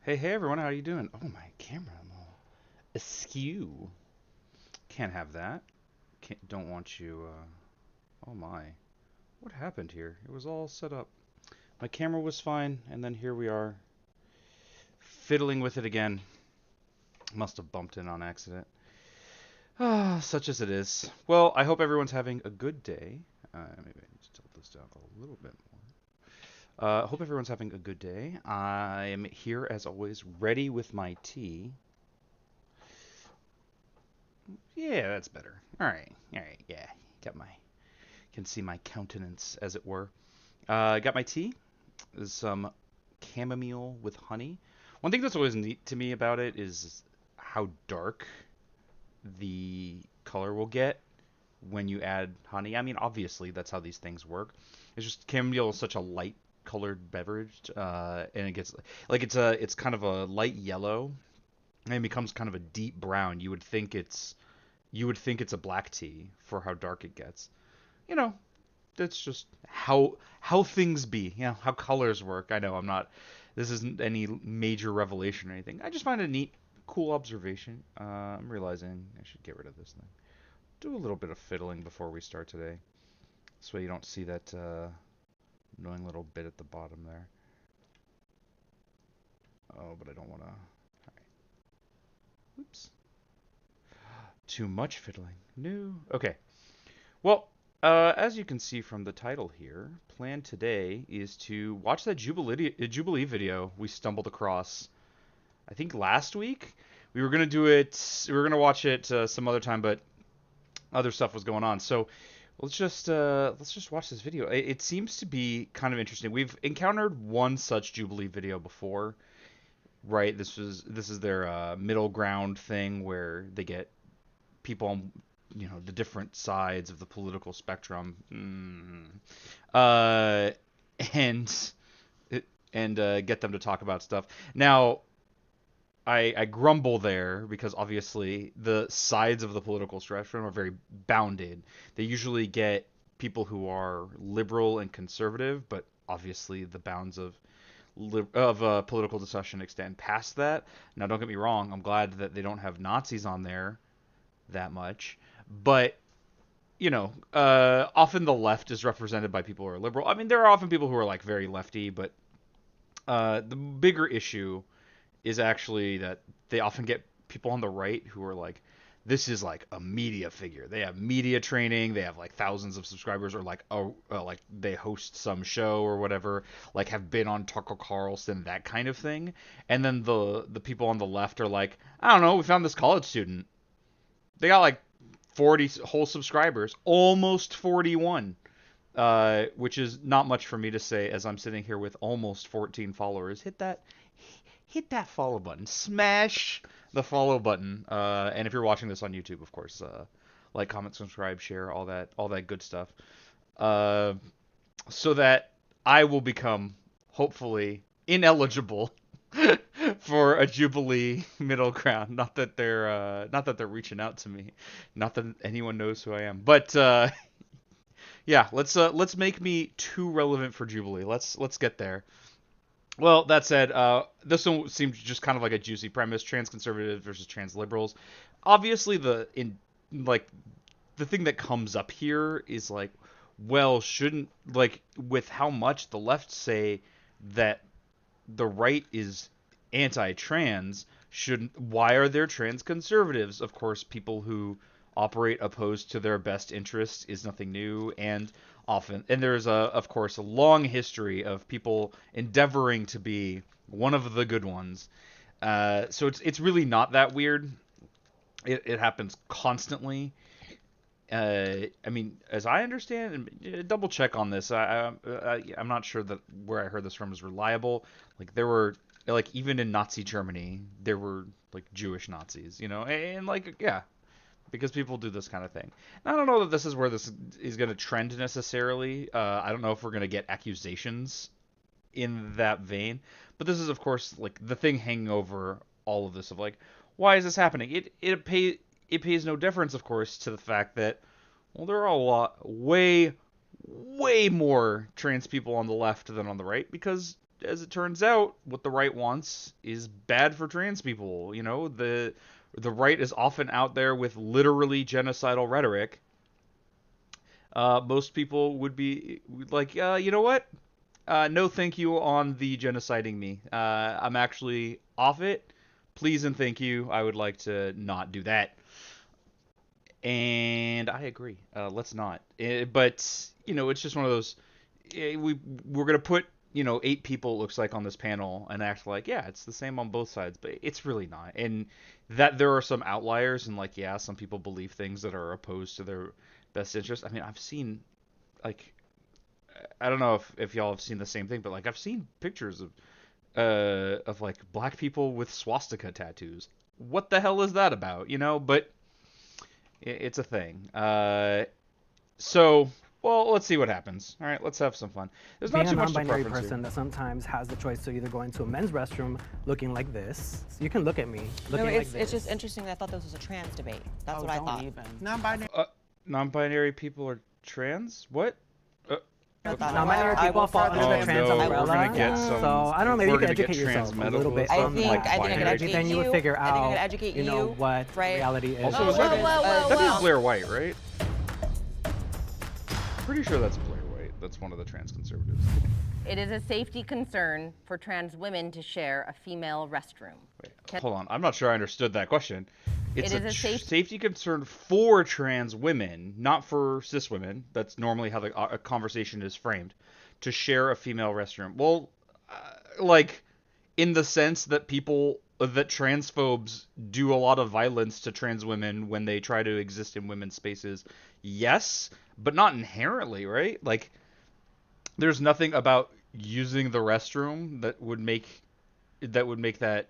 Hey everyone, how you doing? Oh, my camera, I'm all askew. Can't have that. Don't want you, oh my. What happened here? It was all set up. My camera was fine, and then here we are, fiddling with it again. Must have bumped in on accident. Ah, such as it is. Well, I hope everyone's having a good day. Maybe I need to tilt this down a little bit more. Hope everyone's having a good day. I am here, as always, ready with my tea. Yeah, that's better. All right, yeah. Got my can see my countenance, as it were. Got my tea. Is some chamomile with honey. One thing that's always neat to me about it is how dark the color will get when you add honey. I mean, obviously that's how these things work. It's just chamomile is such a light colored beverage, and it gets like it's kind of a light yellow and it becomes kind of a deep brown. You would think it's a black tea for how dark it gets. You know, that's just how things be. How colors work. I know I'm not. This isn't any major revelation or anything. I just find it a neat, cool observation. I'm realizing I should get rid of this thing. Do a little bit of fiddling before we start today, so you don't see that annoying little bit at the bottom there. Oh, but I don't want to. Oops. Too much fiddling. No. Okay. Well, as you can see from the title here, plan today is to watch that Jubilee video we stumbled across. I think last week we were gonna do it. We were gonna watch it some other time, but other stuff was going on. So let's just watch this video. It seems to be kind of interesting. We've encountered one such Jubilee video before, right? This is their middle ground thing where they get people on the different sides of the political spectrum, uh, and get them to talk about stuff. Now, I grumble there because obviously the sides of the political spectrum are very bounded. They usually get people who are liberal and conservative, but obviously the bounds of political discussion extend past that. Now, don't get me wrong. I'm glad that they don't have Nazis on there that much, but often the left is represented by people who are liberal. I mean, there are often people who are like very lefty, but the bigger issue is actually that they often get people on the right who are like, this is like a media figure. They have media training. They have like thousands of subscribers, or like they host some show or whatever. Like have been on Tucker Carlson, that kind of thing. And then the people on the left are like, I don't know. We found this college student. They got like 40 whole subscribers, almost 41, which is not much for me to say as I'm sitting here with almost 14 followers. Hit that follow button. Smash the follow button. And if you're watching this on YouTube, of course, like, comment, subscribe, share, all that good stuff. Uh, so that I will become hopefully ineligible for a Jubilee middle ground. Not that they're reaching out to me. Not that anyone knows who I am. But yeah, let's make me too relevant for Jubilee. Let's get there. Well, that said, this one seems just kind of like a juicy premise: trans conservatives versus trans liberals. Obviously, like the thing that comes up here is like, well, shouldn't, like, with how much the left say that the right is anti-trans, shouldn't why are there trans conservatives? Of course, people who operate opposed to their best interests is nothing new, and there's of course a long history of people endeavoring to be one of the good ones. So it's really not that weird. It happens constantly. I mean, as I understand, and double check on this. I'm not sure that where I heard this from is reliable. Like there were, like, even in Nazi Germany, there were like Jewish Nazis, and like, yeah, because people do this kind of thing. And I don't know that this is where this is going to trend necessarily. I don't know if we're going to get accusations in that vein, but this is of course like the thing hanging over all of this of like, why is this happening? It pays no difference, of course, to the fact that, well, there are a lot way more trans people on the left than on the right, because as it turns out, what the right wants is bad for trans people. You know, the right is often out there with literally genocidal rhetoric. Most people would be like, you know what? No, thank you on the genociding me. I'm actually off it. Please and thank you. I would like to not do that. And I agree. Let's not. But you know, it's just one of those. We're gonna put 8 people, it looks like, on this panel and act like, yeah, it's the same on both sides, but it's really not. And that there are some outliers, and like, yeah, some people believe things that are opposed to their best interest. I mean, I've seen, like, I don't know if y'all have seen the same thing, but like, I've seen pictures of like black people with swastika tattoos. What the hell is that about? But it's a thing. So, well, let's see what happens. All right, let's have some fun. There's not Being a too much to non-binary preference person here. that sometimes has the choice to either go into a men's restroom looking like this. So you can look at me looking No, like this. it's just interesting that I thought this was a trans debate. That's what I thought. Even. Non-binary. Non-binary people are trans? What? Non-binary I people will fall further under the defend- trans no, umbrella. we're gonna get some. So I don't know, maybe we're you can gonna get educate yourself a little bit. trans from medical I stuff think and, I think I binary. could then you would figure I think I out, could educate you know, what right? reality is. Also, is Whoa, that, whoa, whoa, that is whoa. Blair White, right? Pretty sure that's Blair White. That's one of the trans conservatives. It is a safety concern for trans women to share a female restroom. Wait, hold on. I'm not sure I understood that question. It's It is a safety concern for trans women, not for cis women. That's normally how a conversation is framed. To share a female restroom. Well, like, in the sense that that transphobes do a lot of violence to trans women when they try to exist in women's spaces. Yes, but not inherently, right? Like, there's nothing about using the restroom that would make that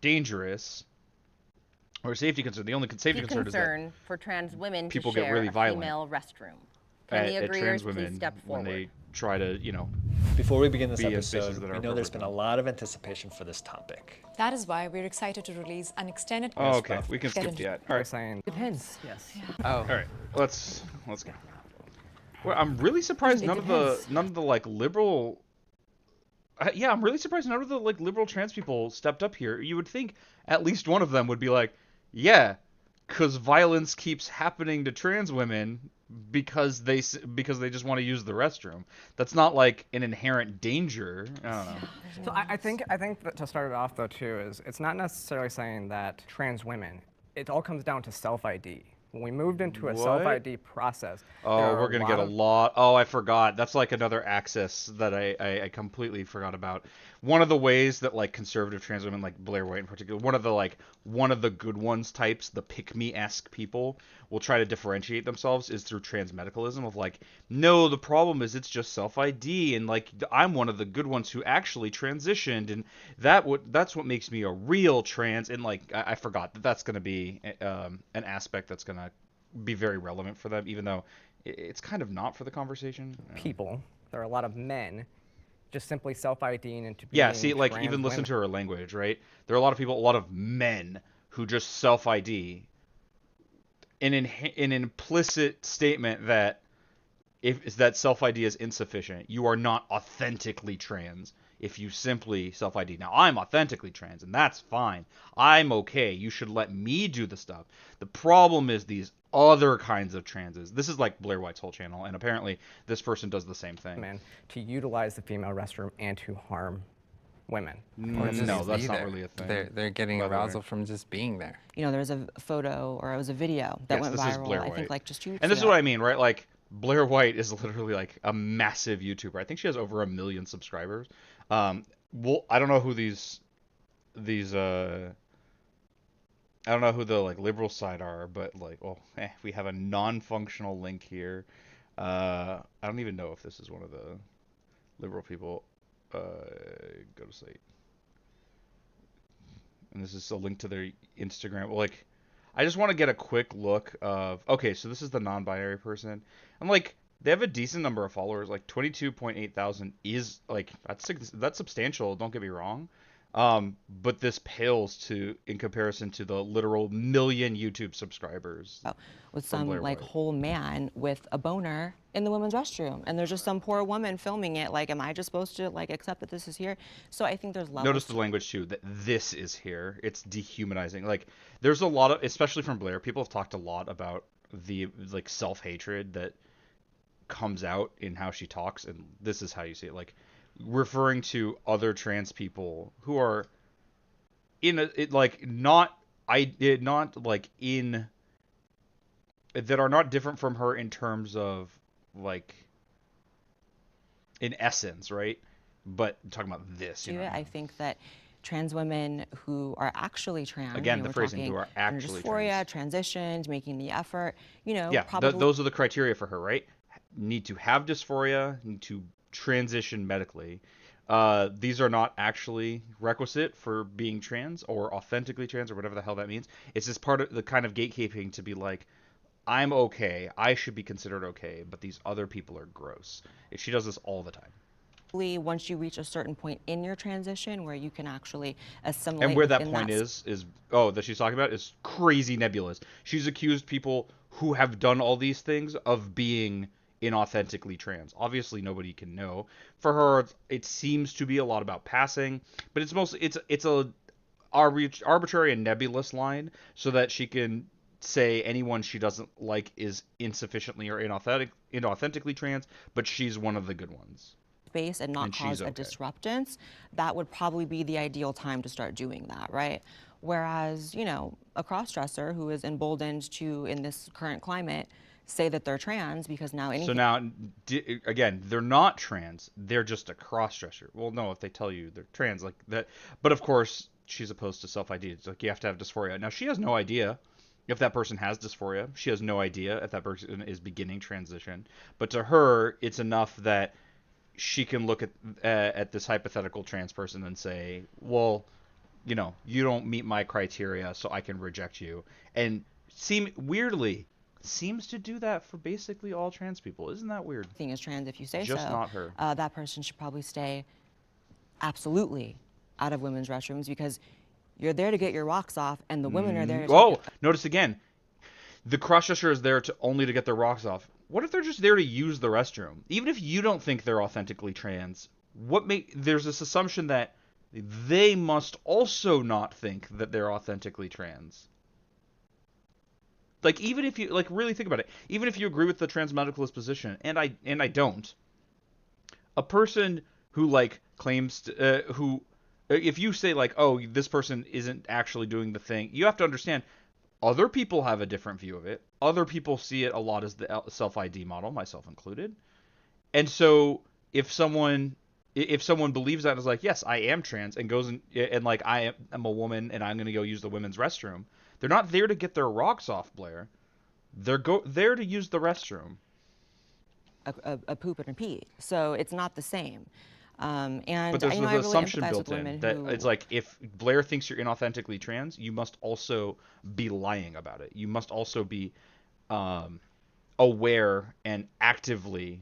dangerous or a safety concern. The only safety concern is that For trans women people to get share really a violent female restroom. Can the at agreeers trans please women step when forward? they try to, Before we begin this be in spaces episode, that we are know there's appropriate been a lot of anticipation for this topic. That is why we're excited to release an extended. Oh, okay. We can Get skip into the ad. All right. Saying depends. Yes. All right. Let's go. Well, I'm really surprised It none of the like liberal. Yeah, I'm really surprised none of the like liberal trans people stepped up here. You would think at least one of them would be like, yeah, because violence keeps happening to trans women because they just want to use the restroom. That's not like an inherent danger. I don't know. So I think that to start it off though too is it's not necessarily saying that trans women. It all comes down to self-ID. When we moved into a What? self-ID process. Oh, we're gonna get a lot. Oh, I forgot. That's like another access that I completely forgot about. One of the ways that like conservative trans women, like Blair White in particular, one of the good ones types, the pick-me-esque people, will try to differentiate themselves is through trans medicalism of like, no, the problem is it's just self-ID, and like I'm one of the good ones who actually transitioned, and that's what makes me a real trans. And like I forgot that that's gonna be an aspect that's gonna be very relevant for them, even though it's kind of not for the conversation. People. There are a lot of men just simply self-IDing into being Yeah, see, like, trans even listen women. to her language, right? There are a lot of people, a lot of men who just self-ID in an implicit statement that if that self-ID is insufficient, you are not authentically trans if you simply self-ID. Now, I'm authentically trans, and that's fine. I'm okay. You should let me do the stuff. The problem is these other kinds of transes. This is like Blair White's whole channel, and apparently this person does the same thing. Men to utilize the female restroom and to harm women. No, that's not really a thing. They're getting by the way. arousal from just being there. You know, there's a photo or it was a video that Yes, went this is viral. Blair I White. think like just 2 weeks And this is ago. what I mean, right? Like, Blair White is literally like a massive YouTuber. I think she has over 1 million subscribers. Well, I don't know who I don't know who the like liberal side are, but like, we have a non-functional link here. I don't even know if this is one of the liberal people. Go to site, and this is a link to their Instagram. Like, I just want to get a quick look of. Okay, so this is the non-binary person, and like they have a decent number of followers. Like 22.8 thousand is like that's substantial. Don't get me wrong. But this pales in comparison to the literal million YouTube subscribers with from Blair some like White. whole man with a boner in the women's restroom, and there's just some poor woman filming it. Like, am I just supposed to like accept that this is here? So I think there's levels. Notice the language too, that this is here. It's dehumanizing. Like, there's a lot of, especially from Blair, people have talked a lot about the like self-hatred that comes out in how she talks, and this is how you see it. Like, referring to other trans people who are in a, it like not like in that are not different from her in terms of like in essence, right? But I'm talking about this, you know. I think that trans women who are actually trans, Again, you know, the we're phrasing, talking who are gender actually dysphoria, transitioned, making the effort, you know, Yeah, probably those are the criteria for her, right? Need to have dysphoria, need to transition medically. These are not actually requisite for being trans or authentically trans or whatever the hell that means. It's just part of the kind of gatekeeping to be like, I'm okay, I should be considered okay, but these other people are gross. She does this all the time. once you reach a certain point in your transition where you can actually assimilate. And where that within point is that she's talking about is crazy nebulous. She's accused people who have done all these things of being inauthentically trans. Obviously, nobody can know. For her, it seems to be a lot about passing, but it's mostly it's a arbitrary and nebulous line so that she can say anyone she doesn't like is insufficiently or inauthentically trans, but she's one of the good ones. Space and not And cause she's a okay. disruptance, that would probably be the ideal time to start doing that, right? Whereas, you know, a cross-dresser who is emboldened to, in this current climate, say that they're trans because now anything. So now, again, they're not trans. They're just a cross-dresser. Well, no, if they tell you they're trans, like that. But of course, she's opposed to self-ID. It's like you have to have dysphoria. Now, she has no idea if that person has dysphoria. She has no idea if that person is beginning transition. But to her, it's enough that she can look at this hypothetical trans person and say, well, you know, you don't meet my criteria, so I can reject you. And seems to do that for basically all trans people. Isn't that weird? Thing is trans if you say Just so. not her. That person should probably stay absolutely out of women's restrooms because you're there to get your rocks off, and the women are there to. Oh, notice again, the cross-dresser is there only to get their rocks off. What if they're just there to use the restroom? Even if you don't think they're authentically trans, there's this assumption that they must also not think that they're authentically trans. Like, even if you really think about it, even if you agree with the trans medicalist position, and I don't, a person who claims to, who if you say oh, this person isn't actually doing the thing, you have to understand other people have a different view of it. Other people see it a lot as the self-ID model, myself included. And so if someone believes that and is like, yes, I am trans, and goes and I am a woman and I'm going to go use the women's restroom, they're not there to get their rocks off, Blair. They're there to use the restroom. A poop and a pee. So it's not the same. And but there's I the really assumption empathize built with in women that who, it's like, if Blair thinks you're inauthentically trans, you must also be lying about it. You must also be aware and actively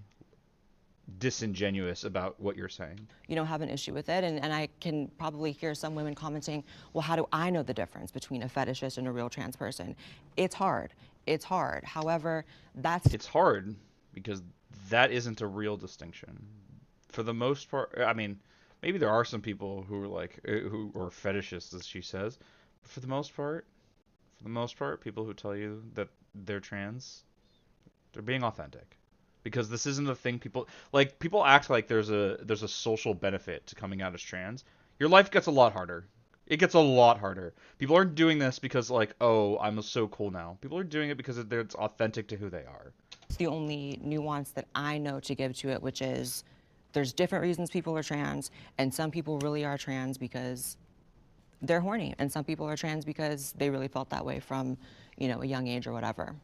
disingenuous about what you're saying. you know, have an issue with it. And I can probably hear some women commenting, well, how do I know the difference between a fetishist and a real trans person? It's hard. It's hard. However, It's hard because that isn't a real distinction. For the most part, I mean, maybe there are some people who are who are fetishists, as she says. But for the most part, people who tell you that they're trans, they're being authentic. Because this isn't a thing people act like there's a social benefit to coming out as trans. Your life gets a lot harder. It gets a lot harder. People aren't doing this because oh, I'm so cool now. People are doing it because it's authentic to who they are. it's the only nuance that I know to give to it, which is there's different reasons people are trans, and some people really are trans because they're horny, and some people are trans because they really felt that way from, you know, a young age or whatever.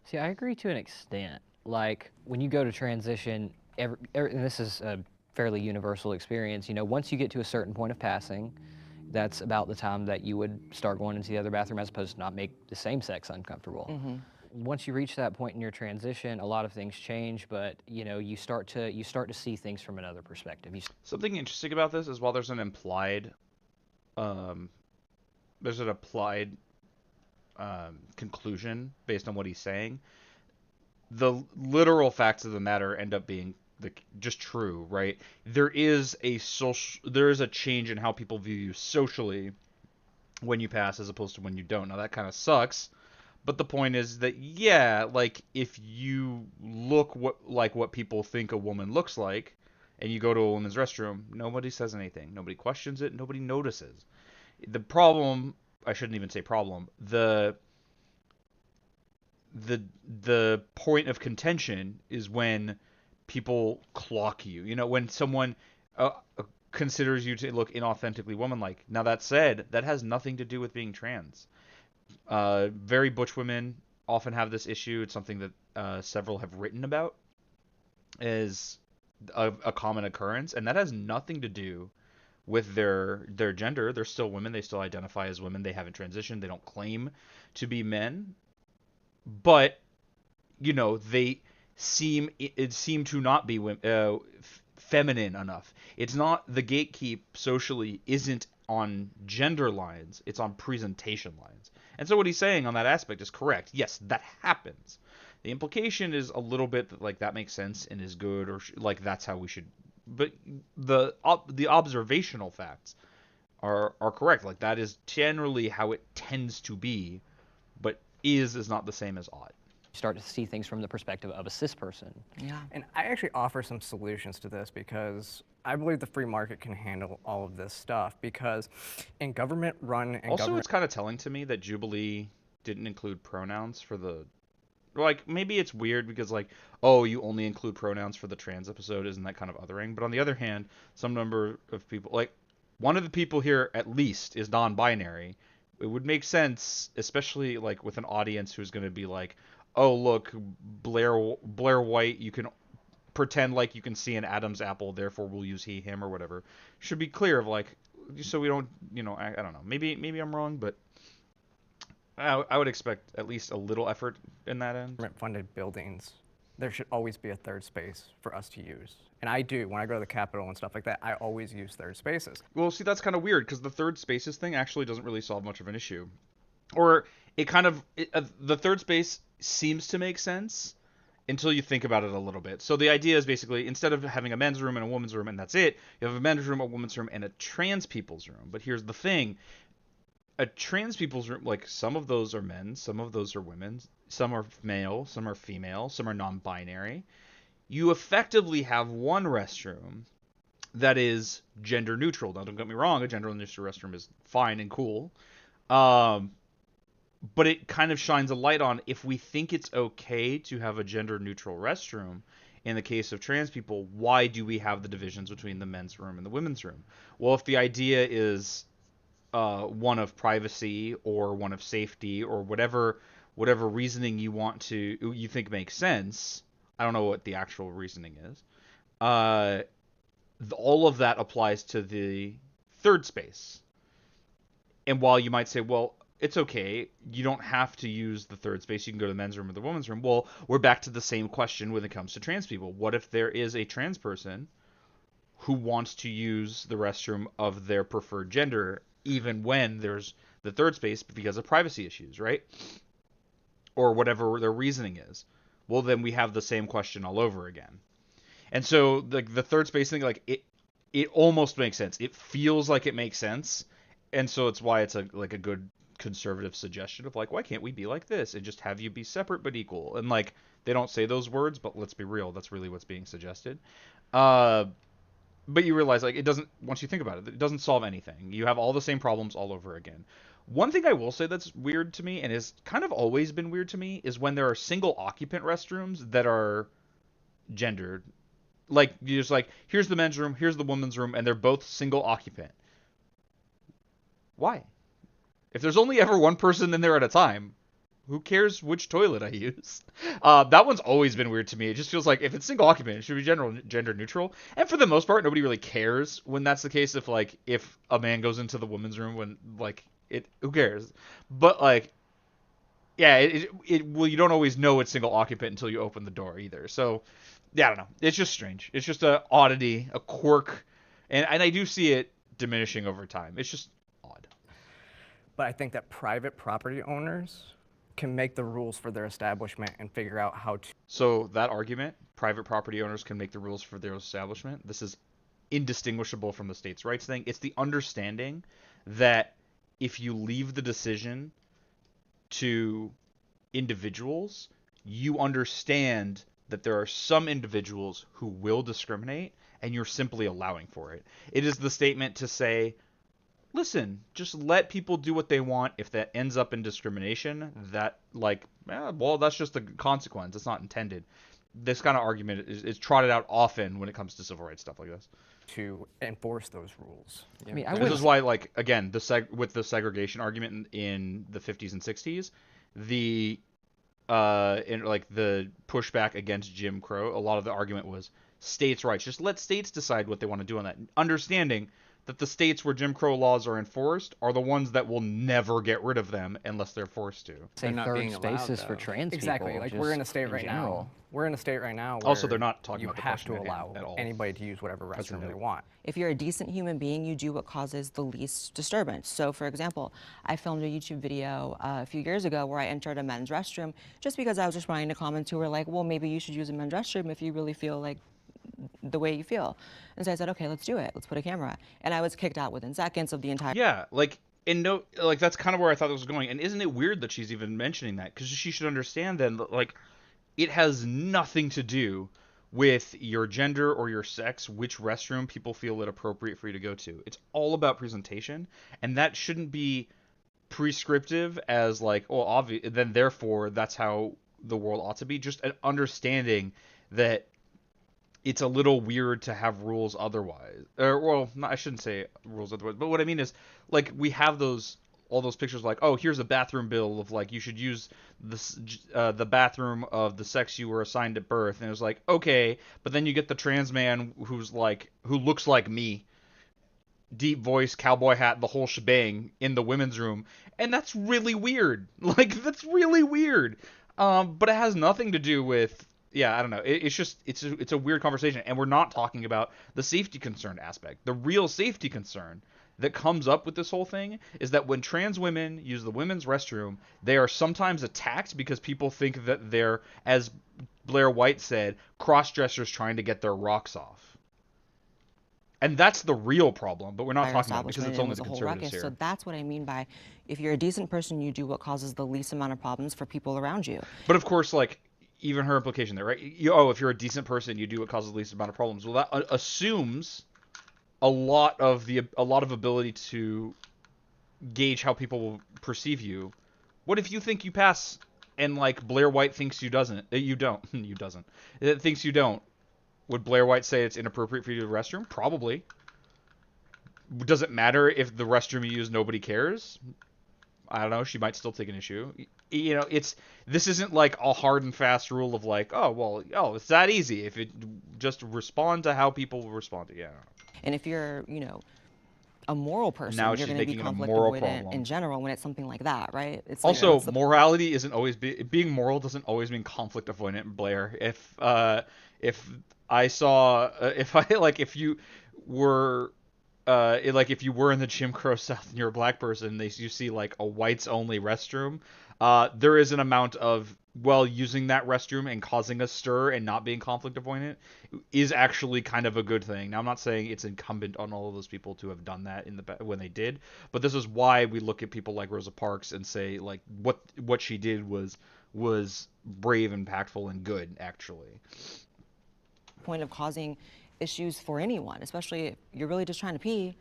See, I agree to an extent. Like, when you go to transition, and this is a fairly universal experience, you know, once you get to a certain point of passing, that's about the time that you would start going into the other bathroom as opposed to not make the same sex uncomfortable. Mm-hmm. Once you reach that point in your transition, a lot of things change, but you know, you start to see things from another perspective. Something interesting about this is while there's an implied there's an applied conclusion based on what he's saying. The literal facts of the matter end up being just true, right? There is a change in how people view you socially when you pass as opposed to when you don't. Now that kind of sucks, but the point is that yeah, like if you look like what people think a woman looks like, and you go to a woman's restroom, nobody says anything, nobody questions it, nobody notices. The problem, I shouldn't even say problem, the point of contention is when people clock you. You know, when someone considers you to look inauthentically woman-like. Now that said, that has nothing to do with being trans. Very butch women often have this issue. It's something that several have written about as a common occurrence, and that has nothing to do with their gender. They're still women. They still identify as women. They haven't transitioned. They don't claim to be men. But you know, they seem to not be feminine enough. It's not, the gatekeep socially isn't on gender lines, it's on presentation lines. And so what he's saying on that aspect is correct. Yes, that happens. The implication is a little bit that like that makes sense and is good, or like that's how we should. But the observational facts are correct. Like that is generally how it tends to be, but is not the same as ought. Start to see things from the perspective of a cis person. Yeah. And I actually offer some solutions to this because I believe the free market can handle all of this stuff, because in government-run and Also, government... it's kind of telling to me that Jubilee didn't include pronouns for the... Like, maybe it's weird because, like, oh, you only include pronouns for the trans episode, isn't that kind of othering? But on the other hand, some number of people... Like, one of the people here, at least, is non-binary. It would make sense, especially, like, with an audience who's going to be like, oh, look, Blair White, you can pretend like you can see an Adam's apple, therefore we'll use he, him, or whatever. Should be clear of, like, so we don't, you know, I don't know. Maybe I'm wrong, but I would expect at least a little effort in that end. Funded buildings, there should always be a third space for us to use. And I do. When I go to the Capitol and stuff like that, I always use third spaces. Well, see, that's kind of weird, because the third spaces thing actually doesn't really solve much of an issue. Or it kind of, the third space seems to make sense until you think about it a little bit. So the idea is basically, instead of having a men's room and a woman's room and that's it, you have a men's room, a woman's room, and a trans people's room. But here's the thing. A trans people's room, like, some of those are men, some of those are women, some are male, some are female, some are non-binary. You effectively have one restroom that is gender neutral. Now, don't get me wrong, a gender neutral restroom is fine and cool. But it kind of shines a light on, if we think it's okay to have a gender neutral restroom, in the case of trans people, why do we have the divisions between the men's room and the women's room? Well, if the idea is one of privacy or one of safety or whatever reasoning you think makes sense, I don't know what the actual reasoning is, all of that applies to the third space. And while you might say, well, it's okay, you don't have to use the third space, you can go to the men's room or the women's room. Well, we're back to the same question when it comes to trans people. What if there is a trans person who wants to use the restroom of their preferred gender, even when there's the third space because of privacy issues, right? Or whatever their reasoning is. Well, then we have the same question all over again. And so the third space thing, like, it almost makes sense. It feels like it makes sense. And so it's why it's a good conservative suggestion of, like, why can't we be like this and just have you be separate but equal? And, like, they don't say those words, but let's be real, that's really what's being suggested. But you realize, like, it doesn't, once you think about it doesn't solve anything. You have all the same problems all over again. One thing I will say that's weird to me, and has kind of always been weird to me, is when there are single occupant restrooms that are gendered. Like, you're just like, here's the men's room, here's the women's room, and they're both single occupant. Why? If there's only ever one person in there at a time, who cares which toilet I use? That one's always been weird to me. It just feels like if it's single occupant, it should be gender neutral. And for the most part, nobody really cares when that's the case. If a man goes into the women's room, when, like, who cares? But, like, yeah, well, you don't always know it's single occupant until you open the door either. So, yeah, I don't know. It's just strange. It's just a oddity, a quirk, and I do see it diminishing over time. It's just odd. But I think that private property owners can make the rules for their establishment and figure out how to. So that argument, private property owners can make the rules for their establishment, this is indistinguishable from the states' rights thing. It's the understanding that if you leave the decision to individuals, you understand that there are some individuals who will discriminate, and you're simply allowing for it. It is the statement to say, listen, just let people do what they want. If that ends up in discrimination, that, like, well, that's just the consequence. It's not intended. This kind of argument is trotted out often when it comes to civil rights stuff like this. To enforce those rules. I mean, I This would. is why, like, again, with the segregation argument in the 50s and 60s, the the pushback against Jim Crow, a lot of the argument was states' rights. Just let states decide what they want to do on that. Understanding that the states where Jim Crow laws are enforced are the ones that will never get rid of them unless they're forced to. Say not third being allowed, spaces for though. trans Exactly. people. Like we're in a just state right now. general. We're in a state right now. Where Also, they're not talking you about the have question to at hand allow at all. anybody to use whatever That's restroom they no- want. If you're a decent human being, you do what causes the least disturbance. So, for example, I filmed a YouTube video a few years ago where I entered a men's restroom just because I was responding to comments who were like, well, maybe you should use a men's restroom if you really feel like the way you feel. And so I said, okay, let's do it. Let's put a camera. And I was kicked out within seconds of the entire. Yeah, like, and no, like, that's kind of where I thought this was going. And isn't it weird that she's even mentioning that? Because she should understand then that, like, it has nothing to do with your gender or your sex, which restroom people feel it appropriate for you to go to. It's all about presentation, and that shouldn't be prescriptive as, like, oh, obvious, then therefore that's how the world ought to be. Just an understanding that it's a little weird to have rules otherwise. Or, well, I shouldn't say rules otherwise, but what I mean is, like, we have all those pictures like, oh, here's a bathroom bill of, like, you should use the bathroom of the sex you were assigned at birth. And it was like, okay, but then you get the trans man who looks like me, deep voice, cowboy hat, the whole shebang in the women's room. And that's really weird. Like, that's really weird. But it has nothing to do with, yeah, I don't know. It's just, it's a weird conversation. And we're not talking about the safety concern aspect. The real safety concern that comes up with this whole thing is that when trans women use the women's restroom, they are sometimes attacked because people think that they're, as Blair White said, cross-dressers trying to get their rocks off. And that's the real problem, but we're not talking about it because it's only the conservatives here. So that's what I mean by, if you're a decent person, you do what causes the least amount of problems for people around you. But of course, like, even her implication there, right? If you're a decent person, you do what causes the least amount of problems. Well, that assumes a lot of ability to gauge how people will perceive you. What if you think you pass and, like, Blair White thinks you don't? It thinks you don't. Would Blair White say it's inappropriate for you to use the restroom? Probably. Does it matter if the restroom you use nobody cares? I don't know. She might still take an issue. This isn't like a hard and fast rule of, like, it's that easy. If it just respond to how people will respond to. Yeah. And if you're, a moral person, Now you're she's going to be making it a conflict moral avoidant problem. in general when it's something like that, right? It's Also, like, morality isn't always being moral doesn't always mean conflict avoidant, Blair. If you were if you were in the Jim Crow South and you're a black person, you see, like, a whites only restroom, there is an amount of, using that restroom and causing a stir and not being conflict avoidant is actually kind of a good thing. Now, I'm not saying it's incumbent on all of those people to have done that when they did, but this is why we look at people like Rosa Parks and say, like, what she did was brave, impactful, and good, actually. point of causing issues for anyone, especially if you're really just trying to pee.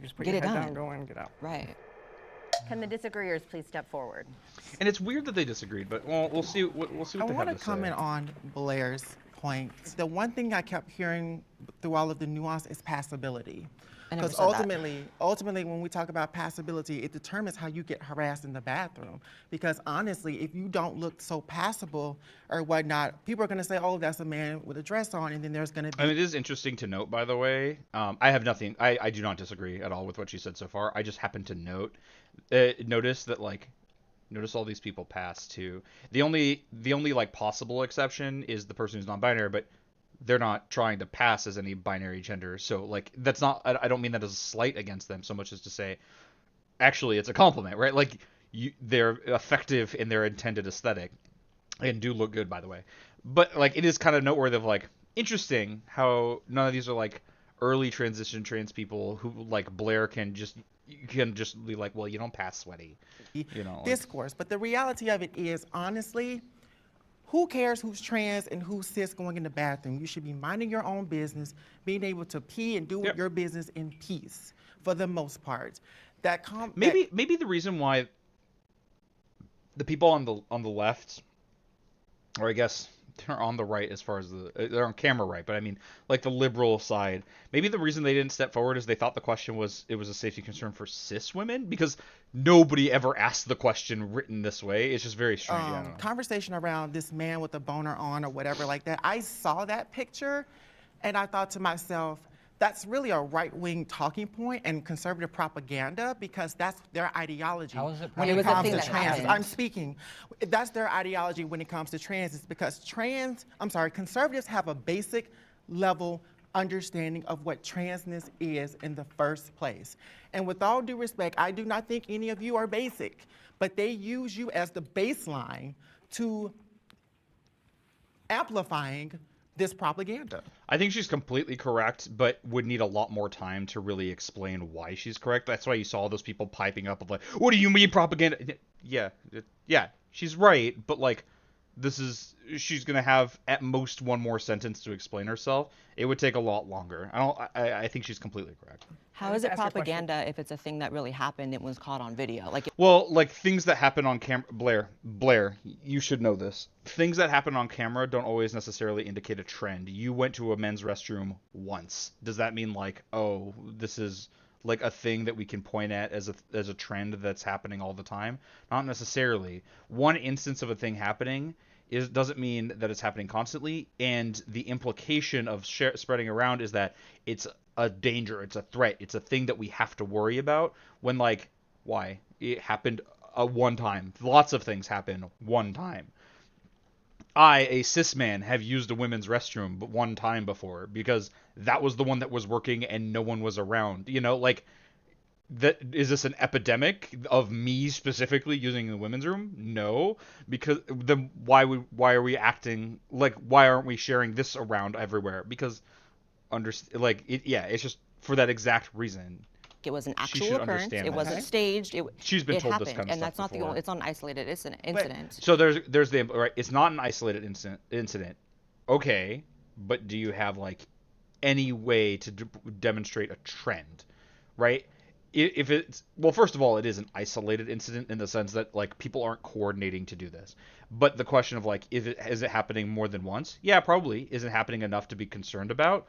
Just put Get your it head done. down, go in, get out. Right. Can the disagreeers please step forward? And it's weird that they disagreed, but we'll see. We'll see what I they want have to to say. comment on Blair's point. The one thing I kept hearing through all of the nuance is passability. I never Because said that. ultimately, when we talk about passability, it determines how you get harassed in the bathroom. Because honestly, if you don't look so passable or whatnot, people are going to say, "Oh, that's a man with a dress on," and then there's going to be. And it is interesting to note, by the way. I have nothing. I do not disagree at all with what she said so far. I just happen to notice that, like, notice all these people pass too. The only like possible exception is the person who's non-binary, but they're not trying to pass as any binary gender. So, like, that's not, I don't mean that as a slight against them so much as to say, actually it's a compliment, right? Like they're effective in their intended aesthetic and do look good, by the way. But like it is kind of noteworthy of like interesting how none of these are like early transition trans people who like Blair can just be like, well, you don't pass sweaty, like, discourse. But the reality of it is, honestly, who cares who's trans and who's cis going in the bathroom? You should be minding your own business, being able to pee and do your business in peace for the most part. Maybe the reason why the people on the left, or I guess they're on the right as far as they're on camera right, but I mean like the liberal side. Maybe the reason they didn't step forward is they thought the question was a safety concern for cis women, because nobody ever asked the question written this way. It's just very strange. I don't know. Conversation around this man with a boner on or whatever like that. I saw that picture, and I thought to myself, that's really a right-wing talking point and conservative propaganda, because that's their ideology. How is it when It was a comes thing to that trans. happened. I'm speaking. That's their ideology when it comes to trans. It's because conservatives have a basic level understanding of what transness is in the first place. And with all due respect, I do not think any of you are basic, but they use you as the baseline to amplifying this propaganda. I think she's completely correct, but would need a lot more time to really explain why she's correct. That's why you saw those people piping up of like, "What do you mean propaganda?" Yeah, she's right, but like, she's gonna have at most one more sentence to explain herself. It would take a lot longer. I think she's completely correct. How is it propaganda if it's a thing that really happened? It was caught on video. Like, Well, like things that happen on camera, Blair, you should know this. Things that happen on camera don't always necessarily indicate a trend. You went to a men's restroom once. Does that mean like, oh, this is like a thing that we can point at as a trend that's happening all the time? Not necessarily. One instance of a thing happening doesn't mean that it's happening constantly, and the implication of spreading around is that it's a danger, it's a threat, it's a thing that we have to worry about, when like, why? It happened one time. Lots of things happen one time. I, a cis man, have used a women's restroom but one time before, because that was the one that was working and no one was around. Like, that is this an epidemic of me specifically using the women's room? No, because then why are we acting like, why aren't we sharing this around everywhere? Because it's just for that exact reason. it was an She actual should occurrence. understand It that. wasn't staged. She's been it told happened, this kind of and stuff that's not the before. only. It's not an isolated incident. So there's the right. It's not an isolated incident. Okay, but do you have like any way to demonstrate a trend, right? If it's, well, first of all, it is an isolated incident in the sense that like people aren't coordinating to do this. But the question of like, is it happening more than once? Yeah, probably. Is it happening enough to be concerned about?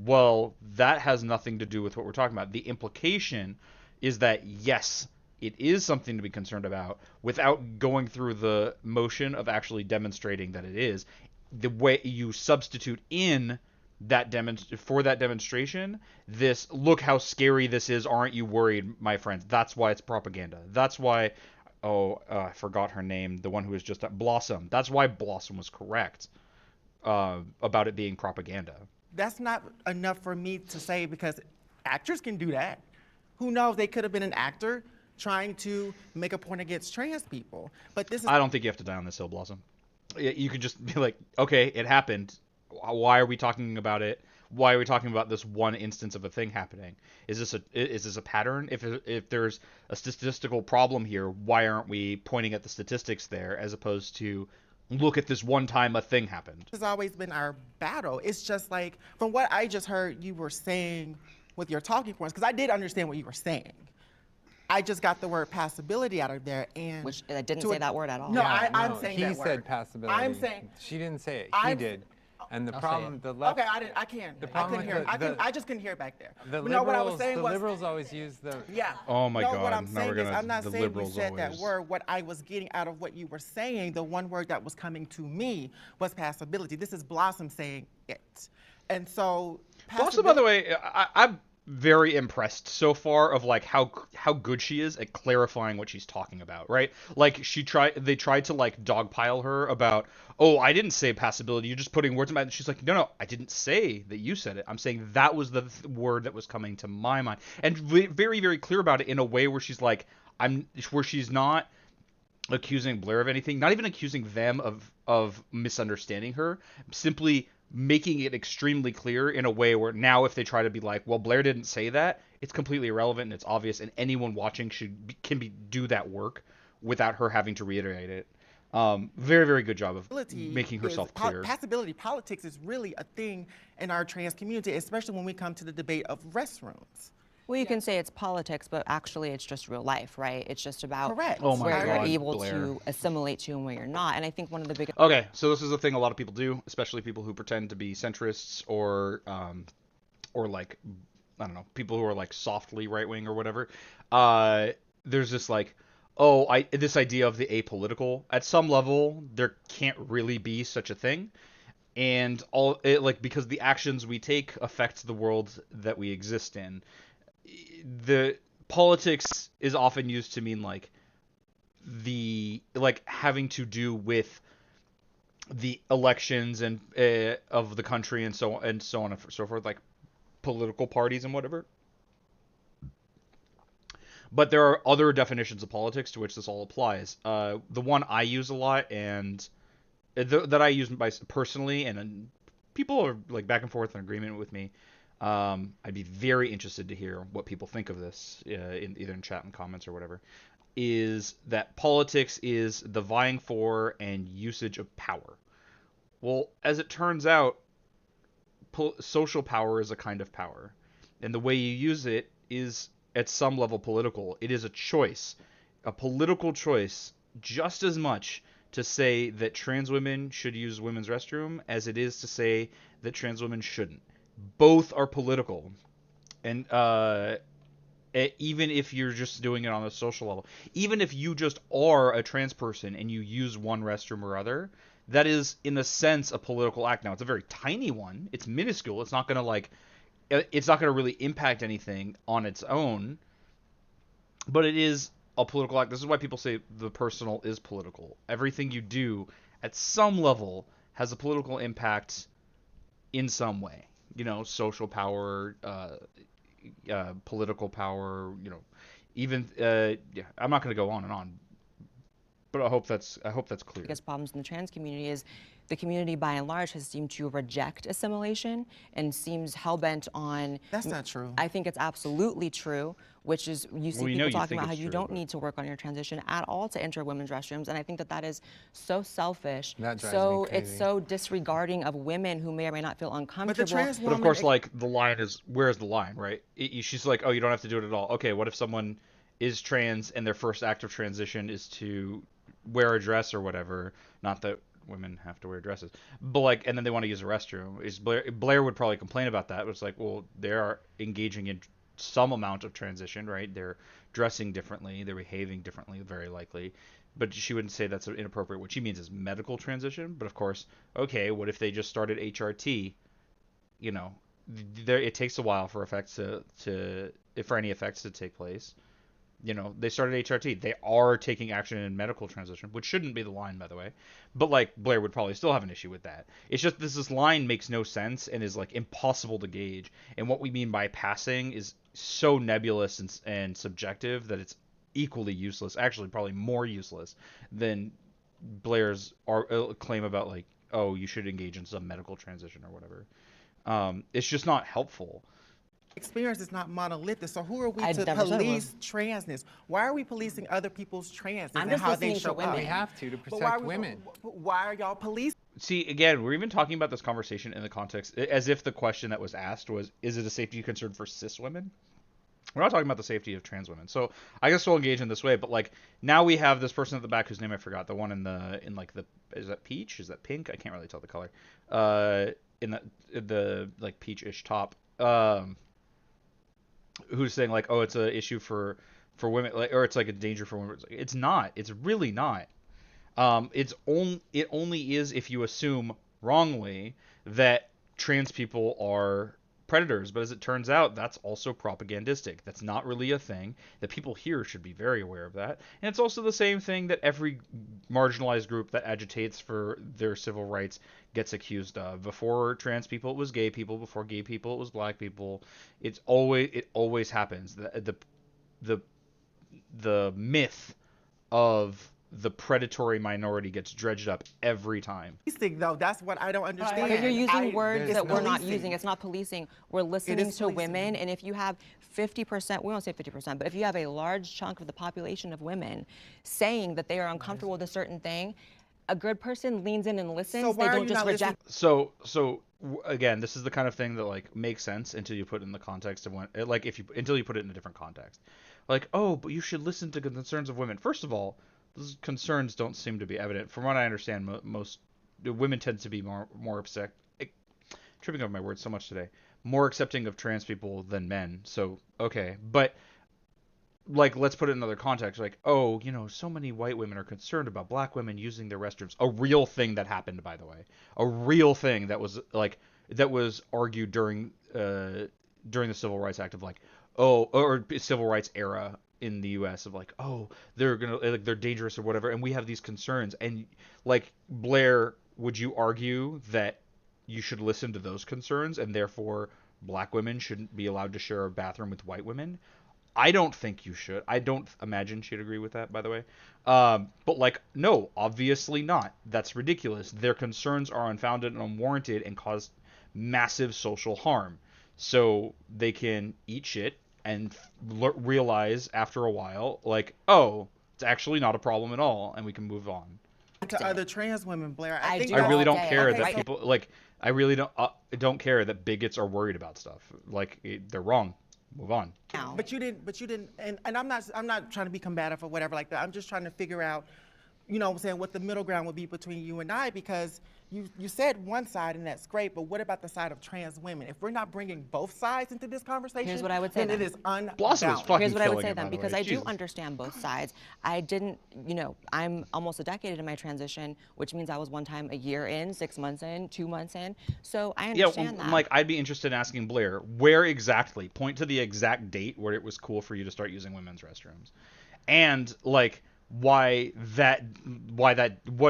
Well, that has nothing to do with what we're talking about. The implication is that yes, it is something to be concerned about, without going through the motion of actually demonstrating that it is. The way you substitute in that for that demonstration, this, look how scary this is, aren't you worried, my friends? That's why it's propaganda. That's why, I forgot her name, the one who was just at Blossom. That's why Blossom was correct about it being propaganda. That's not enough for me to say, because actors can do that. Who knows? They could have been an actor trying to make a point against trans people. But this is. I don't think you have to die on this hill, Blossom. You could just be like, okay, it happened. Why are we talking about it? Why are we talking about this one instance of a thing happening? Is this a pattern? If there's a statistical problem here, why aren't we pointing at the statistics there, as opposed to look at this one time a thing happened? Has always been our battle. It's just like, from what I just heard you were saying with your talking points, because I did understand what you were saying. I just got the word passability out of there, and Which I didn't say that word at all. No, Yeah, I'm saying that word. He said passability. I'm saying. She didn't say it. He I'm- did. And the I'll say problem, it. the left. Okay, I can't. The I problem couldn't with hear. I just couldn't hear it back there. The But no, what I was liberals, saying the was. liberals always use the. Yeah. Oh my no, God, what I'm now we're saying is, gonna- I'm not the saying you liberals said that always. word. What I was getting out of what you were saying, the one word that was coming to me was passability. This is Blossom saying it. And so. Blossom, by the way, very impressed so far of like how good she is at clarifying what she's talking about, right? Like they tried to like dogpile her about, oh, I didn't say passability, you're just putting words in my. She's like, no, I didn't say that you said it. I'm saying that was the word that was coming to my mind, and very very clear about it in a way where she's like, where she's not accusing Blair of anything, not even accusing them of misunderstanding her, simply making it extremely clear in a way where now if they try to be like, well, Blair didn't say that, it's completely irrelevant and it's obvious, and anyone watching can do that work without her having to reiterate it. Very very good job of making herself clear. Passability politics is really a thing in our trans community, especially when we come to the debate of restrooms. Well, you can say it's politics, but actually it's just real life, right? It's just about Correct. Oh my where God, you're able Blair. to assimilate to and where you're not. And I think one of the biggest Okay, so this is a thing a lot of people do, especially people who pretend to be centrists or like, I don't know, people who are like softly right wing or whatever. There's this like, this idea of the apolitical. At some level, there can't really be such a thing, and because the actions we take affect the world that we exist in. The politics is often used to mean like having to do with the elections and of the country and so on and so forth, like political parties and whatever. But there are other definitions of politics to which this all applies. The one I use a lot and that I use personally, and people are like back and forth in agreement with me. I'd be very interested to hear what people think of this, either in chat and comments or whatever, is that politics is the vying for and usage of power. Well, as it turns out, social power is a kind of power, and the way you use it is at some level political. It is a choice, a political choice, just as much to say that trans women should use women's restroom as it is to say that trans women shouldn't. Both are political, and even if you're just doing it on a social level, even if you just are a trans person and you use one restroom or other, that is in a sense a political act. Now it's a very tiny one, it's minuscule, it's not gonna really impact anything on its own, but it is a political act. This is why people say the personal is political. Everything you do at some level has a political impact in some way. Social power, political power, even I'm not going to go on and on, but I hope that's clear. biggest problems in the trans community is the community by and large has seemed to reject assimilation and seems hell-bent on... That's not true. I think it's absolutely true, which is you see people talking about how you don't but... need to work on your transition at all to enter women's restrooms, and I think that is so selfish. That drives so me crazy. It's so disregarding of women who may or may not feel uncomfortable. But of course, like, the line is, where's the line, right? She's like, oh, you don't have to do it at all. Okay, what if someone is trans and their first act of transition is to wear a dress or whatever? Not that women have to wear dresses, but like, and then they want to use a restroom. Blair would probably complain about that. It's like, well, they are engaging in some amount of transition, right? They're dressing differently, they're behaving differently, very likely. But she wouldn't say that's inappropriate. What she means is medical transition. But of course, okay, what if they just started HRT? It takes a while for any effects to take place. They started HRT. They are taking action in medical transition, which shouldn't be the line, by the way. But like, Blair would probably still have an issue with that. It's just this line makes no sense and is like impossible to gauge. And what we mean by passing is so nebulous and subjective that it's equally useless. Actually, probably more useless than Blair's claim about like, oh, you should engage in some medical transition or whatever. It's just not helpful. Experience is not monolithic, so who are we to never said it police transness? Why are we policing other people's transness I'm and just how they listening to show women. up? We have to But why protect are women. Why are y'all policing? See, again, we're even talking about this conversation in the context as if the question that was asked was, is it a safety concern for cis women? We're not talking about the safety of trans women. So I guess we'll engage in this way. But like, now we have this person at the back whose name I forgot. The one in is that peach? Is that pink? I can't really tell the color. In the like peach-ish top. Who's saying like, oh, it's an issue for women, like, or it's like a danger for women. It's not. It's really not. It only is if you assume wrongly that trans people are predators, but as it turns out, that's also propagandistic. That's not really a thing. That people here should be very aware of that. And it's also the same thing that every marginalized group that agitates for their civil rights gets accused of. Before trans people, it was gay people. Before gay people, it was black people. It always happens. The myth of the predatory minority gets dredged up every time. Policing, though, that's what I don't understand. But you're using words It's that we're not policing. using. It's not policing. We're listening is to policing. women, and if you have 50%, we won't say 50%, but if you have a large chunk of the population of women saying that they are uncomfortable with a certain thing, a good person leans in and listens. So why They are don't you just not reject. Again, this is the kind of thing that like makes sense until you put it in the context of until you put it in a different context. Like, oh, but you should listen to the concerns of women. First of all, those concerns don't seem to be evident. From what I understand, most women tend to be more upset. Tripping over my words so much today. More accepting of trans people than men. So okay, but like let's put it in another context. Like, oh, so many white women are concerned about black women using their restrooms. A real thing that happened, by the way. A real thing that was argued during the Civil Rights Act of like, oh, or Civil Rights era in the U.S. of like, oh, they're dangerous or whatever, and we have these concerns. And like Blair, would you argue that you should listen to those concerns and therefore black women shouldn't be allowed to share a bathroom with white women? I don't think you should. I don't imagine she'd agree with that, by the way. But like, no, obviously not. That's ridiculous. Their concerns are unfounded and unwarranted and cause massive social harm. So they can eat shit and realize after a while, like, oh, it's actually not a problem at all, and we can move on. To other trans women, Blair, I think do I really all don't day. care Okay, that so- people like. I really don't care that bigots are worried about stuff. Like they're wrong. Move on. Now. But you didn't, and I'm not trying to be combative or whatever like that. I'm just trying to figure out, what I'm saying, what the middle ground would be between you and I, because you said one side and that's great, but what about the side of trans women? If we're not bringing both sides into this conversation, Here's what I would say then it then. is unbalanced. Blossom is fucking Here's what I would killing say it, by then, the because way. I Jesus. do understand both sides. I didn't, I'm almost a decade into my transition, which means I was one time a year in, 6 months in, 2 months in. So I Yeah, understand that. like I'd be interested in asking Blair, where exactly? Point to the exact date where it was cool for you to start using women's restrooms, and like what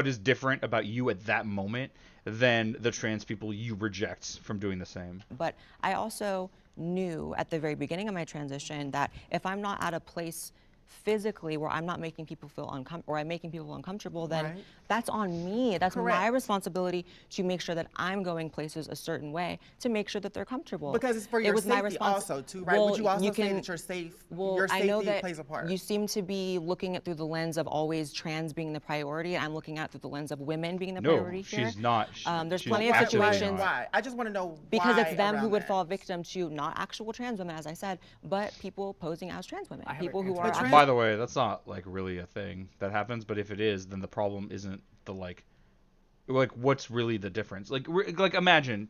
is different about you at that moment than the trans people you reject from doing the same. But I also knew at the very beginning of my transition that if I'm not at a place physically where I'm not making people feel uncomfortable, or I'm making people uncomfortable, then Right. that's on me. That's my Correct. responsibility to make sure that I'm going places a certain way to make sure that they're comfortable. Because it's for your was my safety respons- also, too, right? Well, Would you also say can- that you're safe? Well, Your I know safety that plays a part. you seem to be looking at through the lens of always trans being the priority. I'm looking at through the lens of women being the No, priority here. she's not. There's She's plenty of actually situations not. Why? I just want to know because why it's them who around would that. fall victim to not actual trans women, as I said, but people posing as trans women, have people an who answer. are. But trans- By the way, that's not like really a thing that happens. But if it is, then the problem isn't the like what's really the difference? Like imagine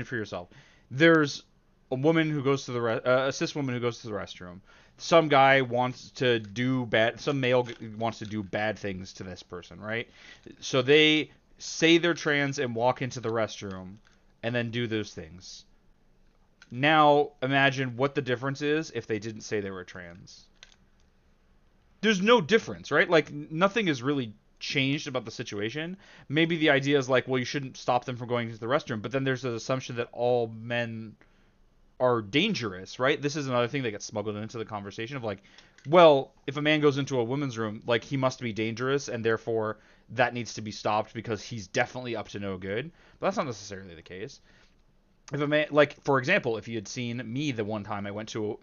for yourself. There's a woman who goes to a cis woman who goes to the restroom. Some guy wants to do bad. Some male wants to do bad things to this person, right? So they say they're trans and walk into the restroom, and then do those things. Now imagine what the difference is if they didn't say they were trans. There's no difference, right? Like nothing is really changed about the situation. Maybe the idea is like, well, you shouldn't stop them from going to the restroom, but then there's an assumption that all men are dangerous, right? This is another thing that gets smuggled into the conversation of like, well, if a man goes into a women's room, like he must be dangerous and therefore that needs to be stopped because he's definitely up to no good. But that's not necessarily the case. If a man, like for example, if you had seen me the one time I went to,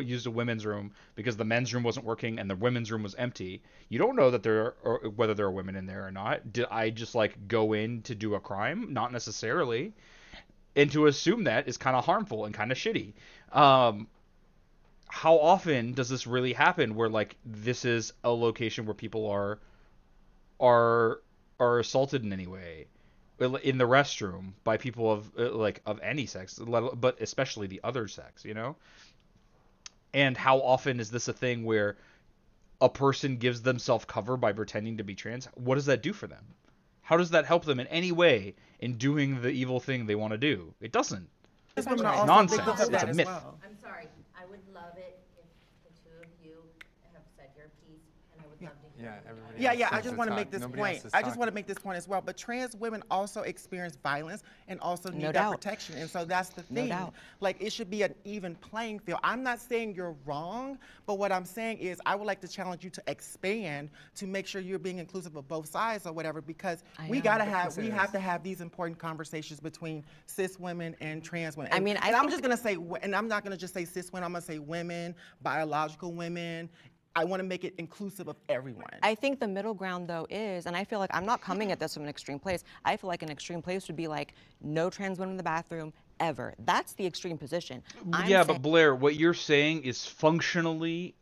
used a women's room because the men's room wasn't working and the women's room was empty, you don't know that whether there are women in there or not. Did I just like go in to do a crime? Not necessarily. And to assume that is kind of harmful and kind of shitty. How often does this really happen? Where like this is a location where people are assaulted in any way? In the restroom by people of any sex, but especially the other sex, And how often is this a thing where a person gives themselves cover by pretending to be trans? What does that do for them? How does that help them in any way in doing the evil thing they want to do? It doesn't. Trans women are It's also nonsense. victims of It's that a as myth. well. I'm sorry. I would love it if the two of you have said your piece, and I would love to hear Yeah, from the everybody audience. Yeah, else I needs just to want to talk. make this Nobody point. else is I just want to talking. make this point as well. But trans women also experience violence and also need No that doubt. protection. And so that's the No thing. doubt. Like, it should be an even playing field. I'm not saying you're wrong, but what I'm saying is I would like to challenge you to expand to make sure you're being inclusive of both sides or whatever, because I we am. gotta But have to have these important conversations between cis women and trans women. I And, mean, I and I'm think- just gonna say, and I'm not gonna just say cis women. I'm gonna say women, biological women. I want to make it inclusive of everyone. I think the middle ground, though, is, and I feel like I'm not coming at this from an extreme place. I feel like an extreme place would be like no trans women in the bathroom ever. That's the extreme position. I'm Yeah, saying- but Blair, what you're saying is functionally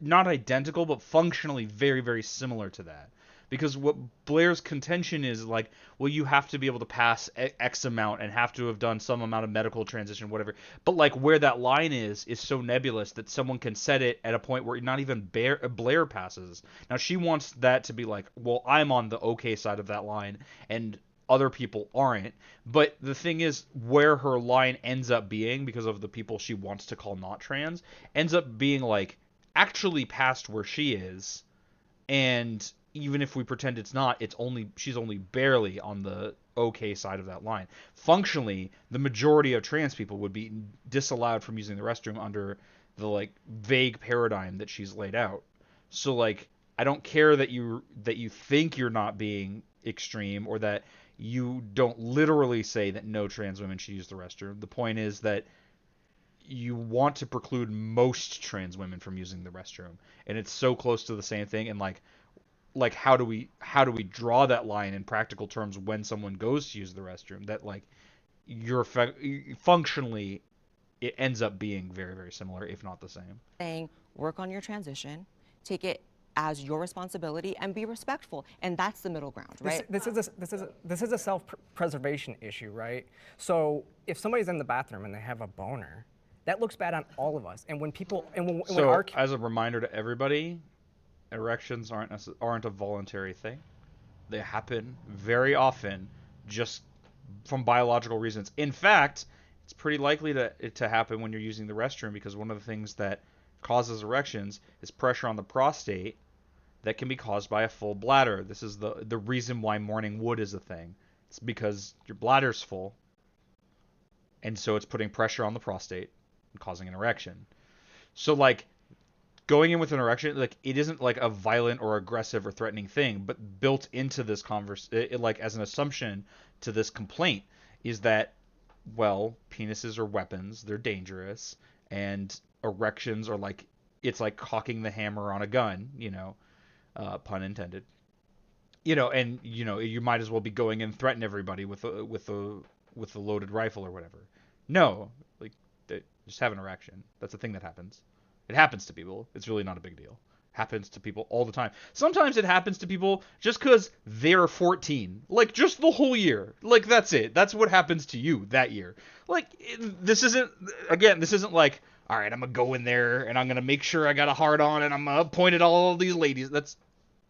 not identical, but functionally very, very similar to that. Because what Blair's contention is like, well, you have to be able to pass X amount and have to have done some amount of medical transition, whatever. But like where that line is so nebulous that someone can set it at a point where not even Blair passes. Now she wants that to be like, well, I'm on the okay side of that line and other people aren't. But the thing is, where her line ends up being, because of the people she wants to call not trans, ends up being like actually past where she is, and even if we pretend it's not, she's only barely on the okay side of that line. Functionally, the majority of trans people would be disallowed from using the restroom under the like vague paradigm that she's laid out. So like, I don't care that you think you're not being extreme, or that you don't literally say that no trans women should use the restroom. The point is that you want to preclude most trans women from using the restroom, and it's so close to the same thing. And like how do we draw that line in practical terms when someone goes to use the restroom, that like you're functionally it ends up being very, very similar, if not the same. saying work on your transition, take it as your responsibility, and be respectful. And that's the middle ground, right? This is a self-preservation issue, right? So if somebody's in the bathroom and they have a boner, that looks bad on all of us. And when people when So our as a reminder to everybody, erections aren't a voluntary thing. They happen very often just from biological reasons. In fact, it's pretty likely to happen when you're using the restroom, because one of the things that causes erections is pressure on the prostate that can be caused by a full bladder. This is the reason why morning wood is a thing. It's because your bladder's full, and so it's putting pressure on the prostate and causing an erection. So like, going in with an erection, like, it isn't like a violent or aggressive or threatening thing, but built into this like as an assumption to this complaint is that, well, penises are weapons, they're dangerous, and erections are like, it's like cocking the hammer on a gun, pun intended. And you might as well be going in and threaten everybody with a loaded rifle or whatever. No, like, just have an erection. That's a thing that happens. It happens to people. It's really not a big deal. Happens to people all the time. Sometimes it happens to people just because they're 14. Like, just the whole year. Like, that's it. That's what happens to you that year. Like, this isn't like, all right, I'm going to go in there and I'm going to make sure I got a hard on and I'm going to point at all of these ladies. That's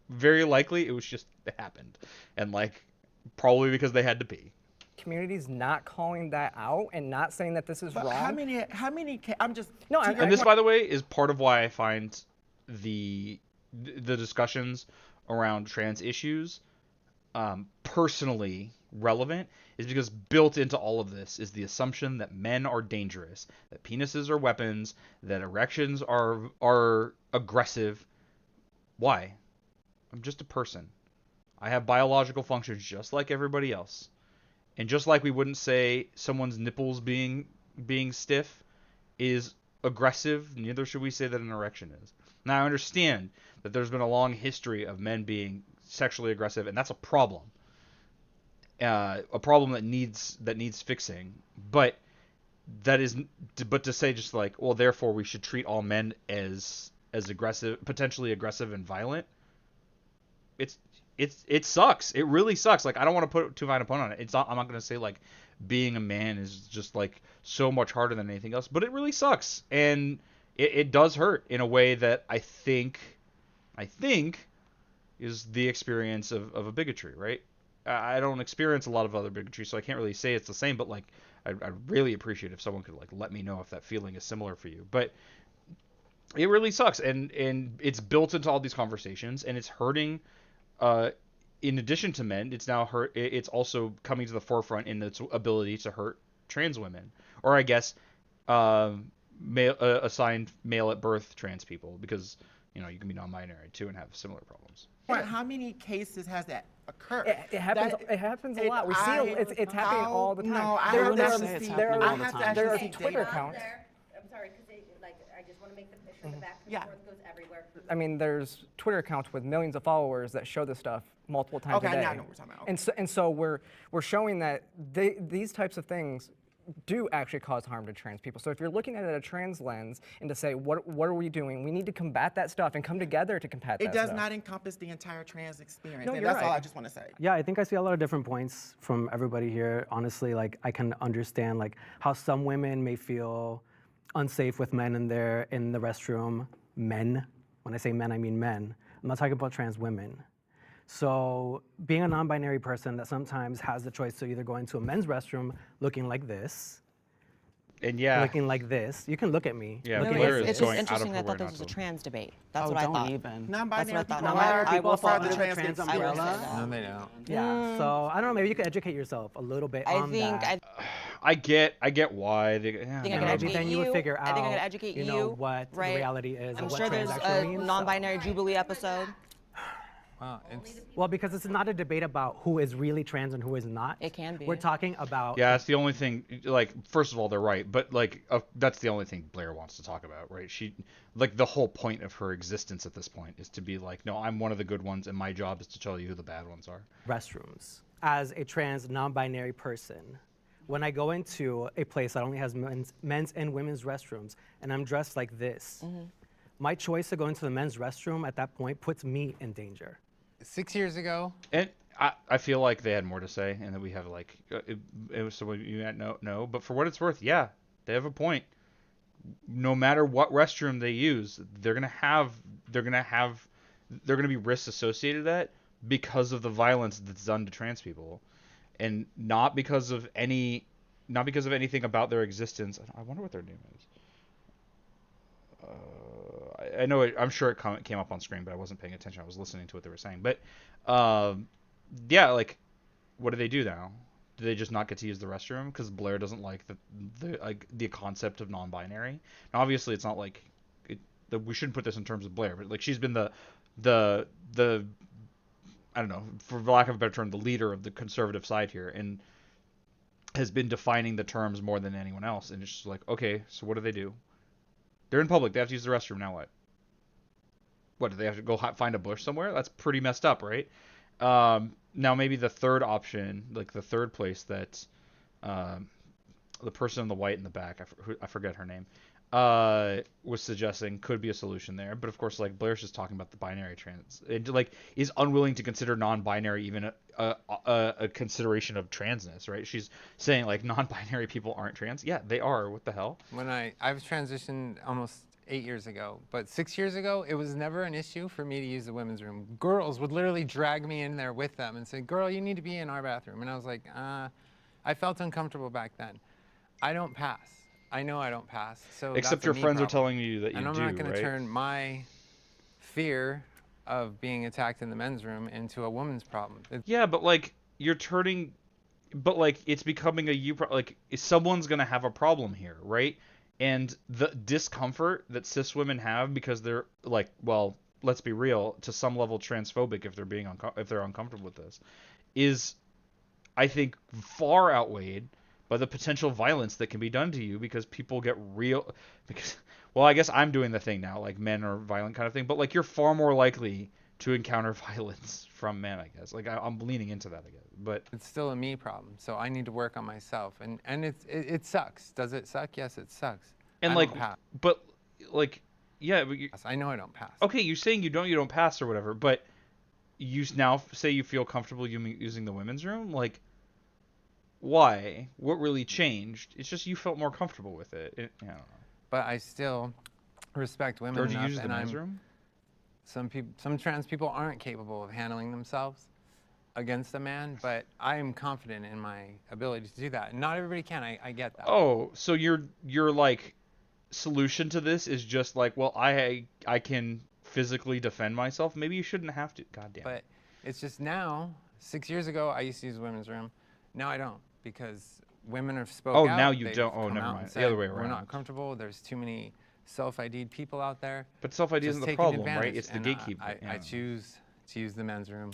very likely it was just, it happened. And, like, probably because they had to pee. community's not calling that out and not saying that this is But wrong. I'm just No, to I- your And this, point- by the way, is part of why I find the discussions around trans issues personally relevant, is because built into all of this is the assumption that men are dangerous, that penises are weapons, that erections are aggressive. Why? I'm just a person. I have biological functions just like everybody else. And just like we wouldn't say someone's nipples being stiff is aggressive, neither should we say that an erection is. Now, I understand that there's been a long history of men being sexually aggressive, and that's a problem. A problem that needs fixing. But to say just like, well, therefore we should treat all men as aggressive, potentially aggressive and violent. It sucks. It really sucks. Like, I don't want to put too fine a point on it. I'm not going to say like being a man is just like so much harder than anything else, but it really sucks, and it does hurt in a way that I think is the experience of a bigotry, right? I don't experience a lot of other bigotry, so I can't really say it's the same, but like, I'd really appreciate if someone could like let me know if that feeling is similar for you. But it really sucks, and it's built into all these conversations, and it's hurting. In addition to men, it's now hurt. It's also coming to the forefront in its ability to hurt trans women, or I guess male, assigned male at birth trans people, because you can be non-binary too and have similar problems. How many cases has that occurred? It happens. That- It happens a it- lot. We see it's happening how- all the time. No, I There have are- to I actually say it's see. happening there all the I have to time. There are actually see Twitter data. accounts. I'm sorry, because I just want to make the picture the back and Yeah. forth goes everywhere. I mean, there's Twitter accounts with millions of followers that show this stuff multiple times Okay, a day. now I know what we're talking about. And so we're showing that these types of things do actually cause harm to trans people. So if you're looking at it at a trans lens and to say, what are we doing? We need to combat that stuff and come together to combat that It does stuff. not encompass the entire trans experience. No, and you're that's all right. I just want to say. Yeah, I think I see a lot of different points from everybody here. Honestly, like I can understand like how some women may feel unsafe with men in the restroom. Men. When I say men, I mean men. I'm not talking about trans women. So being a non-binary person that sometimes has the choice to either go into a men's restroom looking like this, And yeah, looking like this. You can look at me. Yeah, looking Blair like is it's this. going just out of interesting. her I thought way this not was a to. trans debate. That's Oh, what I don't thought. even. Non-binary That's what I people thought. are Non-binary people part fall of the under the trans trans experience. umbrella. No, they don't. Yeah. So I don't know. Maybe you could educate yourself a little bit I on think that. I get why. They, yeah, think I no. can Maybe educate then you would you. figure I think I out, can educate you know, you, what right? the reality is I'm and what sure trans there's actually a means. so- non-binary Jubilee episode. Well, it's Well, because it's not a debate about who is really trans and who is not. It can be. We're talking about. Yeah, that's the only thing. Like, first of all, they're right, but like, that's the only thing Blair wants to talk about, right? She, like, the whole point of her existence at this point is to be like, no, I'm one of the good ones, and my job is to tell you who the bad ones are. Restrooms. As a trans non-binary person, when I go into a place that only has men's and women's restrooms, and I'm dressed like this, my choice to go into the men's restroom at that point puts me in danger. 6 years ago. And I feel like they had more to say, and that we have like, it was so you had no, but for what it's worth, yeah, they have a point. No matter what restroom they use, they're gonna be risks associated with that because of the violence that's done to trans people, and not because of anything about their existence. I wonder what their name is. I know I'm sure it came up on screen, but I wasn't paying attention. I was listening to what they were saying. But yeah, like, what do they do now? Do they just not get to use the restroom because Blair doesn't like the concept of non-binary? Now, obviously, it's not like we shouldn't put this in terms of Blair, but like she's been the I don't know, for lack of a better term, the leader of the conservative side here, and has been defining the terms more than anyone else. And it's just like, okay, so what do they do? They're in public. They have to use the restroom. Now what? What, do they have to go find a bush somewhere? That's pretty messed up, right? Now maybe the third option, like the third place that the person in the white in the back, I forget her name, was suggesting could be a solution there. But of course, like Blair's just talking about the binary trans. It like is unwilling to consider non-binary even a consideration of transness, right? She's saying like non-binary people aren't trans. Yeah, they are. What the hell? When I've transitioned almost 8 years ago, but 6 years ago, it was never an issue for me to use the women's room. Girls would literally drag me in there with them and say, "Girl, you need to be in our bathroom." And I was like, I felt uncomfortable back then. I don't pass. I know I don't pass. So Except that's a your me friends are problem. telling you that you and I'm do, not going right? to turn my fear of being attacked in the men's room into a woman's problem. Yeah, but like you're turning, but like it's becoming like someone's gonna have a problem here, right? And the discomfort that cis women have because they're like, well, let's be real, to some level transphobic if they're uncomfortable with this, is, I think, far outweighed by the potential violence that can be done to you because people get well, I guess I'm doing the thing now, like men are violent kind of thing, but like you're far more likely to encounter violence from men, I guess. Like I'm leaning into that, I guess. But it's still a me problem, so I need to work on myself, and it sucks. Does it suck? Yes, it sucks. and I like, don't pass. but like, yeah, but I know I don't pass. okay, you're saying you don't pass or whatever, but you now say you feel comfortable using the women's room, like. Why? What really changed? It's just you felt more comfortable with it. I don't know. But I still respect women Or do you enough, use the and men's room? some trans people aren't capable of handling themselves, against a man, but I am confident in my ability to do that. Not everybody can. I get that. Oh, so your like solution to this is just like, well, I can physically defend myself. Maybe you shouldn't have to. God damn But it. it's just now, 6 years ago, I used to use the women's room. Now I don't, because women have spoke Oh, out. now you They've don't. Oh, come never out mind. and The said, other way we're around. not comfortable. There's too many self-ID'd people out there. But self-ID just isn't the taking problem, right? advantage. It's the And, gatekeeper. I Yeah. choose to use the men's room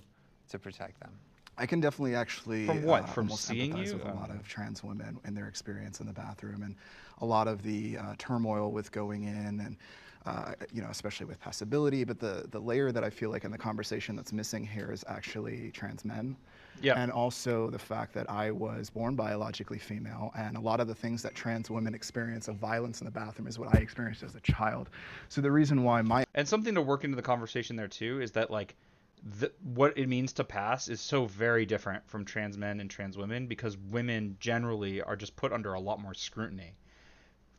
to protect them. I can definitely actually From what? From almost seeing empathize you? with a lot of trans women and their experience in the bathroom and a lot of the turmoil with going in and you know, especially with passability. But the layer that I feel like in the conversation that's missing here is actually trans men. Yeah. And also the fact that I was born biologically female, and a lot of the things that trans women experience of violence in the bathroom is what I experienced as a child. So the reason why my And something to work into the conversation there too is that like what it means to pass is so very different from trans men and trans women, because women generally are just put under a lot more scrutiny.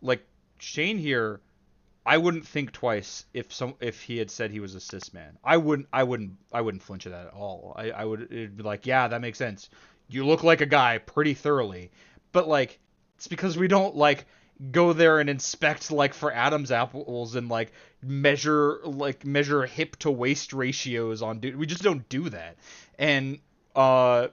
Like Shane here, I wouldn't think twice if he had said he was a cis man. I wouldn't flinch at that at all. I would, it'd be like, yeah, that makes sense. You look like a guy pretty thoroughly. But like, it's because we don't like go there and inspect like for Adam's apples and like measure hip to waist ratios on dude. We just don't do that. And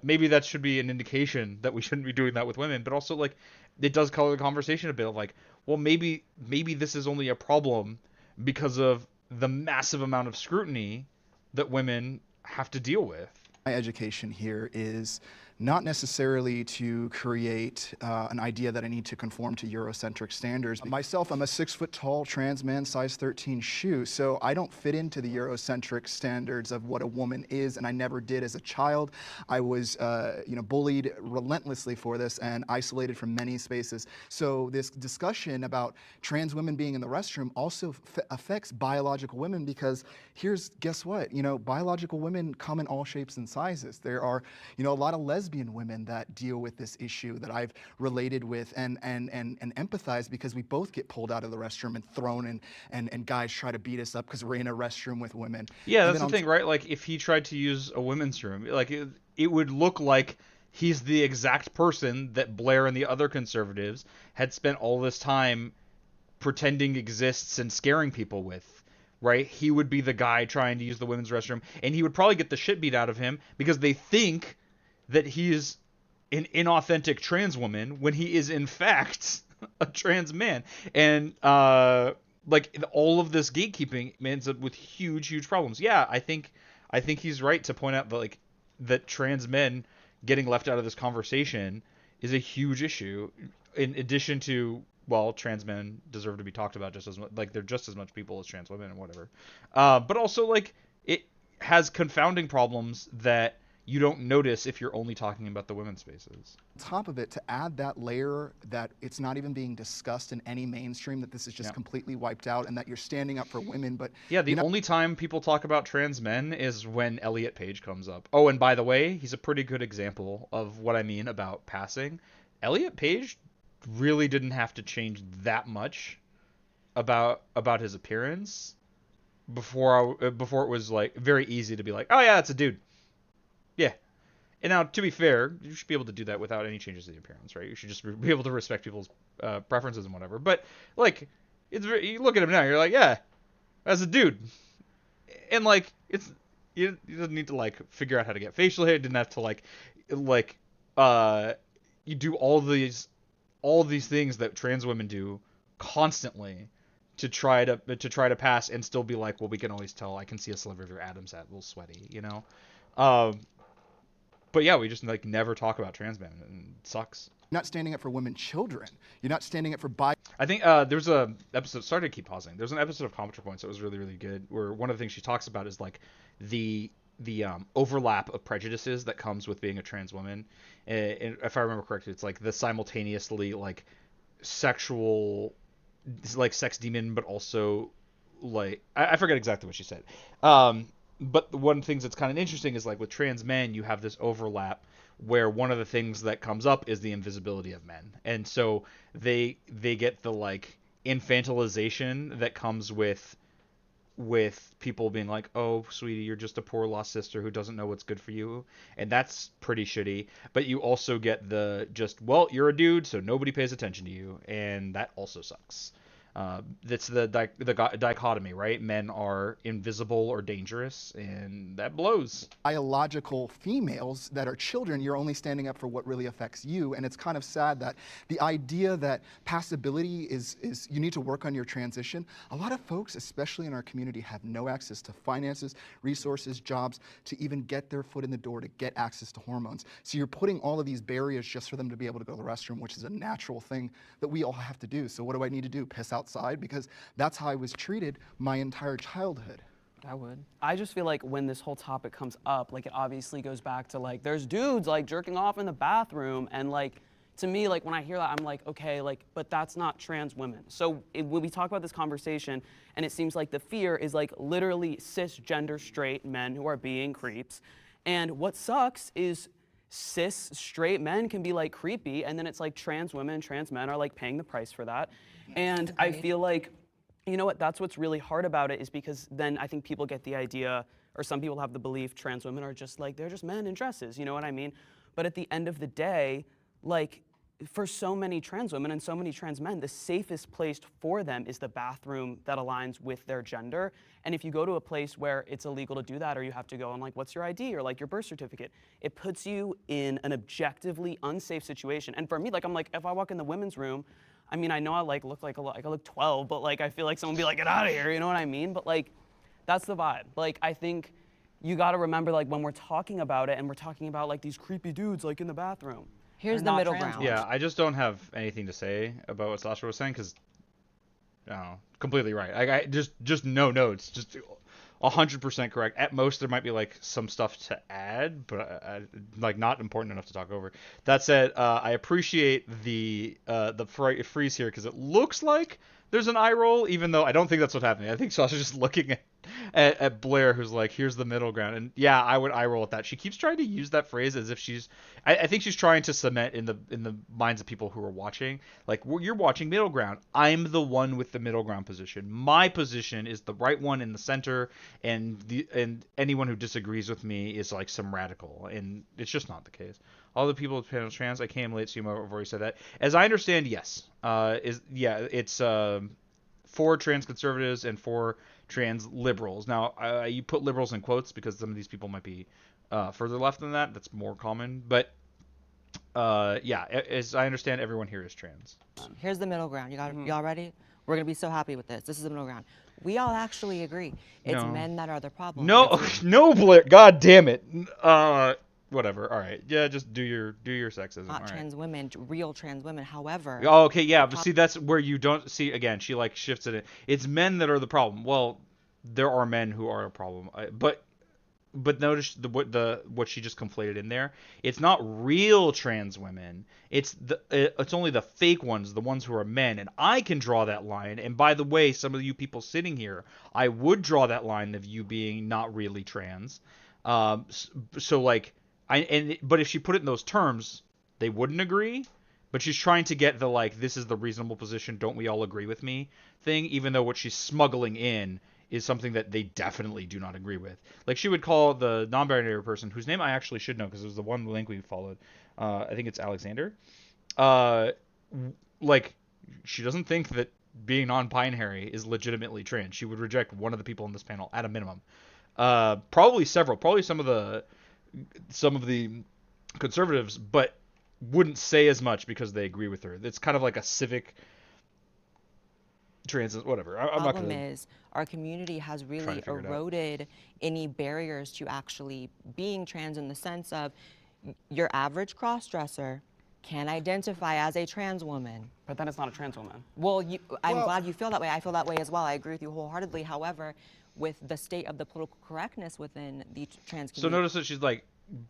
maybe that should be an indication that we shouldn't be doing that with women, but also like it does color the conversation a bit of like, well, maybe this is only a problem because of the massive amount of scrutiny that women have to deal with. My education here is not necessarily to create an idea that I need to conform to Eurocentric standards. Myself, I'm a 6 foot tall trans man, size 13 shoe, so I don't fit into the Eurocentric standards of what a woman is, and I never did as a child. I was bullied relentlessly for this and isolated from many spaces. So this discussion about trans women being in the restroom also affects biological women, because guess what? Biological women come in all shapes and sizes. There are, a lot of lesbian women that deal with this issue that I've related with and empathize, because we both get pulled out of the restroom and thrown and guys try to beat us up because we're in a restroom with women. Yeah, that's the thing, right? Like if he tried to use a women's room, like it would look like he's the exact person that Blair and the other conservatives had spent all this time pretending exists and scaring people with. Right? He would be the guy trying to use the women's restroom, and he would probably get the shit beat out of him because they think that he is an inauthentic trans woman when he is in fact a trans man. And like all of this gatekeeping ends up with huge problems. Yeah, I think he's right to point out that like that trans men getting left out of this conversation is a huge issue, in addition to, well, trans men deserve to be talked about just as much. Like they're just as much people as trans women and whatever. But also like it has confounding problems that you don't notice if you're only talking about the women's spaces. On top of it, to add that layer that it's not even being discussed in any mainstream, that this is just completely wiped out, and that you're standing up for women, but yeah, the only time people talk about trans men is when Elliot Page comes up. Oh, and by the way, he's a pretty good example of what I mean about passing. Elliot Page really didn't have to change that much about his appearance before it was like very easy to be like, oh yeah, it's a dude. Yeah. And now, to be fair, you should be able to do that without any changes to the appearance, right? You should just be able to respect people's preferences and whatever. But like, you look at him now, you're like, yeah, that's a dude. And like, you didn't need to like figure out how to get facial hair. You didn't have to you do all these things that trans women do constantly to try to pass and still be like, well, we can always tell. I can see a sliver of your Adam's hat, a little sweaty, But yeah, we just like never talk about trans men, and it sucks. You're not standing up for women, children. You're not standing up for I think there's a episode. Sorry to keep pausing. There's an episode of ContraPoints that was really good, where one of the things she talks about is like the overlap of prejudices that comes with being a trans woman. And if I remember correctly, it's like the simultaneously like sexual, like sex demon, but also like I forget exactly what she said. But one of the things that's kind of interesting is like with trans men, you have this overlap where one of the things that comes up is the invisibility of men. And so they get the like infantilization that comes with with people being like, "Oh, sweetie, you're just a poor lost sister who doesn't know what's good for you," and that's pretty shitty. But you also get the just, well, you're a dude, so nobody pays attention to you, and that also sucks. That's the dichotomy, right? Men are invisible or dangerous, and that blows. Biological females that are children, you're only standing up for what really affects you. And it's kind of sad that the idea that passability is you need to work on your transition. A lot of folks, especially in our community, have no access to finances, resources, jobs, to even get their foot in the door to get access to hormones. So you're putting all of these barriers just for them to be able to go to the restroom, which is a natural thing that we all have to do. So what do I need to do? Piss outside? Because that's how I was treated my entire childhood. I would. I just feel like when this whole topic comes up, like it obviously goes back to like there's dudes like jerking off in the bathroom, and like to me, like when I hear that, I'm like, okay, like but that's not trans women. So when we talk about this conversation, and it seems like the fear is like literally cisgender straight men who are being creeps, and what sucks is cis straight men can be like creepy, and then it's like trans women and trans men are like paying the price for that. And I feel like, you know what, that's what's really hard about it, is because then I think people get the idea, or some people have the belief trans women are just like, they're just men in dresses, you know what I mean? But at the end of the day, like for so many trans women and so many trans men, the safest place for them is the bathroom that aligns with their gender. And if you go to a place where it's illegal to do that, or you have to go and like, what's your ID or like your birth certificate, it puts you in an objectively unsafe situation. And for me, like I'm like, if I walk in the women's room, I mean, I know I like look like I look 12, but like I feel like someone would be like, get out of here, you know what I mean? But like, that's the vibe. Like I think you got to remember, like when we're talking about it and we're talking about like these creepy dudes like in the bathroom. Here's they're the not middle trans ground. Yeah, I just don't have anything to say about what Sasha was saying because, completely right. I just no notes, just 100% correct. At most, there might be like some stuff to add, but like not important enough to talk over. That said, I appreciate the freeze here because it looks like there's an eye roll, even though I don't think that's what's happening. I think Sasha's just looking at Blair, who's like, here's the middle ground. And yeah, I would eye roll at that. She keeps trying to use that phrase as if she's, I think she's trying to cement in the minds of people who are watching, like, well, you're watching middle ground. I'm the one with the middle ground position. My position is the right one in the center, and anyone who disagrees with me is like some radical, and it's just not the case. All the people with panels trans, I came late, so you have already said that. As I understand, yes, it's for trans conservatives and for trans liberals. Now, you put liberals in quotes because some of these people might be further left than that. That's more common, but yeah, as I understand, everyone here is trans. Here's the middle ground. Y'all ready? We're gonna be so happy with this. This is the middle ground. We all actually agree. It's No. men that are the problem. No, no, Blair. God damn it. Whatever. All right. Yeah, just do your sexism. Not All trans right. women, real trans women. However. Oh, okay, yeah, but see, that's where you don't see, again, she like shifts it. It's men that are the problem. Well, there are men who are a problem, but notice what she just conflated in there. It's not real trans women. It's only the fake ones, the ones who are men, and I can draw that line. And by the way, some of you people sitting here, I would draw that line of you being not really trans. So like. But if she put it in those terms, they wouldn't agree. But she's trying to get the like, this is the reasonable position, don't we all agree with me thing, even though what she's smuggling in is something that they definitely do not agree with. Like she would call the non-binary person, whose name I actually should know because it was the one link we followed. I think it's Alexander. Like she doesn't think that being non-binary is legitimately trans. She would reject one of the people in this panel at a minimum. Probably several. Probably some of the conservatives, but wouldn't say as much because they agree with her. It's kind of like a civic trans, whatever. I'm not Problem gonna is, our community has really eroded any barriers to actually being trans, in the sense of your average cross-dresser can identify as a trans woman. But then it's not a trans woman. Well, I'm glad you feel that way. I feel that way as well. I agree with you wholeheartedly. However, with the state of the political correctness within the trans community. So notice that she's like,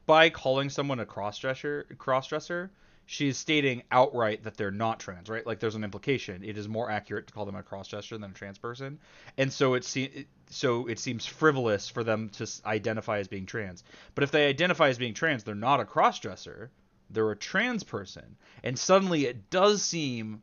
by calling someone a cross-dresser, she's stating outright that they're not trans, right? Like there's an implication. It is more accurate to call them a cross-dresser than a trans person, and so it seems frivolous for them to identify as being trans. But if they identify as being trans, they're not a cross-dresser. They're a trans person, and suddenly it does seem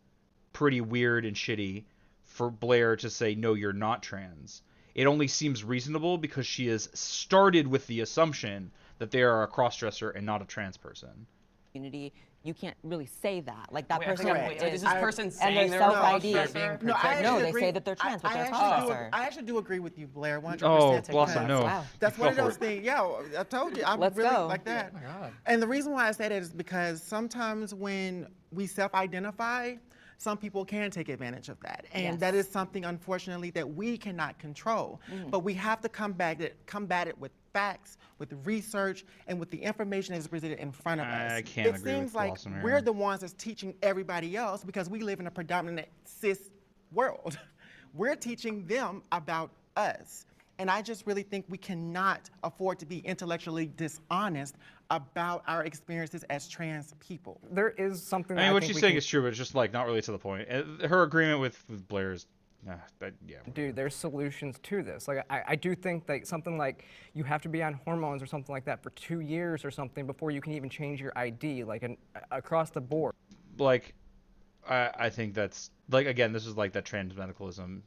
pretty weird and shitty for Blair to say, no, you're not trans. it only seems reasonable because she has started with the assumption that they are a crossdresser and not a trans person. Community, you can't really say that. Like that Wait, person wait, is this person and saying they're they're a self-ID. crossdresser? No, I No, actually they agree. say that they're trans, but they're a crossdresser. I actually do agree with you, Blair, 100%. Oh, Blossom, because no. Wow. That's You one of fell for those it. things. Yeah, I told you. I'm Let's really go. like that. Oh my God. And the reason why I say that is because sometimes when we self-identify, some people can take advantage of that. And that is something, unfortunately, that we cannot control. But we have to combat it with facts, with research, and with the information that is presented in front of us. I can't it agree seems with like Blossom here. we're the ones that's teaching everybody else because we live in a predominant cis world. We're teaching them about us. And I just really think we cannot afford to be intellectually dishonest about our experiences as trans people. There is something. I mean, that what think she's we saying can- is true, but it's just like not really to the point. Her agreement with Blair is, yeah. Dude, there's solutions to this. Like, I do think that something like you have to be on hormones or something like that for 2 years or something before you can even change your ID, like across the board. Like, I think that's like, again, this is like that trans medicalism.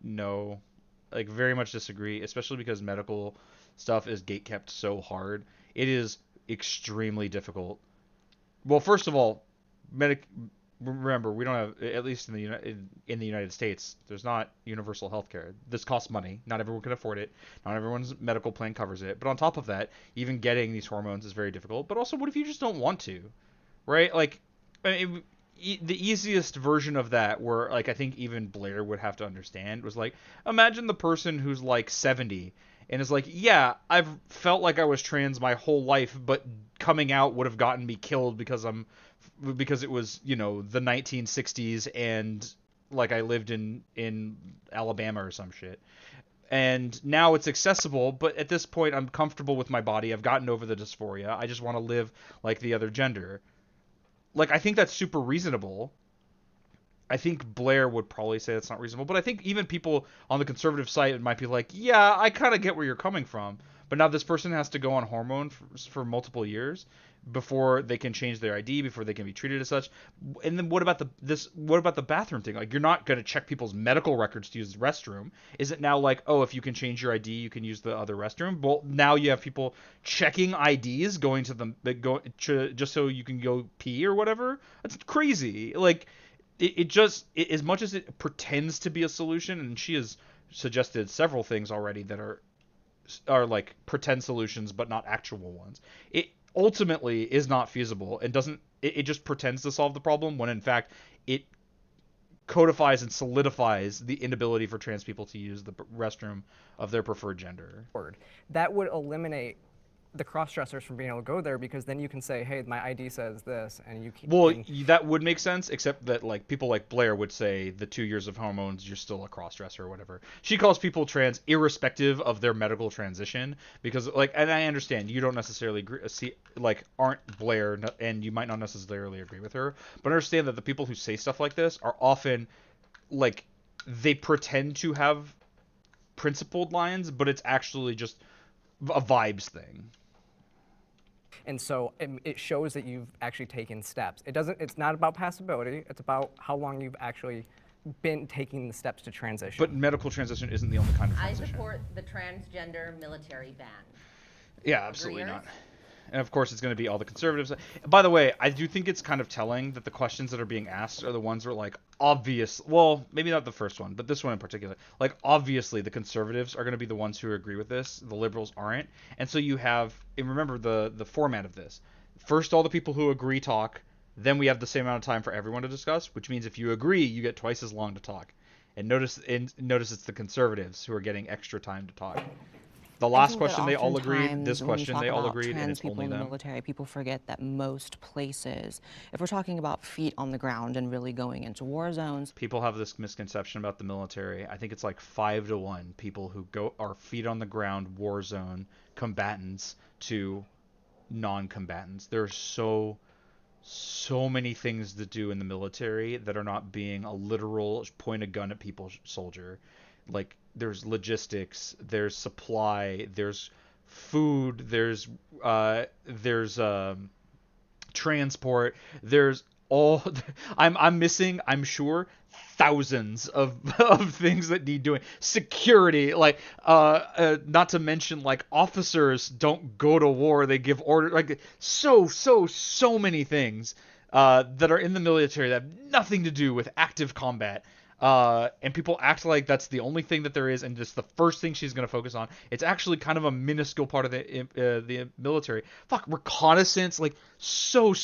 No, like very much disagree, especially because medical stuff is gatekept so hard. It is extremely difficult. Well, first of all, remember, we don't have, at least in the United States, there's not universal health care. This costs money. Not everyone can afford it. Not everyone's medical plan covers it. But on top of that, even getting these hormones is very difficult. But also, what if you just don't want to, right? Like, the easiest version of that, where like I think even Blair would have to understand, was like, imagine the person who's like 70 and is like, yeah, I've felt like I was trans my whole life, but coming out would have gotten me killed because it was, the 1960s and like I lived in Alabama or some shit. And now it's accessible, but at this point I'm comfortable with my body. I've gotten over the dysphoria. I just want to live like the other gender. Like, I think that's super reasonable. I think Blair would probably say that's not reasonable, but I think even people on the conservative side might be like, yeah, I kind of get where you're coming from. But now this person has to go on hormone for multiple years before they can change their ID, before they can be treated as such. And then what about the bathroom thing? Like, you're not going to check people's medical records to use the restroom. Is it now like, oh, if you can change your ID, you can use the other restroom? Well, now you have people checking IDs, going to them, just so you can go pee or whatever. That's crazy. Like, it just, as much as it pretends to be a solution, and she has suggested several things already that are like pretend solutions but not actual ones, it ultimately is not feasible and doesn't, it just pretends to solve the problem when in fact it codifies and solidifies the inability for trans people to use the restroom of their preferred gender. That would eliminate the cross-dressers from being able to go there, because then you can say, hey, my ID says this, and you can... Well, that would make sense, except that like people like Blair would say the 2 years of hormones, you're still a cross-dresser or whatever. She calls people trans irrespective of their medical transition, because like, and I understand you don't necessarily aren't Blair, and you might not necessarily agree with her, but understand that the people who say stuff like this are often like, they pretend to have principled lines, but it's actually just a vibes thing. And so it shows that you've actually taken steps. It's not about passability, it's about how long you've actually been taking the steps to transition. But medical transition isn't the only kind of I transition. support the transgender military ban. Yeah, absolutely Agreeers? not. And of course, it's going to be all the conservatives. By the way, I do think it's kind of telling that the questions that are being asked are the ones that are like obvious. Well, maybe not the first one, but this one in particular. Like, obviously, the conservatives are going to be the ones who agree with this. The liberals aren't. And so you have, and remember the format of this. First, all the people who agree talk. Then we have the same amount of time for everyone to discuss, which means if you agree, you get twice as long to talk. And notice it's the conservatives who are getting extra time to talk. The last question, they all agreed. This question, they all agreed, and it's only in the them. military, people forget that most places, if we're talking about feet on the ground and really going into war zones, People have this misconception about the military. I think it's like 5 to 1 people who are feet on the ground war zone combatants to non-combatants. There's so many things to do in the military that are not being a literal point a gun at people soldier. Like, there's logistics, there's supply, there's food, there's transport, there's all I'm missing, I'm sure, thousands of of things that need doing. Security, like not to mention like officers don't go to war, they give order, like so many things that are in the military that have nothing to do with active combat. And people act like that's the only thing that there is, and just the first thing she's going to focus on. It's actually kind of a minuscule part of the military. Fuck, reconnaissance, like so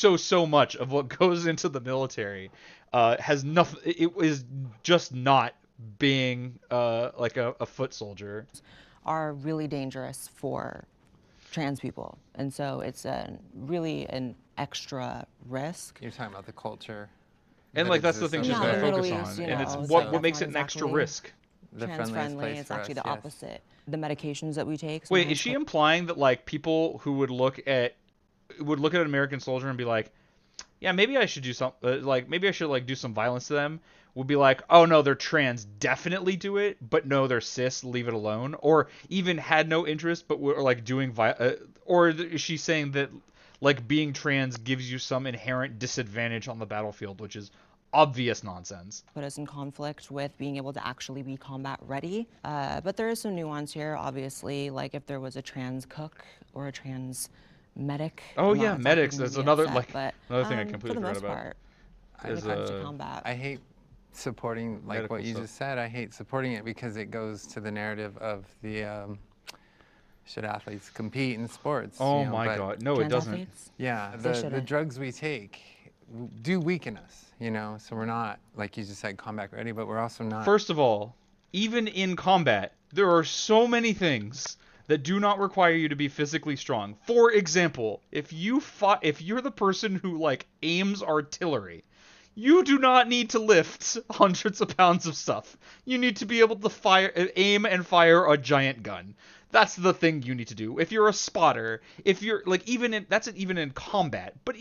much of what goes into the military has nothing. It is just not being like a foot soldier. Are really dangerous for trans people, and so it's really an extra risk. You're talking about the culture. And that like that's the thing exists she's on going to the focus Middle on, East, you and know, it's it's what like makes that's it an not extra exactly risk. The Trans friendliest friendly. place It's for actually us, the yes. opposite. The medications that we take. Wait, sometimes is she implying that like people who would look at an American soldier and be like, yeah, maybe I should do some like maybe I should like do some violence to them, would be like, oh no, they're trans, definitely do it, but no, they're cis, leave it alone, or even had no interest but were like doing or is she saying that like being trans gives you some inherent disadvantage on the battlefield, which is obvious nonsense. put us in conflict with being able to actually be combat ready. But there is some nuance here, obviously, like if there was a trans cook or a trans medic. Oh I'm not yeah, exactly medics. gonna That's be another upset, like but, another thing I for completely the forgot most about. part, when it Is, comes to combat. I hate supporting like medical what you stuff. just said. I hate supporting it because it goes to the narrative of the should athletes compete in sports? Oh you know, my but God, no, it Trans doesn't. athletes? Yeah, They the shouldn't. drugs we take do weaken us, you know. So we're not, like you just said, combat ready, but we're also not. First of all, even in combat, there are so many things that do not require you to be physically strong. For example, if you're the person who like aims artillery, you do not need to lift hundreds of pounds of stuff. You need to be able to aim and fire a giant gun. That's the thing you need to do. If you're a spotter, if you're like even in combat, but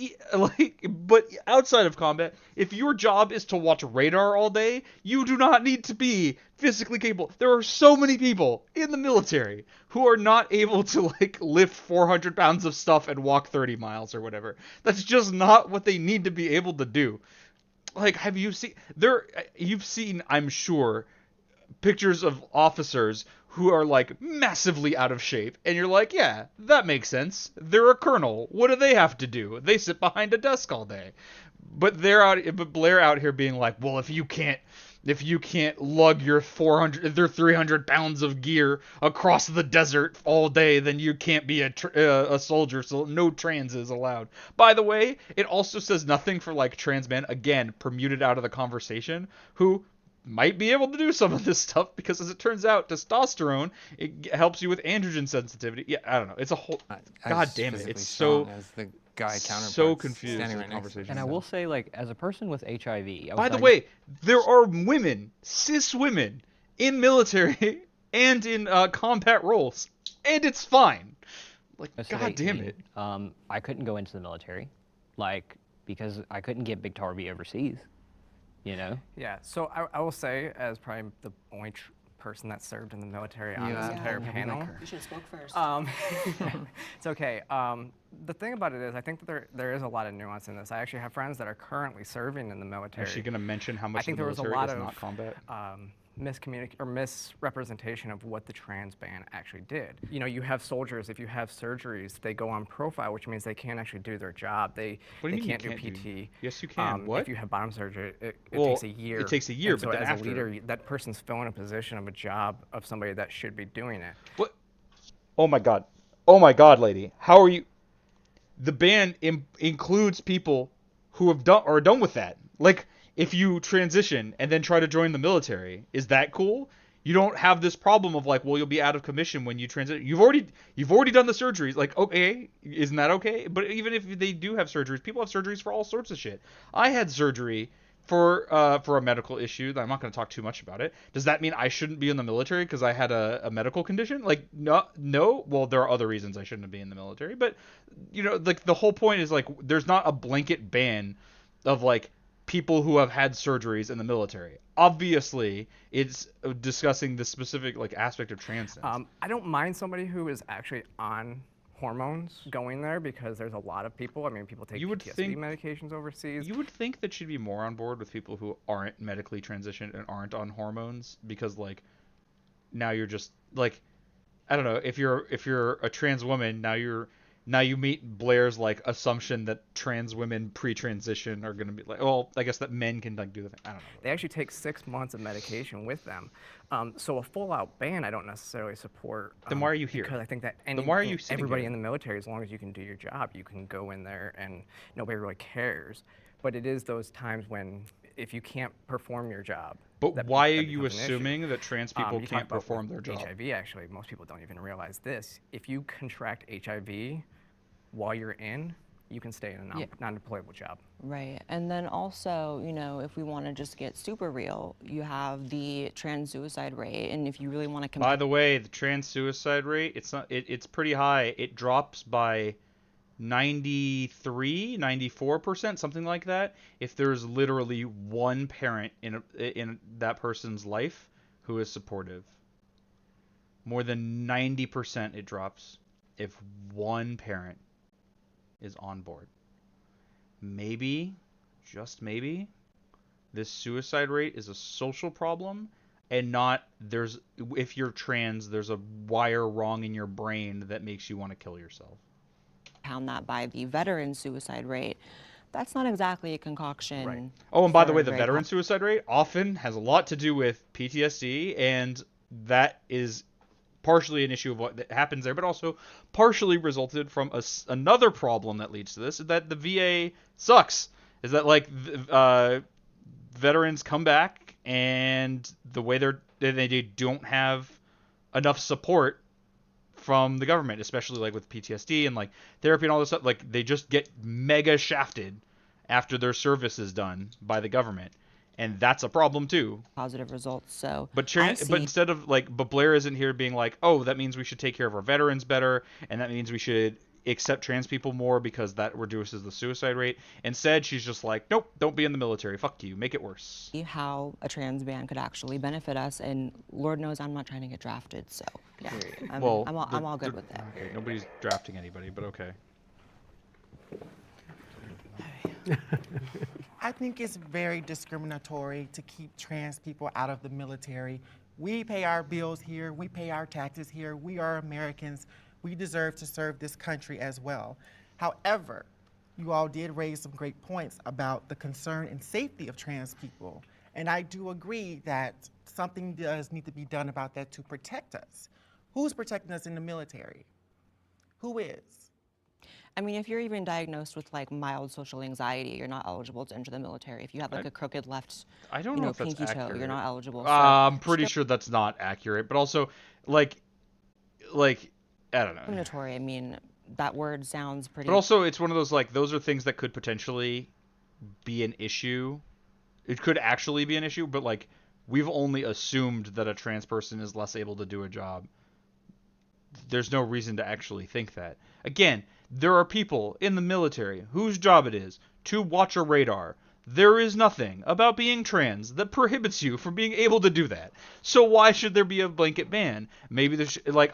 but outside of combat, if your job is to watch radar all day, you do not need to be physically capable. There are so many people in the military who are not able to like lift 400 pounds of stuff and walk 30 miles or whatever. That's just not what they need to be able to do. Like, have you seen you've seen, I'm sure, pictures of officers who are like massively out of shape, and you're like, yeah, that makes sense. They're a colonel. What do they have to do? They sit behind a desk all day. But Blair out here being like, well, if you can't lug your 300 pounds of gear across the desert all day, then you can't be a soldier. So no trans is allowed. By the way, it also says nothing for like trans men, again, permuted out of the conversation, who might be able to do some of this stuff because, as it turns out, testosterone, it helps you with androgen sensitivity. Yeah, I don't know. It's a whole. God damn it! It's so as the guy so confused standing in right next to me. conversation. And I will say, like, as a person with HIV, By the way, there are women, cis women, in military and in combat roles, and it's fine. Like, God damn it. I couldn't go into the military, like, because I couldn't get Big Tarby overseas. You know? Yeah, so I will say, as probably the only person that served in the military on this entire panel. You should have spoke first. It's okay. The thing about it is, I think that there is a lot of nuance in this. I actually have friends that are currently serving in the military. Is she going to mention how much I think the there was a military lot is of not combat? misrepresentation of what the trans ban actually did. You know, you have soldiers, if you have surgeries, they go on profile, which means they can't actually do their job. They can't do PT. Yes, you can. What? If you have bottom surgery, it Well, takes a year. it takes a year, And but so then as after. a leader, that person's filling a position of a job of somebody that should be doing it. What? Oh my God. Oh my God, lady. How are you? The ban includes people who are done with that. Like, if you transition and then try to join the military, is that cool? You don't have this problem of like, well, you'll be out of commission when you transition. You've already done the surgeries. Like, okay, isn't that okay? But even if they do have surgeries, people have surgeries for all sorts of shit. I had surgery for a medical issue. I'm not going to talk too much about it. Does that mean I shouldn't be in the military because I had a medical condition? Like, no. Well, there are other reasons I shouldn't be in the military. But, you know, like the whole point is like, there's not a blanket ban of like people who have had surgeries in the military. Obviously, it's discussing the specific like aspect of transness. I don't mind somebody who is actually on hormones going there because there's a lot of people. I mean, people take You would PTSD think- medications overseas. You would think that she'd be more on board with people who aren't medically transitioned and aren't on hormones, because like now you're just like, I don't know, if you're a trans woman, now you meet Blair's like assumption that trans women pre-transition are gonna be like, well, I guess that men can like do the thing. I don't know. They actually take 6 months of medication with them. So a full-out ban, I don't necessarily support. Then why are you here? Because I think that Then why are you sitting everybody here? in the military, as long as you can do your job, you can go in there and nobody really cares. But it is those times when if you can't perform your job. But why are that you becomes an issue. assuming that trans people You talk can't about with perform their job? HIV, actually, most people don't even realize this. If you contract HIV while you're in, you can stay in a non-deployable job. Right. And then also, you know, if we want to just get super real, you have the trans suicide rate. And if you really want to By the way, the trans suicide rate, it's pretty high. It drops by 93, 94%, something like that, if there's literally one parent in that person's life who is supportive. More than 90% it drops if one parent is on board. Maybe, just maybe, this suicide rate is a social problem and not if you're trans, there's a wire wrong in your brain that makes you want to kill yourself. Pound that by the veteran suicide rate, that's not exactly a concoction. Right. Oh, and by for the way, the very veteran suicide rate often has a lot to do with PTSD, and that is partially an issue of what happens there, but also partially resulted from another problem that leads to this, is that the VA sucks. Is that like veterans come back and the way they don't have enough support from the government, especially like with PTSD and like therapy and all this stuff. Like they just get mega shafted after their service is done by the government, and that's a problem too. Positive results. So, but instead of like, but Blair isn't here being like, oh, that means we should take care of our veterans better, and that means we should accept trans people more because that reduces the suicide rate. Instead, she's just like, nope, don't be in the military. Fuck you. Make it worse. How a trans ban could actually benefit us, and Lord knows I'm not trying to get drafted. So, yeah, I'm all good with that. Okay, nobody's drafting anybody, but okay. I think it's very discriminatory to keep trans people out of the military. We pay our bills here, we pay our taxes here, we are Americans, we deserve to serve this country as well. However, you all did raise some great points about the concern and safety of trans people. And I do agree that something does need to be done about that to protect us. Who's protecting us in the military? Who is? I mean, if you're even diagnosed with like mild social anxiety, you're not eligible to enter the military. If you have like a crooked left, I don't know if that's pinky toe, accurate. you're not eligible. So I'm pretty sure that's not accurate, but also, like, I don't know. discriminatory. I mean, that word sounds pretty. But also, it's one of those, like, those are things that could potentially be an issue. It could actually be an issue, but, like, we've only assumed that a trans person is less able to do a job. There's no reason to actually think that. Again, there are people in the military whose job it is to watch a radar. There is nothing about being trans that prohibits you from being able to do that. So why should there be a blanket ban? Maybe there's, like,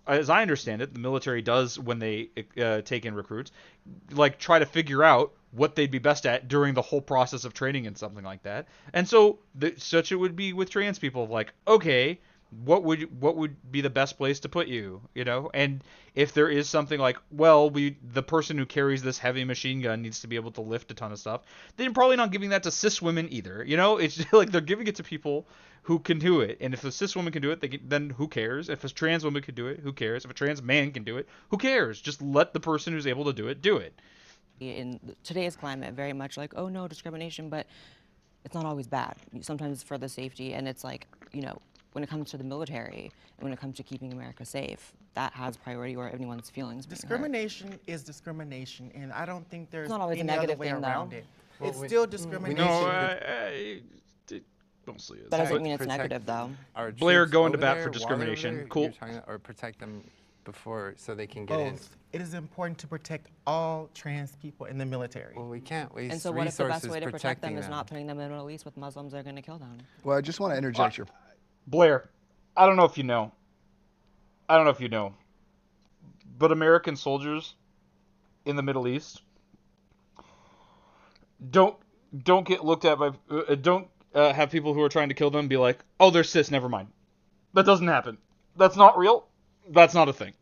as I understand it, the military does, when they take in recruits, like, try to figure out what they'd be best at during the whole process of training and something like that. And so such it would be with trans people, like, okay, what would be the best place to put you, you know? And if there is something like, well, the person who carries this heavy machine gun needs to be able to lift a ton of stuff, they're probably not giving that to cis women either, you know? It's just like they're giving it to people who can do it. And if a cis woman can do it, then who cares? If a trans woman can do it, who cares? If a trans man can do it, who cares? Just let the person who's able to do it do it. In today's climate, very much like, oh no, discrimination, but it's not always bad. Sometimes it's for the safety, and it's like, you know, when it comes to the military and when it comes to keeping America safe, that has priority over anyone's feelings being hurt. Discrimination is discrimination, and I don't think there's not always a any other negative way thing, around though. it. Well, It's still discrimination. No, mostly is. That doesn't But mean it's protect negative, though. our Blair troops going to over bat there, for while they're discrimination. over there, Cool. you're talking about, or protect them before so they can get in. Both. It is important to protect all trans people in the military. Well, we can't waste And so what if the resources best way to protect protecting them is them. not putting them in the Middle East with Muslims they're going to kill them? Well, I just want to interject your Blair, I don't know if you know, but American soldiers in the Middle East don't get looked at by don't have people who are trying to kill them be like, oh, they're cis, never mind. That doesn't happen. That's not real. That's not a thing.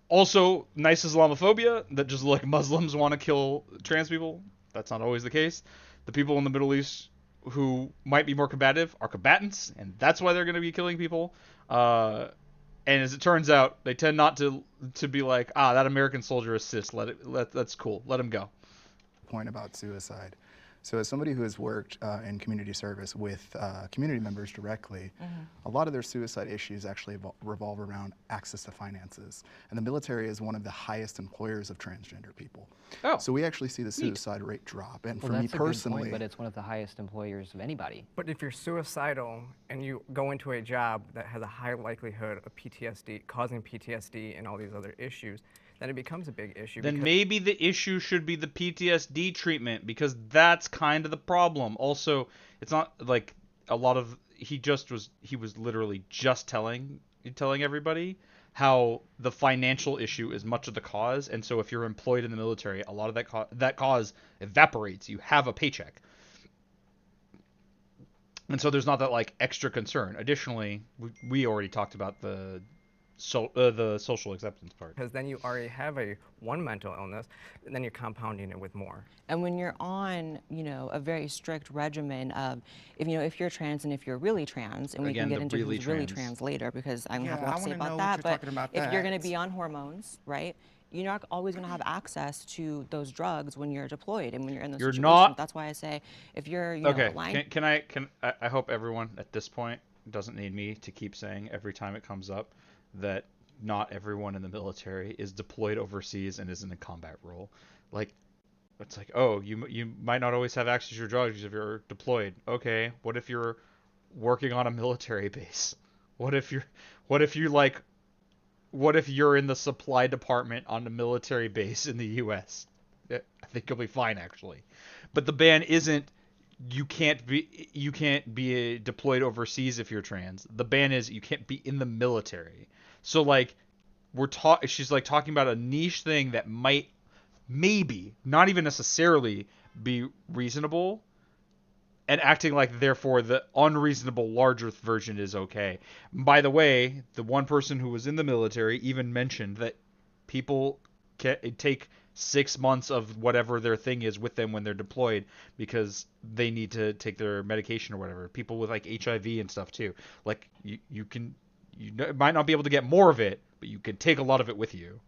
Also, nice Islamophobia that just like Muslims want to kill trans people. That's not always the case. The people in the Middle East who might be more combative are combatants, and that's why they're going to be killing people. And as it turns out, they tend not to be like, that American soldier is cis. That's cool. Let him go. Point about suicide. So as somebody who has worked in community service with community members directly, a lot of their suicide issues actually revolve around access to finances. And the military is one of the highest employers of transgender people. Oh, so we actually see the suicide rate drop. And Well, for me that's a good personally, point, but it's one of the highest employers of anybody. But if you're suicidal and you go into a job that has a high likelihood of PTSD, causing PTSD and all these other issues, then it becomes a big issue. Then maybe the issue should be the PTSD treatment, because that's kind of the problem. Also, it's not like a lot of he was literally just telling everybody how the financial issue is much of the cause, and so if you're employed in the military, a lot of that cause evaporates. You have a paycheck. And so there's not that like extra concern. Additionally, we already talked about the social acceptance part. Because then you already have one mental illness, and then you're compounding it with more. And when you're on, a very strict regimen of, if you're trans and if you're really trans, and we Again, can get the into really who's really trans. trans later, because I'm gonna have a Yeah, lot I to say wanna know about what that. you're But talking about if you're gonna that. be on hormones, right? You're not always going to have access to those drugs when you're deployed and when you're in those You're situations. not- That's why I say if you're, Okay, aligned. I hope everyone at this point doesn't need me to keep saying every time it comes up that not everyone in the military is deployed overseas and is in a combat role. Like, it's like, oh, you might not always have access to your drugs if you're deployed. Okay, what if you're working on a military base? What if you're in the supply department on a military base in the U.S.? I think you'll be fine, actually. But the ban isn't you can't be deployed overseas if you're trans. The ban is you can't be in the military. So like she's like talking about a niche thing that might maybe not even necessarily be reasonable, and acting like therefore the unreasonable larger version is okay. By the way, the one person who was in the military even mentioned that people take 6 months of whatever their thing is with them when they're deployed because they need to take their medication or whatever. People with like HIV and stuff too. Like you might not be able to get more of it, but you can take a lot of it with you.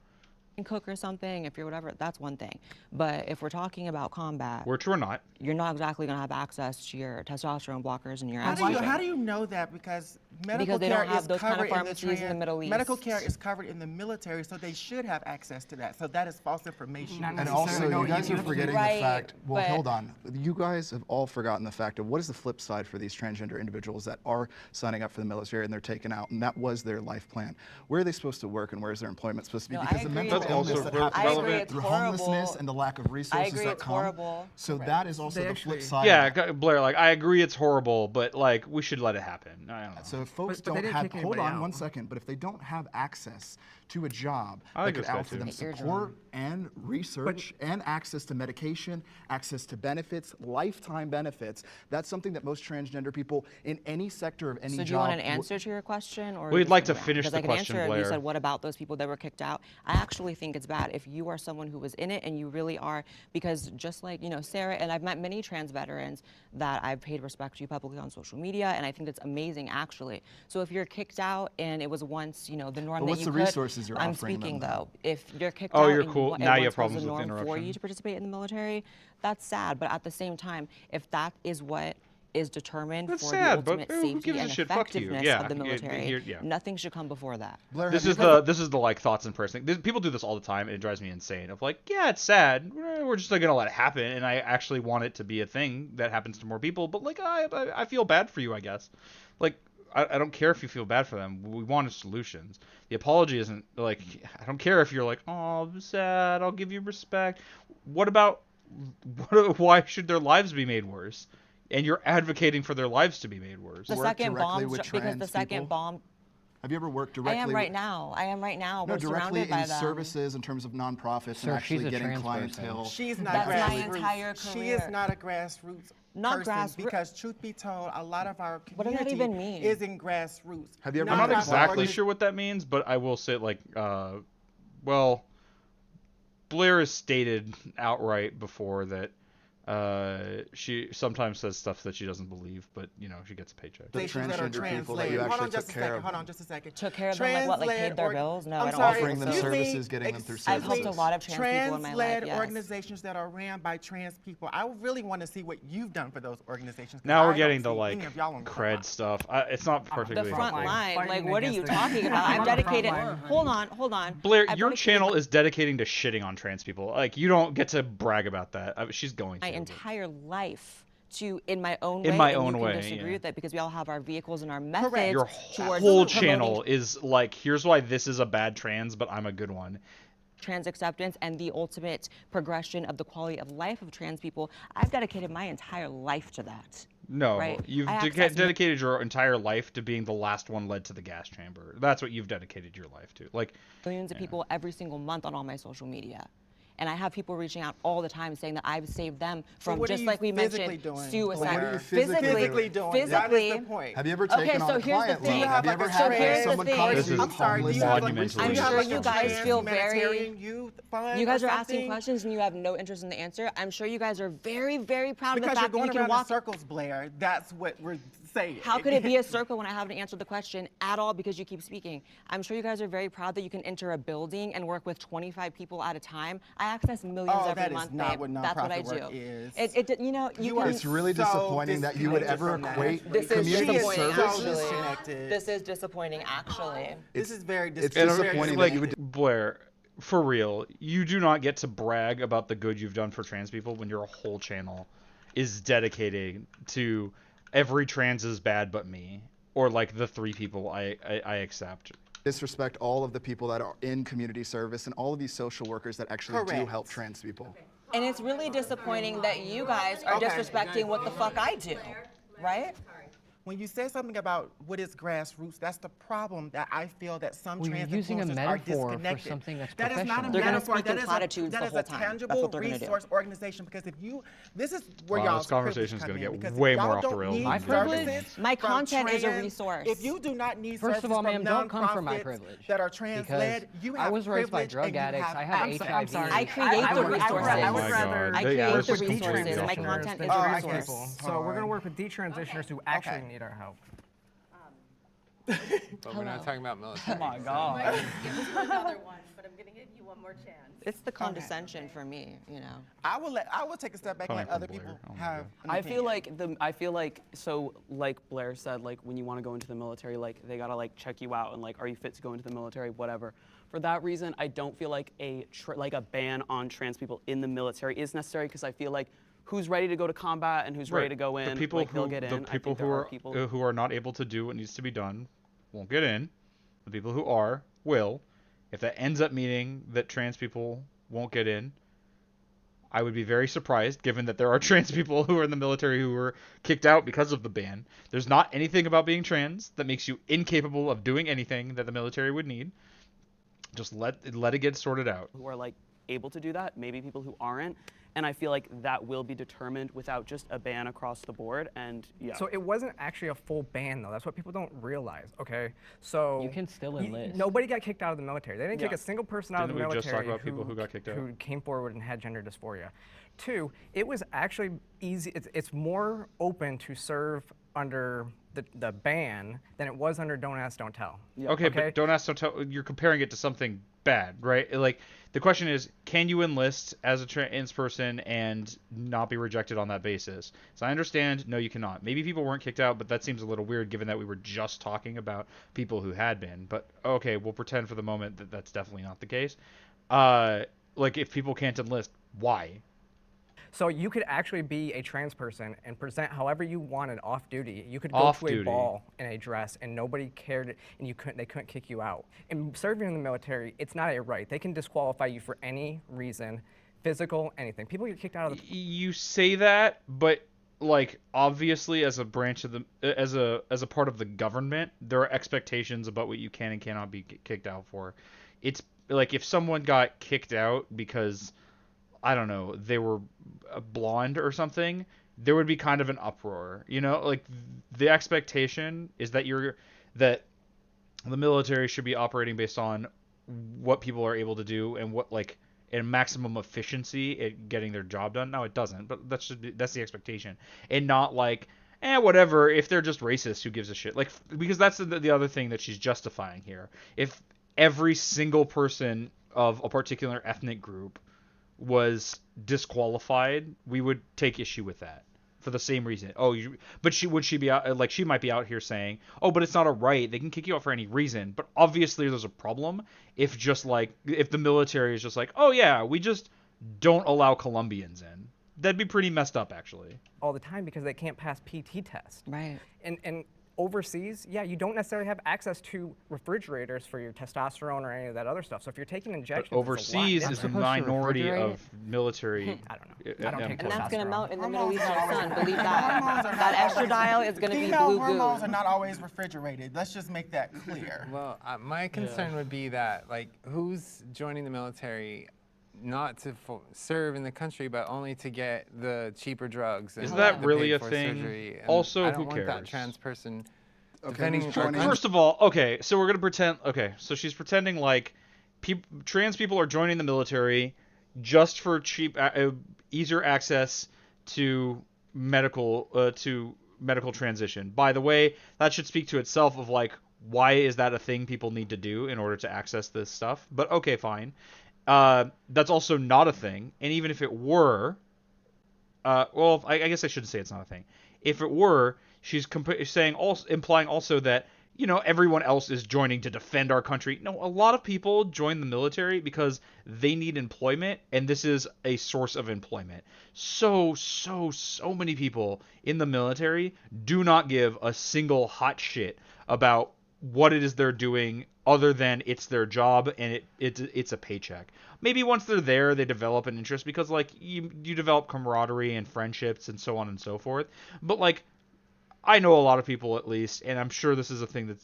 Cook or something, if you're whatever, that's one thing. But if we're talking about combat, Which we're not. you're not exactly going to have access to your testosterone blockers and your How estrogen. do you know that? Because medical they care don't have is those kind of covered in the pharmacies in the Middle East. Medical care is covered in the military, so they should have access to that. So that is false information. and also, you guys are forgetting Right, the fact, well, but- hold on. You guys have all forgotten the fact of what is the flip side for these transgender individuals that are signing up for the military and they're taken out, and that was their life plan. Where are they supposed to work and where is their employment supposed to be? No, I Because the agree mental it's- illness That's that also happens relevant. I agree it's through horrible. homelessness and the lack of resources agree that it's come. horrible. So that is also They the flip actually- side. Yeah, of it. Blair, like I agree it's horrible, but like we should let it happen. I don't know. So if folks But they don't didn't have, kick hold anybody on out. one second, but if they don't have access to a job I that like could this guy offer too. them Take your support and research and access to medication, access to benefits, lifetime benefits, that's something that most transgender people in any sector of any So job. do you want an answer to your question, or We'd just like to around? finish Because the I can question, answer it. You Blair. said what about those people that were kicked out? I actually think it's bad if you are someone who was in it and you really are, because just like Sarah, and I've met many trans veterans that I've paid respect to publicly on social media, and I think that's amazing actually. So if you're kicked out and it was once the norm But that what's you the could, resources you're I'm offering them, speaking though? though. If you're kicked Oh, out you're and cool. it Now you have once was problems the with norm for you interruption. to participate in the military, that's sad. But at the same time, if that is what is determined That's for sad, the but ultimate who safety gives a and shit? Fuck you. effectiveness Yeah, of the yeah, military, yeah. nothing should come before that. Blair, This is the like thoughts and prayers thing. People do this all the time, and it drives me insane. Of like, yeah, it's sad. We're just like gonna let it happen, and I actually want it to be a thing that happens to more people. But like, I feel bad for you, I guess. Like, I don't care if you feel bad for them. We want solutions. The apology isn't like, I don't care if you're like, oh, I'm sad. I'll give you respect. Why should their lives be made worse? And you're advocating for their lives to be made worse. The Work second directly bomb, with because the trans second people? bomb. Have you ever worked I directly? am right now. I am right now. No, We're directly surrounded by in them. services in terms of nonprofits Sir, and she's actually a getting trans person. clientele. She's not That's my grassroots. entire She is career. not a grassroots Not person because, truth be told, a lot of our What does that community even mean? is in grassroots. Have you ever I'm not Nonprofit exactly sure what that means, but I will say, like, well, Blair has stated outright before that she sometimes says stuff that she doesn't believe, but you know she gets a paycheck. The Organizations that are transgender people that trans-led. you Hold actually on just took a care second. of. Hold on just a second. Took care of them, like what, like paid their bills? No, I I'm don't sorry, Offering them excuse me, services, getting them through I've helped a services. lot of trans people in my life, Trans-led yes. organizations that are ran by trans people. I really want to see what you've done for those organizations. 'cause Now I we're don't getting to see like any of y'all on the cred stuff. It's not The perfectly. front line. Fighting Like, what are you against the- talking about? I'm I'm on the front dedicated. line. Hold on. Blair, I've your dedicated channel is dedicating to shitting on trans people. Like you don't get to brag about that. She's going to. my entire life to in my own In way. my and own you way, can disagree yeah. with it because we all have our vehicles and our methods Your towards whole promoting channel is like, here's why this is a bad trans, but I'm a good one. trans acceptance and the ultimate progression of the quality of life of trans people. I've dedicated my entire life to that. No, Right? you've I access dedicated your entire life to being the last one led to the gas chamber. That's what you've dedicated your life to. Like millions of people every single month on all my social media. And I have people reaching out all the time saying that I've saved them from, what are just you like we physically mentioned, doing? suicide. What are you physically doing? Physically. That is the point. Have you ever Okay, taken so on a here's the client thing. loan? Have you ever So had here's the someone thing. come to This you is I'm sorry, do homeless? you have like, monumentally I'm do you have sure like you a guys trans feel very- humanitarian youth fund You guys or are asking something? questions and you have no interest in the answer. I'm sure you guys are very, very proud of the Because you're fact that going you can around in walk. circles, Blair. That's what we're saying. How could it be a circle when I haven't answered the question at all because you keep speaking? I'm sure you guys are very proud that you can enter a building and work with 25 people at a time. I access millions Oh, every that is month, not babe. what That's what I nonprofit do. work is. You know, you You can. are It's really so disappointing that you would disconnected ever from that. equate This is community disappointing, services. actually. disconnected. This is disappointing, actually. This is very It's disappointing. disappointing that you would. Blair, for real, you do not get to brag about the good you've done for trans people when your whole channel is dedicated to every trans is bad but me, or like the 3 people I accept. Disrespect all of the people that are in community service and all of these social workers that actually do Correct. help trans people. And it's really disappointing that you guys are Okay. disrespecting what the fuck I do, right? When you say something about what is grassroots, that's the problem that I feel that some Well, you're trans using a influencers are metaphor for disconnected. something that's That is not a professional. They're gonna metaphor. speak in That platitudes is the a whole time. That's tangible what they're gonna do. resource organization. Because if you, this is where Wow, y'all's this conversation's privilege gonna come in, get because way if more y'all off the don't rails need than My privilege? services My from content is a trans- resource. If you do not need First of all, services ma'am, don't come from my nonprofits privilege. that are trans-led, Because you I have was raised by privilege drug and you addicts. have I have access. HIV. I create the resources. Oh my rather. God. I create Yeah, the let's keep resources. moving My on. content is Oh, a I resource. get People. So we're gonna work with detransitioners who actually need our help. But we're not talking about military. Oh my God. Give us another one, but I'm gonna give you one more chance. It's the condescension for me, you know. I will take a step back and Coming let other from Blair. people Oh my have God. an I opinion. feel like so like Blair said, like when you want to go into the military, like they gotta like check you out and like are you fit to go into the military, whatever. For that reason, I don't feel like a ban on trans people in the military is necessary because I feel like who's ready to go to combat and who's ready to go in, The people like they'll who get in. the I people think who there are people who are not able to do what needs to be done won't get in. The people who are will. If that ends up meaning that trans people won't get in, I would be very surprised, given that there are trans people who are in the military who were kicked out because of the ban. There's not anything about being trans that makes you incapable of doing anything that the military would need. Just let it get sorted out. who are like able to do that, maybe people who aren't. And I feel like that will be determined without just a ban across the board. And yeah. So it wasn't actually a full ban, though. That's what people don't realize. Okay, so You can still enlist. Nobody got kicked out of the military. They didn't kick Yeah. a single person out of the Didn't we military just talk about people who got kicked out? who came forward and had gender dysphoria. 2, it was actually easy. It's more open to serve under the ban than it was under Don't Ask, Don't Tell. Okay, but don't ask, don't tell. You're comparing it to something bad, right? Like the question is, can you enlist as a trans person and not be rejected on that basis? So I understand, no, you cannot. Maybe people weren't kicked out, but that seems a little weird given that we were just talking about people who had been. But okay, we'll pretend for the moment that that's definitely not the case. Like if people can't enlist, why? So you could actually be a trans person and present however you wanted off duty. You could go Off to a duty. ball in a dress and nobody cared, and they couldn't kick you out. And serving in the military, it's not a right. They can disqualify you for any reason, physical, anything. People get kicked out of the. You say that, but like obviously as a branch of the as a part of the government, there are expectations about what you can and cannot be kicked out for. It's like if someone got kicked out because I don't know, they were blonde or something, there would be kind of an uproar. You know, like the expectation is that that the military should be operating based on what people are able to do and what like and maximum efficiency at getting their job done. Now it doesn't, but that's the expectation, and not like whatever. If they're just racist, who gives a shit? Like because that's the other thing that she's justifying here. If every single person of a particular ethnic group was disqualified, we would take issue with that for the same reason. But would she be out like she might be out here saying, "Oh, but it's not a right. They can kick you out for any reason." But obviously there's a problem if the military is just like, "Oh yeah, we just don't allow Colombians in." That'd be pretty messed up actually. All the time because they can't pass PT tests. Right. And overseas, yeah, you don't necessarily have access to refrigerators for your testosterone or any of that other stuff. So if you're taking injections, But overseas is the minority of military. I don't know. I don't take And that's going to testosterone. melt in the Middle Eastern sun, believe that. That estradiol is going to be Female blue hormones goo. are not always refrigerated. Let's just make that clear. Well, my concern would be that, like, who's joining the military not to serve in the country, but only to get the cheaper drugs? Is and that the really a paid-for thing? surgery. And Also, I don't who want that cares? trans person Okay, defending who's our joining? country. First of all, okay, so we're gonna pretend. Okay, so she's pretending like trans people are joining the military just for cheap, easier access to medical transition. By the way, that should speak to itself of like why is that a thing people need to do in order to access this stuff? But okay, fine. That's also not a thing, and even if it were, well, I guess I shouldn't say it's not a thing. If it were, she's implying also that everyone else is joining to defend our country. No, a lot of people join the military because they need employment, and this is a source of employment. So many people in the military do not give a single hot shit about what it is they're doing other than it's their job and it's a paycheck. Maybe once they're there, they develop an interest because like you develop camaraderie and friendships and so on and so forth. But like I know a lot of people at least, and I'm sure this is a thing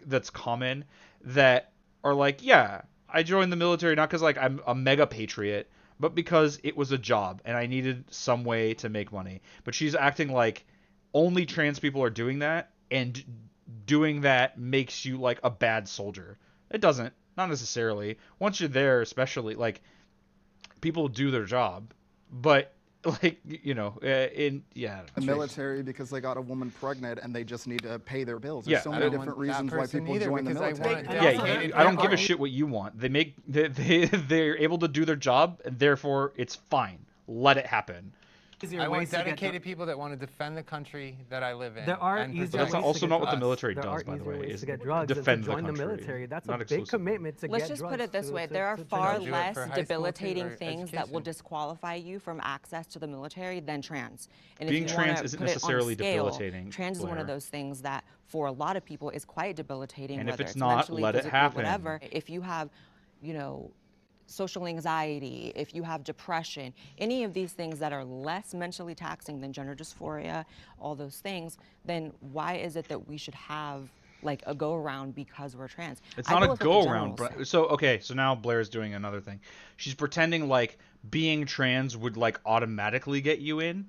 that's common, that are like, yeah, I joined the military not because like I'm a mega patriot, but because it was a job and I needed some way to make money. But she's acting like only trans people are doing that, and doing that makes you like a bad soldier. It doesn't. Not necessarily. Once you're there, especially, like, people do their job, but like the military because they got a woman pregnant and they just need to pay their bills. There's Yeah, so I many don't different want that reasons why person people either, join the because I military. want I don't give a shit what you want. They're able to do their job, and therefore it's fine. Let it happen. I want dedicated people that want to defend the country that I live in. There are and easier But that's ways also to not get what the drugs. military There does, are by the easier way, ways is to get drugs than defend to the join the country. military. That's Not a big exclusively. commitment to Let's get just drugs. put it this way. to There are train far us. do it less for high school, too, debilitating or things that will education. disqualify you from access to the military than trans. And Being if you trans wanna isn't put it on a necessarily scale, debilitating, trans is one of Blair. those things that for a lot of people is quite debilitating, And if whether it's it's not, mentally, let it physically, happen. whatever. If you have, social anxiety, if you have depression, any of these things that are less mentally taxing than gender dysphoria, all those things, then why is it that we should have like a go around because we're trans? It's I not go a with what the go generals around. say. So now Blair's doing another thing. She's pretending like being trans would like automatically get you in.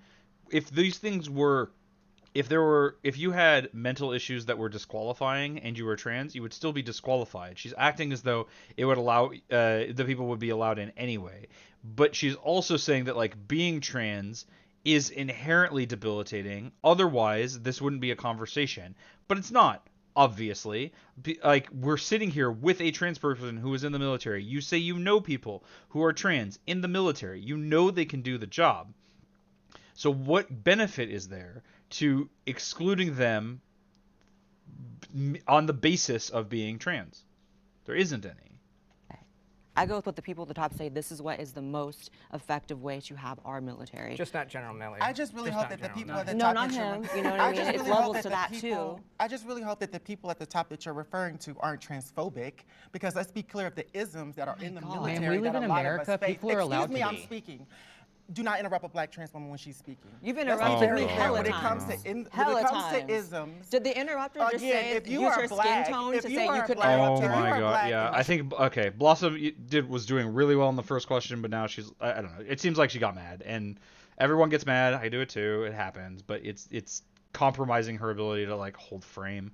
If these things were if you had mental issues that were disqualifying and you were trans, you would still be disqualified. She's acting as though it would allow the people would be allowed in anyway. But she's also saying that like being trans is inherently debilitating. Otherwise, this wouldn't be a conversation. But it's not. Obviously, like we're sitting here with a trans person who is in the military. You say you know people who are trans in the military. You know they can do the job. So what benefit is there to excluding them on the basis of being trans? There isn't any. I go with what the people at the top say. This is what is the most effective way to have our military. Just not General Milley. I just really Just hope not that the General people Milley. at the No, top not that you're- him. You know what I mean? just It's really levels hope that to the that, people- too. I just really hope that the people at the top that you're referring to aren't transphobic, because let's be clear of the isms that are in the God. military. Man, we live that in a lot of America. us face. People are allowed Excuse me, to I'm be. speaking. do not interrupt a black trans woman when she's speaking. You've Let's be interrupted very me clear hella when it times. comes to when Hella it comes times. to isms. Did the interrupter just Again, say if you use are your black, skin tone if to you say are you could black, interrupt Oh if her? you my are god, black yeah. and I think okay, Blossom was doing really well in the first question, but now she's I don't know. It seems like she got mad, and everyone gets mad. I do it too. It happens, but it's compromising her ability to like hold frame.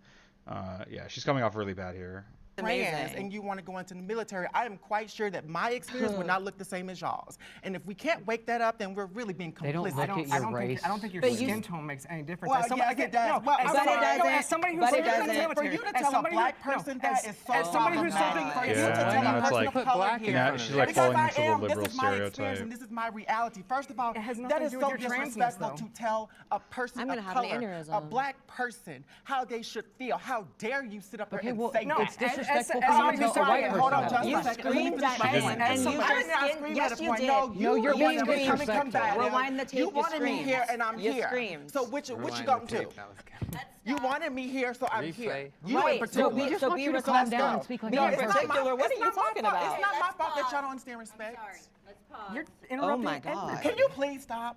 Yeah, she's coming off really bad here. trans Amazing. and you want to go into the military, I am quite sure that my experience would not look the same as y'all's. And if we can't wake that up, then we're really being complicit. They don't look at your race. I don't think your But skin tone makes any difference. Well, As somebody, yes, it does. Well, as I'm somebody, sorry. no, as somebody who's But it served in the doesn't. military, For you to as tell a somebody black who, no, person that is so as somebody who's serving, problematic. for You you to to tell now a it's person like- of Put color black in here. front of she's it. like Because falling I into the am, liberal this is my experience stereotype. and this is my reality. First of all, It has that nothing is to do so with your transness, disrespectful though. to tell a person I'm of gonna have an color, aneurysm. a black person, how they should feel. How dare you sit up there Okay, and well, say no, that? it's disrespectful as for you somebody to who's tell a white serving- person Hold on, that. just You a second. Let me screamed finish at my me, point. and you I did not just scream yes, at a you point. did. No, No, you're the being one that was coming disrespectful. back. Rewind the tape, You you wanted me screamed. here and I'm You here. screamed. So what you Rewind gonna the do? tape, that was good. You wanted me here, so I'm here. Replay. You Right, in particular. so we just want you you to to calm calm down down. and speak like Me a in white person. particular, what are It's you not my talking fault. about? It's not my Let's fault that pause. y'all don't understand respect. I'm sorry. Let's pause. You're Oh interrupting my everything. god. Can you please stop?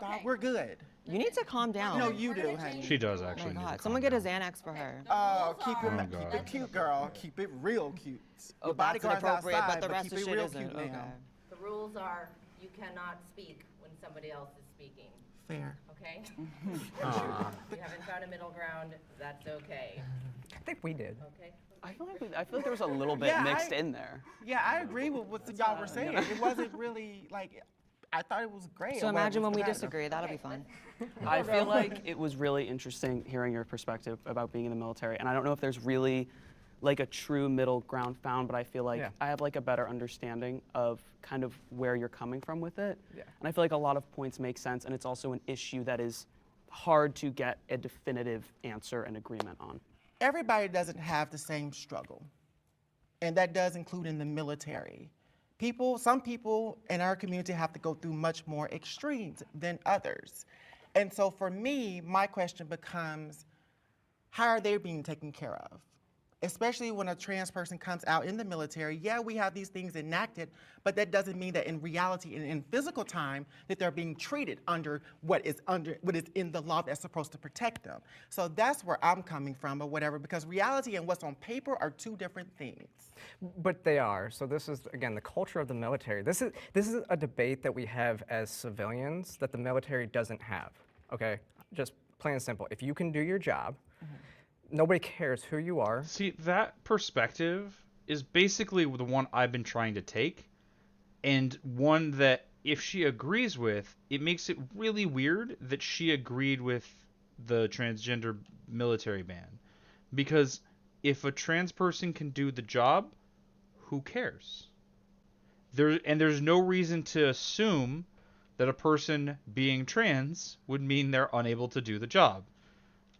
Okay. We're good. You need to calm down. No, you do, honey. She does Oh actually. my need to god. Someone calm get a down. Xanax for her. Oh, keep Oh, it God. cute, girl. Keep it real cute. Oh, Your that's bodyguard's inappropriate, outside, but the rest keep of it shit real isn't. cute, Okay. ma'am. The rules are you cannot speak when somebody else is speaking. Fair. Okay? Aw. We haven't found a middle ground. That's okay. I think we did. Okay? I feel like there was a little bit Yeah, mixed I- in there. Yeah, I agree with what y'all were saying. It wasn't really like, I thought it was great. So or whatever imagine was when we competitive. disagree. That'll be fun. I feel like it was really interesting hearing your perspective about being in the military, and I don't know if there's really like a true middle ground found, but I feel like Yeah. I have like a better understanding of kind of where you're coming from with it. Yeah. And I feel like a lot of points make sense, and it's also an issue that is hard to get a definitive answer and agreement on. Everybody doesn't have the same struggle, and that does include in the military. Some people in our community have to go through much more extremes than others. And so for me, my question becomes, how are they being taken care of? Especially when a trans person comes out in the military. Yeah, we have these things enacted, but that doesn't mean that in reality and in physical time that they're being treated under what is in the law that's supposed to protect them. So that's where I'm coming from or whatever, because reality and what's on paper are two different things. But they are. So this is again the culture of the military. This is a debate that we have as civilians that the military doesn't have. Okay, just plain and simple. If you can do your job, nobody cares who you are. See, that perspective is basically the one I've been trying to take, and one that if she agrees with, it makes it really weird that she agreed with the transgender military ban. Because if a trans person can do the job, who cares? There's no reason to assume that a person being trans would mean they're unable to do the job.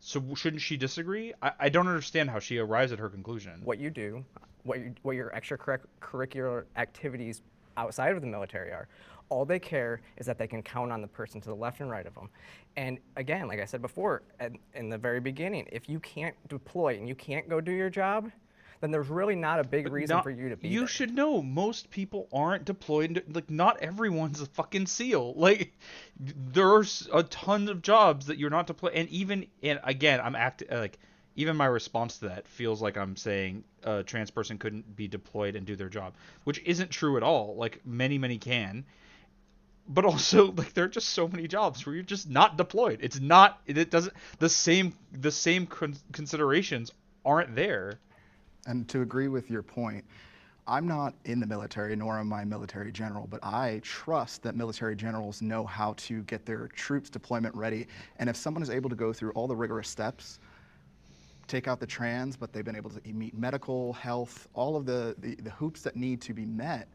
So shouldn't she disagree? I don't understand how she arrives at her conclusion. What you do, what your extracurricular activities outside of the military are. All they care is that they can count on the person to the left and right of them. And again, like I said before, in the very beginning, if you can't deploy and you can't go do your job, then there's really not a big reason for you to be You there. should know most people aren't deployed. Like, not everyone's a fucking SEAL. Like, there's a ton of jobs that you're not deployed. And again, I'm even my response to that feels like I'm saying a trans person couldn't be deployed and do their job, which isn't true at all. Like, many can. But also, like, there are just so many jobs where you're just not deployed. It doesn't, the same considerations aren't there. And to agree with your point, I'm not in the military, nor am I a military general, but I trust that military generals know how to get their troops deployment ready. And if someone is able to go through all the rigorous steps, take out the trans, but they've been able to meet medical, health, all of the hoops that need to be met,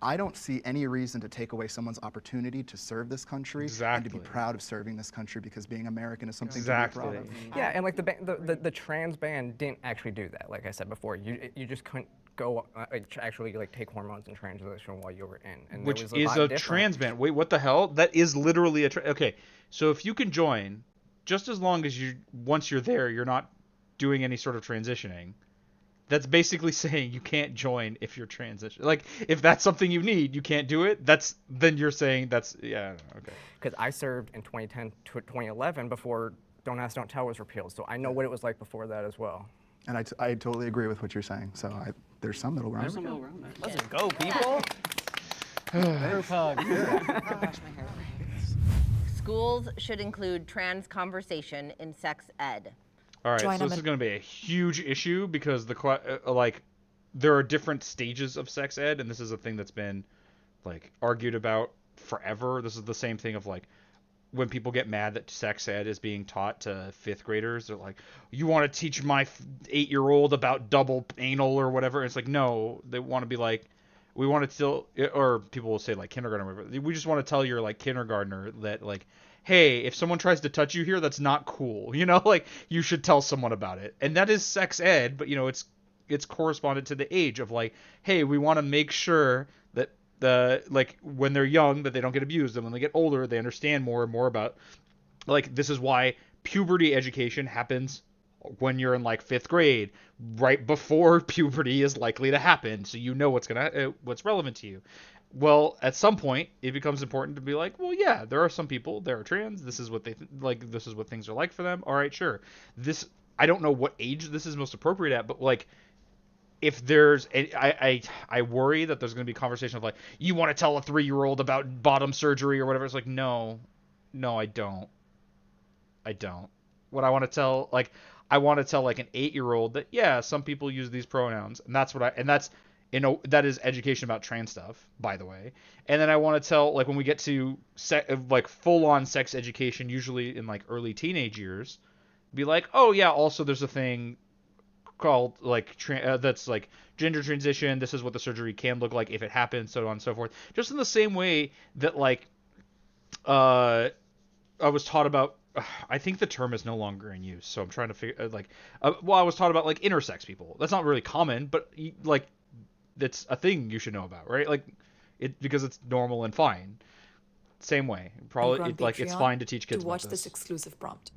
I don't see any reason to take away someone's opportunity to serve this country and to be proud of serving this country, because being American is something to be proud of. Yeah, and like the trans ban didn't actually do that. Like I said before, you just couldn't go actually take hormones and transition while you were in, and Which it was is lot a different. trans ban. Wait, what the hell? That is literally a okay. So if you can join, just as long as once you're there, you're not doing any sort of transitioning, That's basically saying you can't join if you're transition. Like, if that's something you need, you can't do it. Then you're saying that's, yeah, okay. Because I served in 2010 to 2011 before Don't Ask, Don't Tell was repealed, so I know what it was like before that as well. And I totally agree with what you're saying. So there's some middle ground. There's some middle ground there. Let's go, people. Group hug. Schools should include trans conversation in sex ed. All right, Join so this them is going to be a huge issue because like there are different stages of sex ed, and this is a thing that's been like argued about forever. This is the same thing of like when people get mad that sex ed is being taught to 5th graders. They're like, you want to teach my 8-year-old about double anal or whatever? And it's like, no, they want to be like, we want to tell, or people will say like kindergarten, or whatever. We just want to tell your like kindergartner that like, hey, if someone tries to touch you here, that's not cool. You know, like you should tell someone about it. And that is sex ed, but you know, it's corresponded to the age of like, hey, we want to make sure that like when they're young that they don't get abused, and when they get older they understand more and more about, like, this is why puberty education happens when you're in like 5th grade, right before puberty is likely to happen, so you know what's relevant to you. Well, at some point it becomes important to be like, well, yeah, there are some people, there are trans, this is what they like, this is what things are like for them. All right, sure. This, I don't know what age this is most appropriate at, but like, if there's, I worry that there's going to be a conversation of like, you want to tell a 3-year-old about bottom surgery or whatever. It's like, no, I don't. What I want to tell, like, I want to tell like an 8-year-old that, yeah, some people use these pronouns, and that's that is education about trans stuff, by the way. And then I want to tell, like, when we get to like full-on sex education, usually in like early teenage years, be like, oh yeah, also there's a thing called like that's like gender transition. This is what the surgery can look like if it happens, so on and so forth. Just in the same way that like I was taught about. I think the term is no longer in use, so I'm trying to figure like. Well, I was taught about like intersex people. That's not really common, but like that's a thing you should know about, right? Like it, because it's normal and fine. Same way, probably it's fine to teach kids to watch about this exclusive prompt.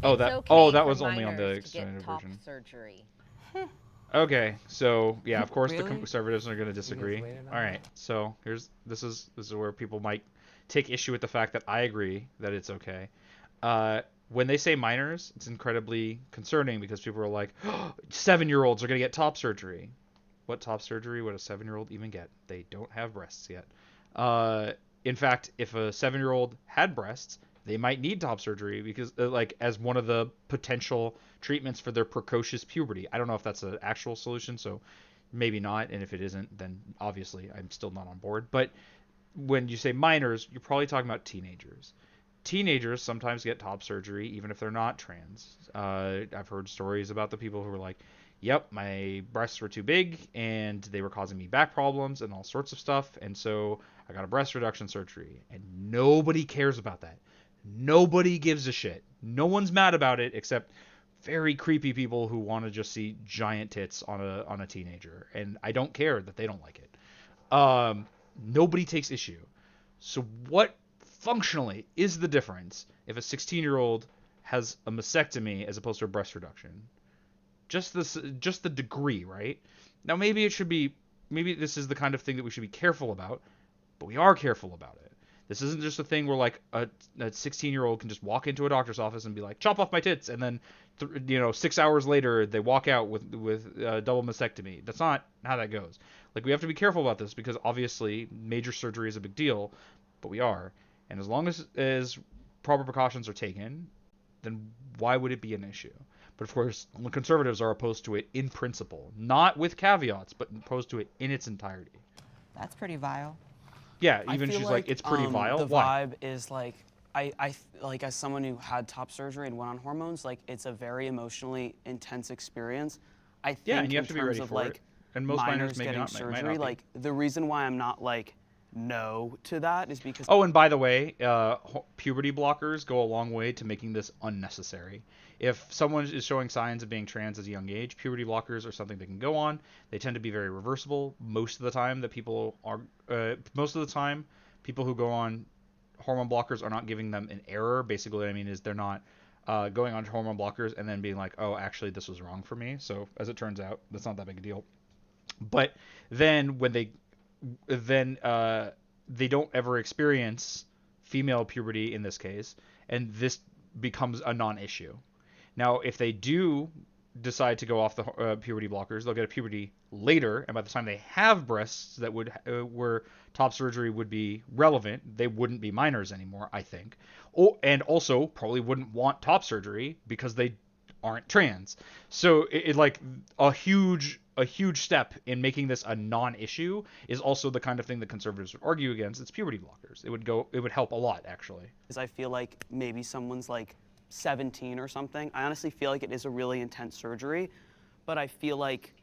Oh, It's that okay that for was only on the minors to get extended top version. surgery. Okay, so yeah, of course the Really? conservatives are going to disagree. All right, so this is where people might take issue with the fact that I agree that it's okay. When they say minors, it's incredibly concerning because people are like, 7-year-olds are going to get top surgery. What top surgery would a 7-year-old even get? They don't have breasts yet. In fact, if a 7-year-old had breasts, they might need top surgery because like as one of the potential treatments for their precocious puberty. I don't know if that's an actual solution, so maybe not. And if it isn't, then obviously I'm still not on board. But when you say minors, you're probably talking about teenagers. Teenagers sometimes get top surgery even if they're not trans. I've heard stories about the people who were like, yep, my breasts were too big and they were causing me back problems and all sorts of stuff, and so I got a breast reduction surgery. And nobody cares about that. Nobody gives a shit. No one's mad about it except very creepy people who want to just see giant tits on a teenager, and I don't care that they don't like it. Nobody takes issue. So what functionally is the difference if a 16-year-old has a mastectomy as opposed to a breast reduction? Just the degree, right? Now maybe this is the kind of thing that we should be careful about, but we are careful about it. This isn't just a thing where like a 16-year-old can just walk into a doctor's office and be like, chop off my tits, and then 6 hours later they walk out with double mastectomy. That's not how that goes. Like, we have to be careful about this because obviously major surgery is a big deal, but we are, and as long as proper precautions are taken, then why would it be an issue? But of course, the conservatives are opposed to it in principle, not with caveats, but opposed to it in its entirety. That's pretty vile. Yeah, I even feel she's like, it's pretty vile. The Why? vibe is like, like as someone who had top surgery and went on hormones, like it's a very emotionally intense experience. I think Yeah, and you have in to be terms ready of for like it. And most minors maybe getting not, might surgery, not be. like the reason why I'm not like no to that is because Oh, and by the way, puberty blockers go a long way to making this unnecessary. If someone is showing signs of being trans at a young age, puberty blockers are something they can go on. They tend to be very reversible. Most of the time, people who go on hormone blockers are not giving them an error. Basically, what I mean is they're not going on hormone blockers and then being like, oh, actually, this was wrong for me. So as it turns out, that's not that big a deal. But then when they don't ever experience female puberty in this case, and this becomes a non-issue. Now, if they do decide to go off the puberty blockers, they'll get a puberty later, and by the time they have breasts that would where top surgery would be relevant, they wouldn't be minors anymore, I think. And also probably wouldn't want top surgery because they aren't trans. So it like a huge step in making this a non-issue is also the kind of thing that conservatives would argue against. It's puberty blockers. It would help a lot, actually. Because I feel like maybe someone's like 17 or something. I honestly feel like it is a really intense surgery, but I feel like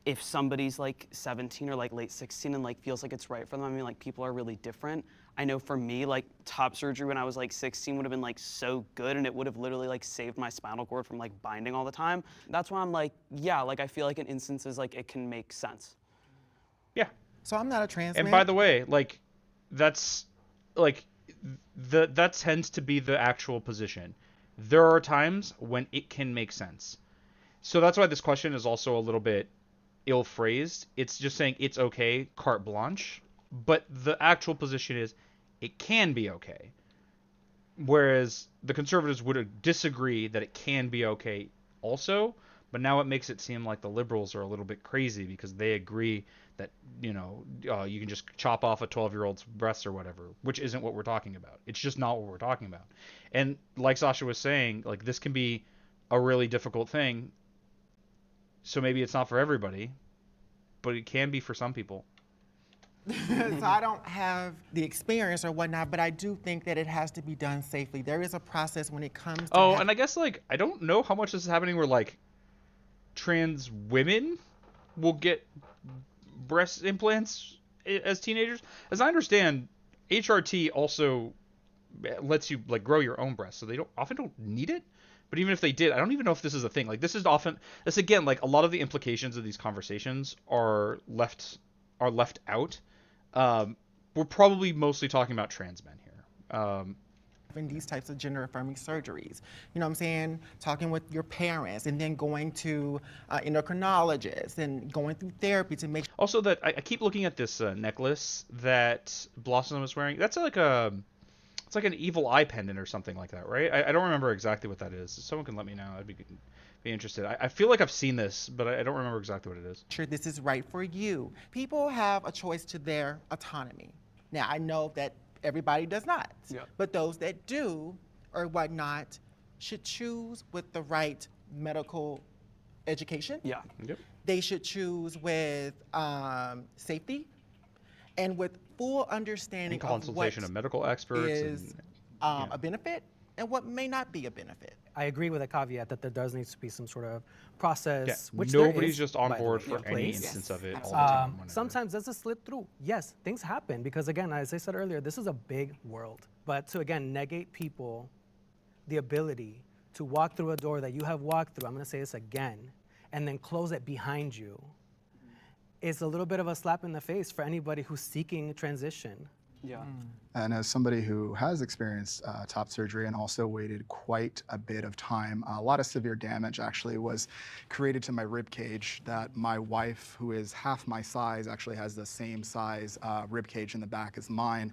if somebody's like 17 or like late 16 and like feels like it's right for them, I mean, like people are really different. I know for me, like top surgery when I was like 16 would have been like so good, and it would have literally like saved my spinal cord from like binding all the time. That's why I'm like, yeah, like I feel like in instances like it can make sense. Yeah. So I'm not a trans And man. by the way, like that's like that tends to be the actual position. There are times when it can make sense. So that's why this question is also a little bit ill-phrased. It's just saying it's okay, carte blanche, but the actual position is it can be okay. Whereas the conservatives would disagree that it can be okay also, but now it makes it seem like the liberals are a little bit crazy because they agree that, you can just chop off a 12-year-old's breasts or whatever, which isn't what we're talking about. It's just not what we're talking about. And like Sasha was saying, like this can be a really difficult thing. So maybe it's not for everybody, but it can be for some people. So I don't have the experience or whatnot, but I do think that it has to be done safely. There is a process when it comes to And I guess like I don't know how much this is happening where like trans women will get breast implants as teenagers. As I understand, HRT also lets you like grow your own breasts, so they often don't need it. But even if they did, I don't even know if this is a thing. Like this again, like a lot of the implications of these conversations are left out. We're probably mostly talking about trans men here. in these types of gender affirming surgeries. You know what I'm saying? Talking with your parents and then going to endocrinologists and going through therapy to make Also, that I keep looking at this necklace that Blossom is wearing. That's like it's like an evil eye pendant or something like that, right? I don't remember exactly what that is. Someone can let me know. I'd be interested. I feel like I've seen this, but I don't remember exactly what it is. sure this is right for you. People have a choice to their autonomy. Now, I know that everybody does not, but those that do or whatnot should choose with the right medical education. Yeah. Yep. They should choose with safety and with full understanding And consultation of of medical experts is a benefit and what may not be a benefit. I agree with a caveat that there does need to be some sort of process. Which nobody's there is, just on by the board way, for in any place. instance of it all the time. whenever. Sometimes there's a slip through. Yes, things happen because, again, as I said earlier, this is a big world. But to, again, negate people the ability to walk through a door that you have walked through, I'm going to say this again, and then close it behind you, is a little bit of a slap in the face for anybody who's seeking transition. Yeah. And as somebody who has experienced top surgery and also waited quite a bit of time, a lot of severe damage actually was created to my rib cage that my wife, who is half my size, actually has the same size rib cage in the back as mine.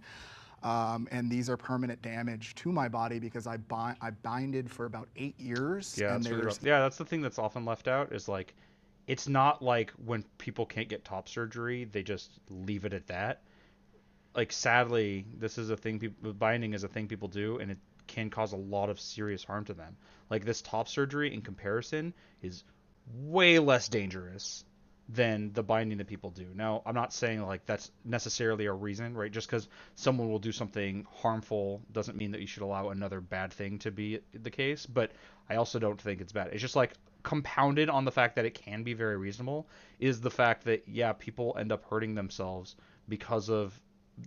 And these are permanent damage to my body because I binded for about 8 years. Yeah, and that's really rough. Yeah, that's the thing that's often left out is like, it's not like when people can't get top surgery, they just leave it at that. Like, sadly, this is a thing binding is a thing people do, and it can cause a lot of serious harm to them. Like, this top surgery in comparison is way less dangerous than the binding that people do. Now, I'm not saying like that's necessarily a reason, right? Just because someone will do something harmful doesn't mean that you should allow another bad thing to be the case, but I also don't think it's bad. It's just like compounded on the fact that it can be very reasonable is the fact that, yeah, people end up hurting themselves because of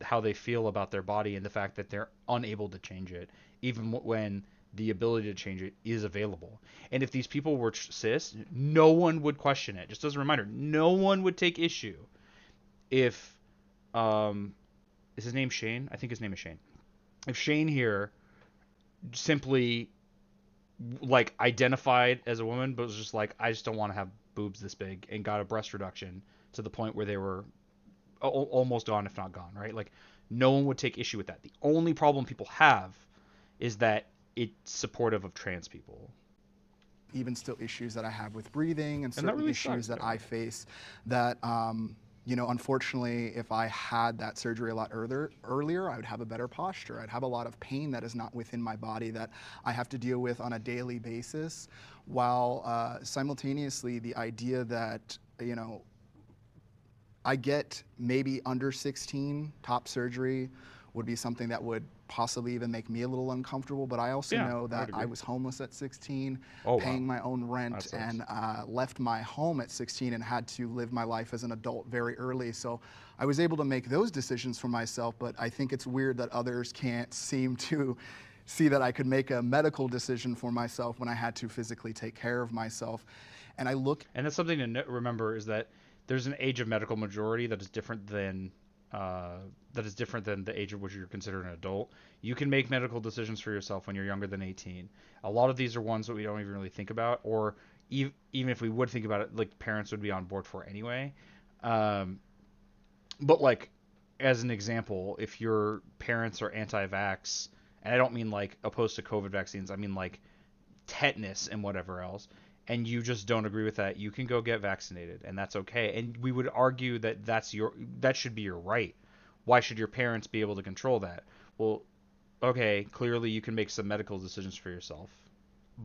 how they feel about their body and the fact that they're unable to change it, even when the ability to change it is available. And if these people were cis, no one would question it. Just as a reminder, no one would take issue if, is his name Shane? I think his name is Shane. If Shane here simply like identified as a woman, but was just like, I just don't want to have boobs this big, and got a breast reduction to the point where they were almost gone, if not gone, right? Like, no one would take issue with that. The only problem people have is that it's supportive of trans people. Even still issues that I have with breathing and that certain really issues sucks, that I face that, you know, unfortunately, if I had that surgery a lot earlier, I would have a better posture. I'd have a lot of pain that is not within my body that I have to deal with on a daily basis, while simultaneously the idea that, you know, I get maybe under 16 top surgery would be something that would possibly even make me a little uncomfortable, but I also know that I was homeless at 16, paying my own rent, and left my home at 16 and had to live my life as an adult very early. So I was able to make those decisions for myself, but I think it's weird that others can't seem to see that I could make a medical decision for myself when I had to physically take care of myself. And I look... And that's something to remember, is that there's an age of medical majority that is different than the age at which you're considered an adult. You can make medical decisions for yourself when you're younger than 18. A lot of these are ones that we don't even really think about, or even if we would think about it, like, parents would be on board for anyway. But like, as an example, if your parents are anti-vax, and I don't mean like opposed to COVID vaccines, I mean like tetanus and whatever else, and you just don't agree with that, you can go get vaccinated, and that's okay. And we would argue that that should be your right. Why should your parents be able to control that? Well, okay, clearly you can make some medical decisions for yourself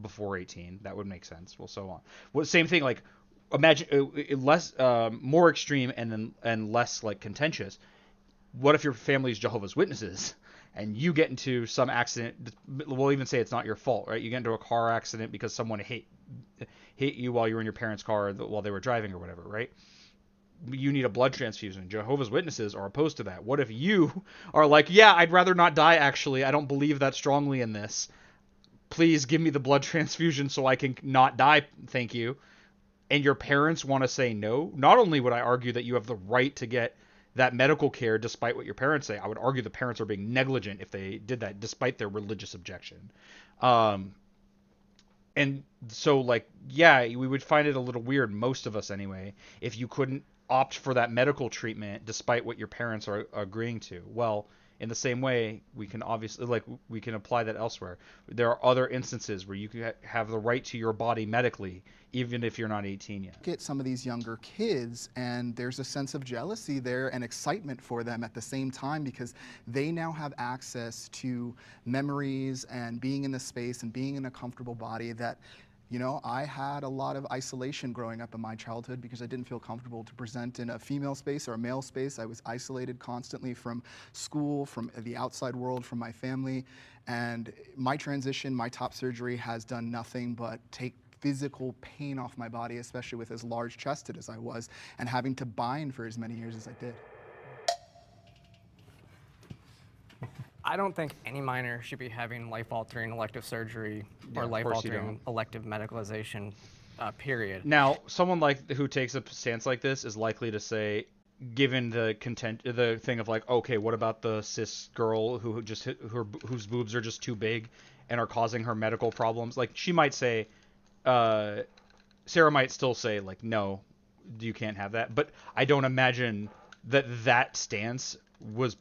before 18. That would make sense. Well, so on. Well, same thing. Like, imagine less, more extreme, and less like contentious. What if your family's Jehovah's Witnesses, and you get into some accident? We'll even say it's not your fault, right? You get into a car accident because someone hit you while you were in your parents' car while they were driving or whatever, right? You need a blood transfusion. Jehovah's Witnesses are opposed to that. What if you are like, yeah, I'd rather not die, actually. I don't believe that strongly in this. Please give me the blood transfusion so I can not die, thank you. And your parents want to say no. Not only would I argue that you have the right to get that medical care despite what your parents say, I would argue the parents are being negligent if they did that despite their religious objection. And so, like, yeah, we would find it a little weird, most of us anyway, if you couldn't opt for that medical treatment despite what your parents are agreeing to. Well, in the same way, we can obviously, like, we can apply that elsewhere. There are other instances where you can have the right to your body medically, even if you're not 18 yet. Get some of these younger kids, and there's a sense of jealousy there and excitement for them at the same time, because they now have access to memories and being in the space and being in a comfortable body that, you know, I had a lot of isolation growing up in my childhood because I didn't feel comfortable to present in a female space or a male space. I was isolated constantly from school, from the outside world, from my family. And my transition, my top surgery, has done nothing but take physical pain off my body, especially with as large-chested as I was and having to bind for as many years as I did. I don't think any minor should be having life-altering elective surgery or life-altering elective medicalization, period. Now, someone like who takes a stance like this is likely to say, given the thing of like, okay, what about the cis girl whose boobs are just too big and are causing her medical problems? Like, she might say, Sarah might still say, like, no, you can't have that. But I don't imagine that stance was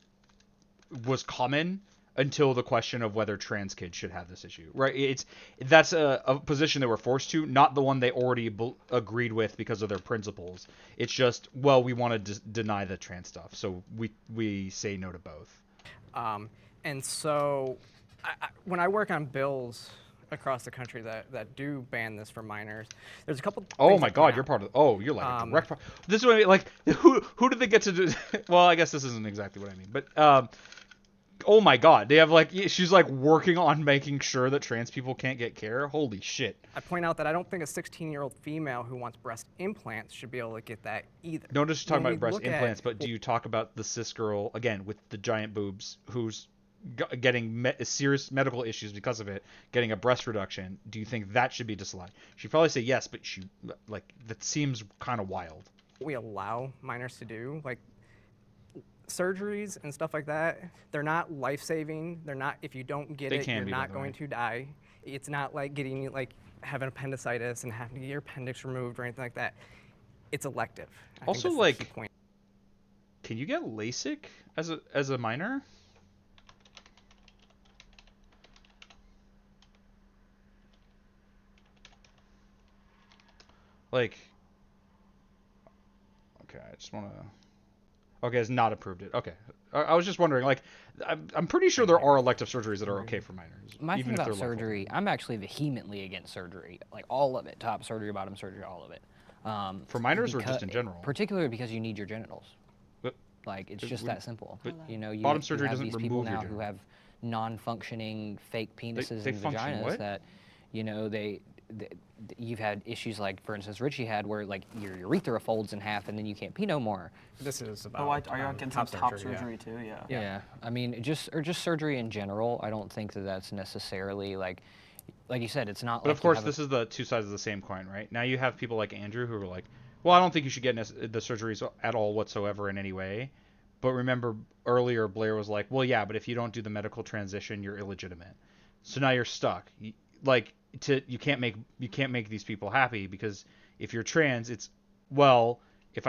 common until the question of whether trans kids should have this issue, right? That's a position they were forced to, not the one they already agreed with because of their principles. It's just, well, we want to deny the trans stuff, so we say no to both. And so when I work on bills across the country that do ban this for minors, there's a couple. Oh my God, you're part of. Oh, you're like a direct. This is what I mean, like, who did they get to do? Well, I guess this isn't exactly what I mean, but oh my God, they have like, she's like working on making sure that trans people can't get care. Holy shit. I point out that I don't think a 16-year-old female who wants breast implants should be able to get that either. No, just talking about breast implants, but do you talk about the cis girl again with the giant boobs who's getting serious medical issues because of it, getting a breast reduction? Do you think that should be disallowed? She'd probably say yes, but that seems kind of wild. We allow minors to do, like, surgeries and stuff like that, they're not life-saving. They're not, if you don't get it, you're not going to die. It's not like getting like having appendicitis and having to get your appendix removed or anything like that. It's elective. I Also, think that's the key like, point. can you get LASIK as a minor? Like, okay, I just want to. Okay, it's not approved it. Okay, I was just wondering. Like, I'm pretty sure there are elective surgeries that are okay for minors, My even thing if about they're level surgery, I'm actually vehemently against surgery, like all of it, top surgery, bottom surgery, all of it. For minors or just in general? Particularly because you need your genitals. But, Like it's just that simple. but You know, bottom you surgery have doesn't these people remove your now who have non-functioning fake penises they and function, vaginas what? that, you know, you've had issues like, for instance, Richie had where like your urethra folds in half and then you can't pee no more. This is about. Oh, are you against top surgery too? Yeah. Yeah. I mean, just surgery in general. I don't think that that's necessarily like you said. It's not. But like of course, this is the two sides of the same coin, right? Now you have people like Andrew who are like, well, I don't think you should get the surgeries at all whatsoever in any way. But remember earlier, Blair was like, well, yeah, but if you don't do the medical transition, you're illegitimate. So now you're stuck. You can't make these people happy because if you're trans, it's, well, if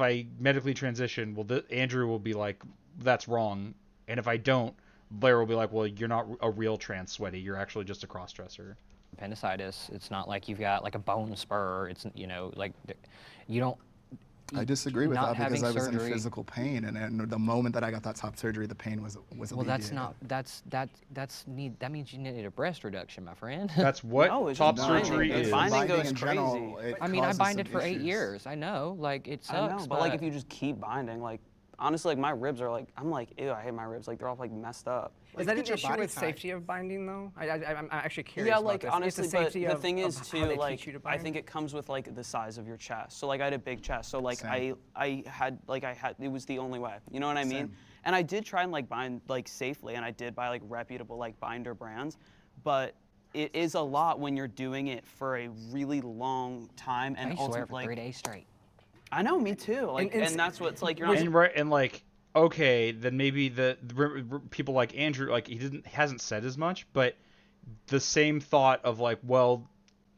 I medically transition, well, Andrew will be like, that's wrong, and if I don't, Blair will be like, well, you're not a real trans sweaty. You're actually just a cross-dresser. appendicitis. It's not like you've got like a bone spur. It's, you know, like you don't. I disagree with not that because I having was in surgery- physical pain, and the moment that I got that top surgery, the pain was Well, alleviated. that means you need a breast reduction, my friend. That's what No, it's top just binding. surgery It's is. binding goes in crazy. general, it I mean, I causes binded some for 8 issues. years. I know, like it I sucks. know, but like if you just keep binding, like honestly, like my ribs are like, I'm like, ew, I hate my ribs. Like they're all like messed up. Like, Is that an get your issue body with type. safety of binding though? I'm actually curious. Yeah, about like this. honestly, It's the but safety the of, thing of is how too, they like teach you to I bind? think it comes with like the size of your chest. So like I had a big chest, so like Same. I had it was the only way. You know what I mean? Same. And I did try and like bind like safely, and I did buy like reputable like binder brands, but it is a lot when you're doing it for a really long time I and used to also wear it for like 3 days straight. I know, me too. Like, And and that's what's like you're not. And like, okay, then maybe the people like Andrew, like hasn't said as much, but the same thought of like, well,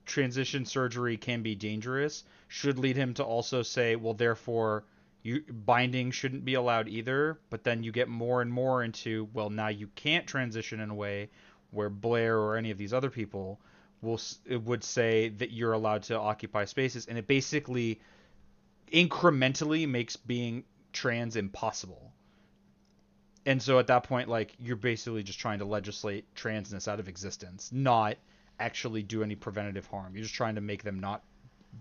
transition surgery can be dangerous should lead him to also say, well, therefore, binding shouldn't be allowed either. But then you get more and more into, well, now you can't transition in a way where Blair or any of these other people would say that you're allowed to occupy spaces, and it basically incrementally makes being trans impossible. And so at that point, like, you're basically just trying to legislate transness out of existence, not actually do any preventative harm. You're just trying to make them not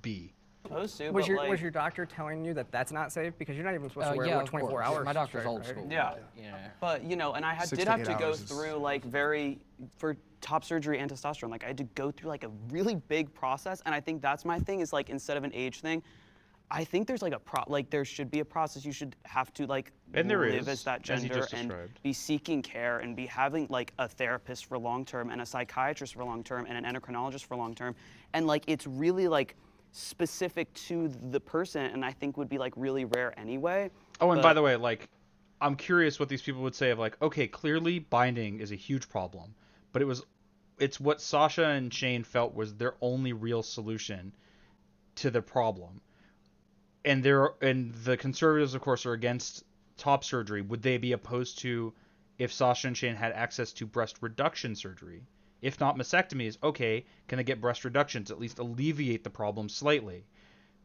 be. Supposed to, Was but, your like, was your doctor telling you that that's not safe because you're not even supposed to wear Yeah, it of 24 course. hours? My doctor's straight, old right? school. Yeah. Yeah. But you know, and I 6 did to have 8 to go hours is- through like for top surgery and testosterone. Like I had to go through like a really big process, and I think that's my thing is like instead of an age thing, I think there's like there should be a process. You should have to like And there live is, as that as you gender just and described. be seeking care and be having like a therapist for long term and a psychiatrist for long term and an endocrinologist for long term, and like it's really like specific to the person, and I think would be like really rare anyway. Oh, and But- by the way, like, I'm curious what these people would say of like, okay, clearly binding is a huge problem, but it's what Sasha and Shane felt was their only real solution to the problem. And the conservatives, of course, are against top surgery. Would they be opposed to if Sasha and Shane had access to breast reduction surgery? If not mastectomies, okay, can they get breast reductions, at least alleviate the problem slightly?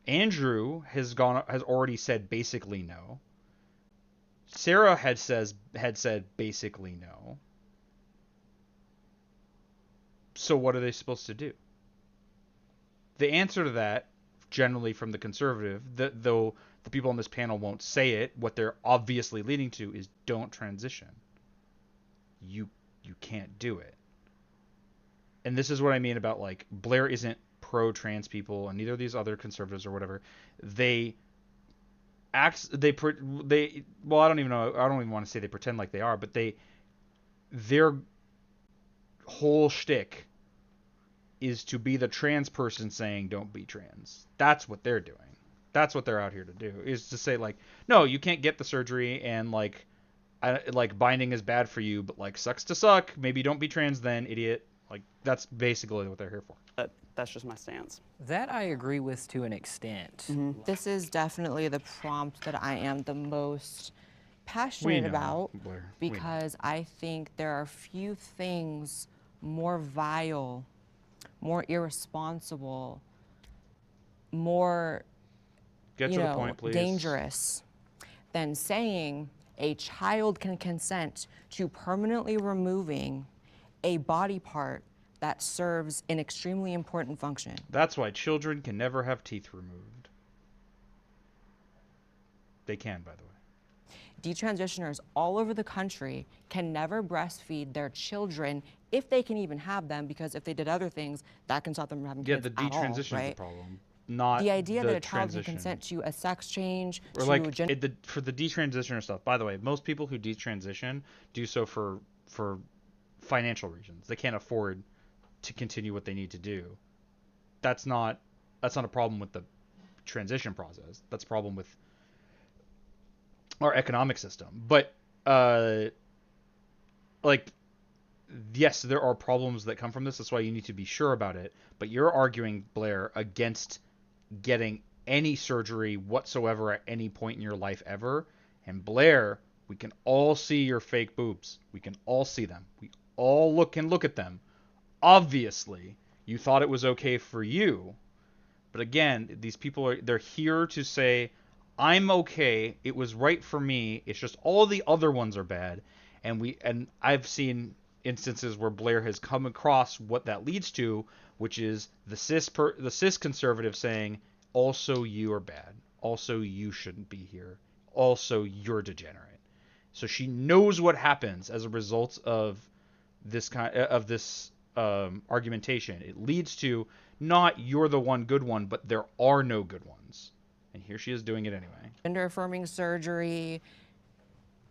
Andrew has already said basically no. Sarah had said basically no. So what are they supposed to do? The answer to that, generally from the conservative, though the people on this panel won't say it, what they're obviously leading to is don't transition. You can't do it. And this is what I mean about like Blair isn't pro trans people, and neither of these other conservatives or whatever. Well, I don't even know. I don't even want to say they pretend like they are, but their whole shtick is to be the trans person saying don't be trans. That's what they're doing. That's what they're out here to do, is to say like, no, you can't get the surgery, and like binding is bad for you, but like sucks to suck. Maybe don't be trans then, idiot. Like, that's basically what they're here for. That's just my stance. That I agree with to an extent. This is definitely the prompt that I am the most passionate know, about Blair. We know. because I think there are few things more vile, more irresponsible, more Get to the point, please. dangerous than saying a child can consent to permanently removing a body part that serves an extremely important function. That's why children can never have teeth removed. They can, by the way. Detransitioners all over the country can never breastfeed their children if they can even have them, because if they did other things, that can stop them from having Yeah, kids the at all, detransition is the right? problem, not The idea the that a child transition. can consent to a sex change, Or to like gender for the detransitioner stuff. By the way, most people who detransition do so for financial reasons. They can't afford to continue what they need to do. That's not a problem with the transition process. That's a problem with our economic system. But like, yes, there are problems that come from this. That's why you need to be sure about it. But you're arguing, Blair, against getting any surgery whatsoever at any point in your life ever. And Blair, we can all see your fake boobs. We can all see them. We all can look at them. Obviously, you thought it was okay for you. But again, these people they're here to say, I'm okay. It was right for me. It's just all the other ones are bad. And I've seen instances where Blair has come across what that leads to, which is the cis conservative saying, also you are bad. Also you shouldn't be here. Also you're degenerate. So she knows what happens as a result of this argumentation. It leads to not you're the one good one, but there are no good ones. And here she is doing it anyway. gender affirming surgery.